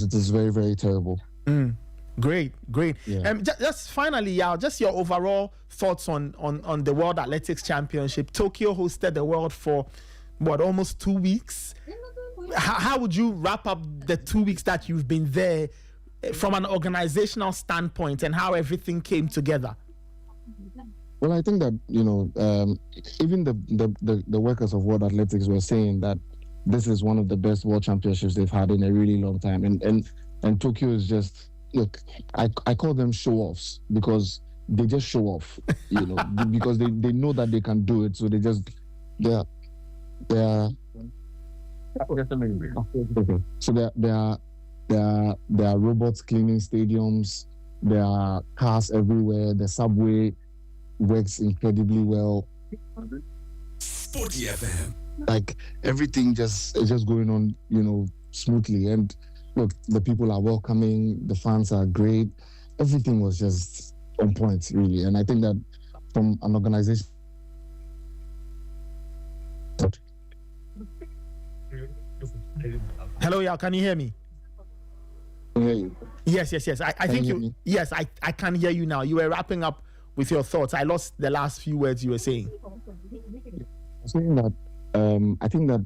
it is very, very terrible. Great. Yeah. Just finally, just your overall thoughts on the World Athletics Championship. Tokyo hosted the world for almost 2 weeks. How would you wrap up the 2 weeks that you've been there from an organizational standpoint, and how everything came together? Well, I think that even the workers of World Athletics were saying that this is one of the best World Championships they've had in a really long time, and Tokyo is just, look, I call them show-offs, because they just show off, because they know that they can do it, so they are so there are robots cleaning stadiums, there are cars everywhere, the subway works incredibly well. Sporty FM. Like everything is just going on, smoothly. And look, the people are welcoming, the fans are great. Everything was just on point, really. And I think that from an organization. Hello, y'all. Can you hear me? I hear you. Yes. I think you. Yes, I can hear you now. You were wrapping up with your thoughts. I lost the last few words you were saying. I'm saying that I think that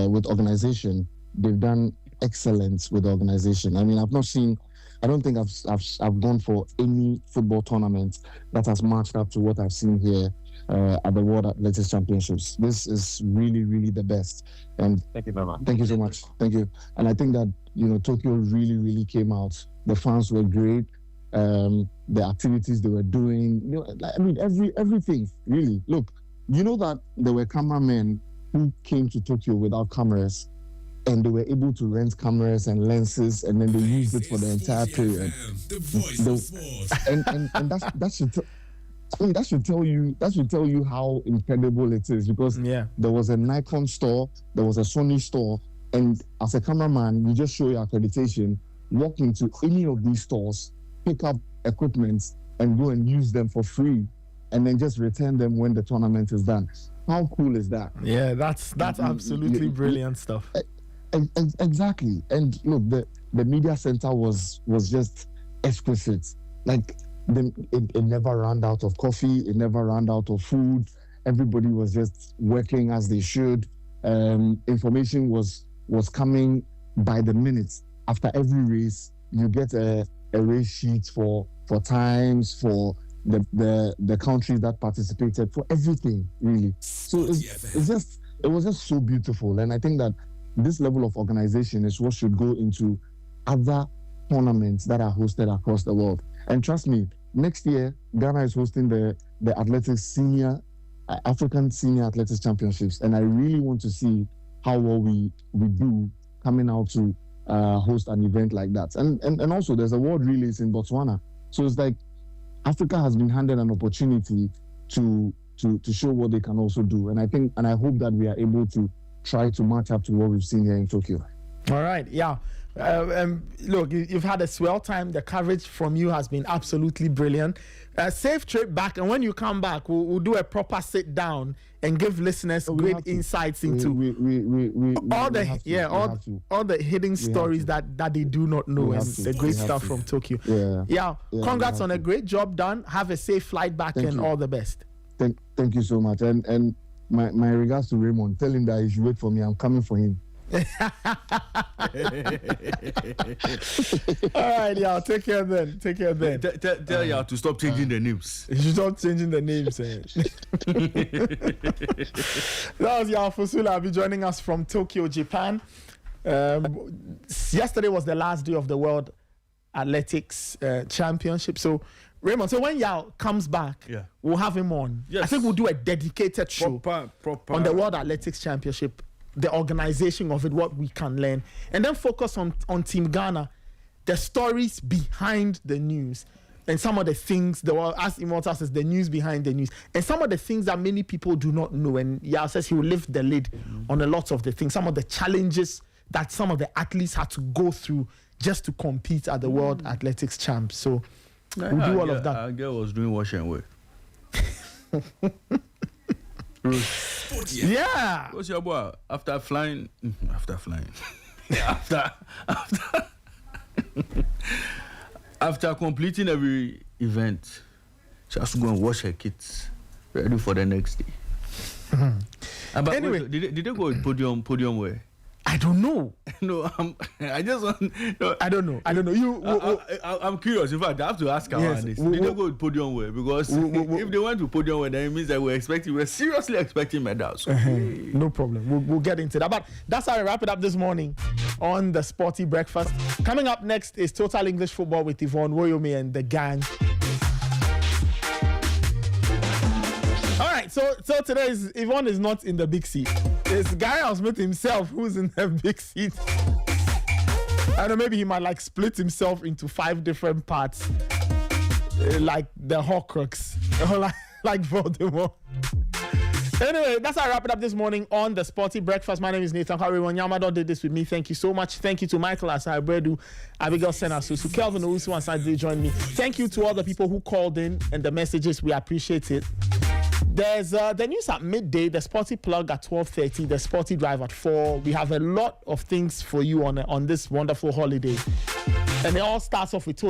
with organization, they've done excellent with the organization. I mean, I don't think I've gone for any football tournament that has matched up to what I've seen here at the World Athletics Championships. This is really, really the best. And thank you very much. Thank you so much. Thank you. And I think that Tokyo really, really came out. The fans were great. The activities they were doing, everything really. Look, that there were cameramen who came to Tokyo without cameras, and they were able to rent cameras and lenses, and then they used it for the entire period. The voice of sport. And that should tell you how incredible it is, because there was a Nikon store, there was a Sony store, and as a cameraman, you just show your accreditation, walk into any of these stores, pick up equipment, and go and use them for free, and then just return them when the tournament is done. How cool is that? Yeah, that's absolutely brilliant stuff. Exactly. And look, the media center was just exquisite. Like it never ran out of coffee, it never ran out of food. Everybody was just working as they should. Information was coming by the minutes. After every race, you get a race sheet for times, for the countries that participated, for everything really. So it was just so beautiful. And I think that this level of organization is what should go into other tournaments that are hosted across the world. And trust me, next year Ghana is hosting the athletics African Senior Athletics Championships, and I really want to see how well we do coming out to host an event like that. And also there's a world relays in Botswana, so it's like Africa has been handed an opportunity to show what they can also do. And I hope that we are able to try to match up to what we've seen here in Tokyo. All right, yeah. Look, you've had a swell time. The coverage from you has been absolutely brilliant. Safe trip back, and when you come back, we'll do a proper sit down and give listeners great insights into all the hidden stories that they do not know, and the great stuff from Tokyo. Yeah. Congrats on a great job done. Have a safe flight back, and all the best. Thank you so much, and my regards to Raymond. Tell him that he should wait for me. I'm coming for him. All right, y'all. Take care then. Tell y'all to stop changing the names. You should stop changing the names. That was y'all Fusula. I'll be joining us from Tokyo, Japan. Yesterday was the last day of the World Athletics Championship. So, Raymond, so when Yao comes back, we'll have him on. Yes. I think we'll do a dedicated show on the World Athletics Championship the organization of it, what we can learn, and then focus on Team Ghana, the stories behind the news, and some of the things, as Immortal says, the news behind the news, and some of the things that many people do not know. And Yao says he will lift the lid on a lot of the things, some of the challenges that some of the athletes had to go through just to compete at the World Athletics Champs. So we'll do all of that. Our girl was doing wash and wear. Yeah. What's your boy? After flying. After completing every event, she has to go and wash her kits, ready for the next day. But anyway, wait, did they go with podium wear? I don't know. No, I just want. No, I don't know. I'm curious. In fact, I have to ask about this. Did they go with podium wear? Because if they went to podium wear, then it means that we're seriously expecting medals. No problem. We'll get into that. But that's how I wrap it up this morning on the Sporty Breakfast. Coming up next is Total English Football with Yvonne Woyomi and the gang. So today Yvonne is not in the big seat. It's Gary Smith himself who's in the big seat. I don't know, maybe he might split himself into 5 different parts, like the Horcrux, or like Voldemort. Anyway, that's how I wrap it up this morning on the Sporty Breakfast. My name is Nathan Kariwan. Yamado did this with me. Thank you so much. Thank you to Michael Asai Bredu, Abigail Senasusu, Kelvin Owusu and Sadie joined me. Thank you to all the people who called in and the messages. We appreciate it. There's the news at midday, the Sporty Plug at 12:30, the Sporty Drive at 4. We have a lot of things for you on this wonderful holiday. And it all starts off with Total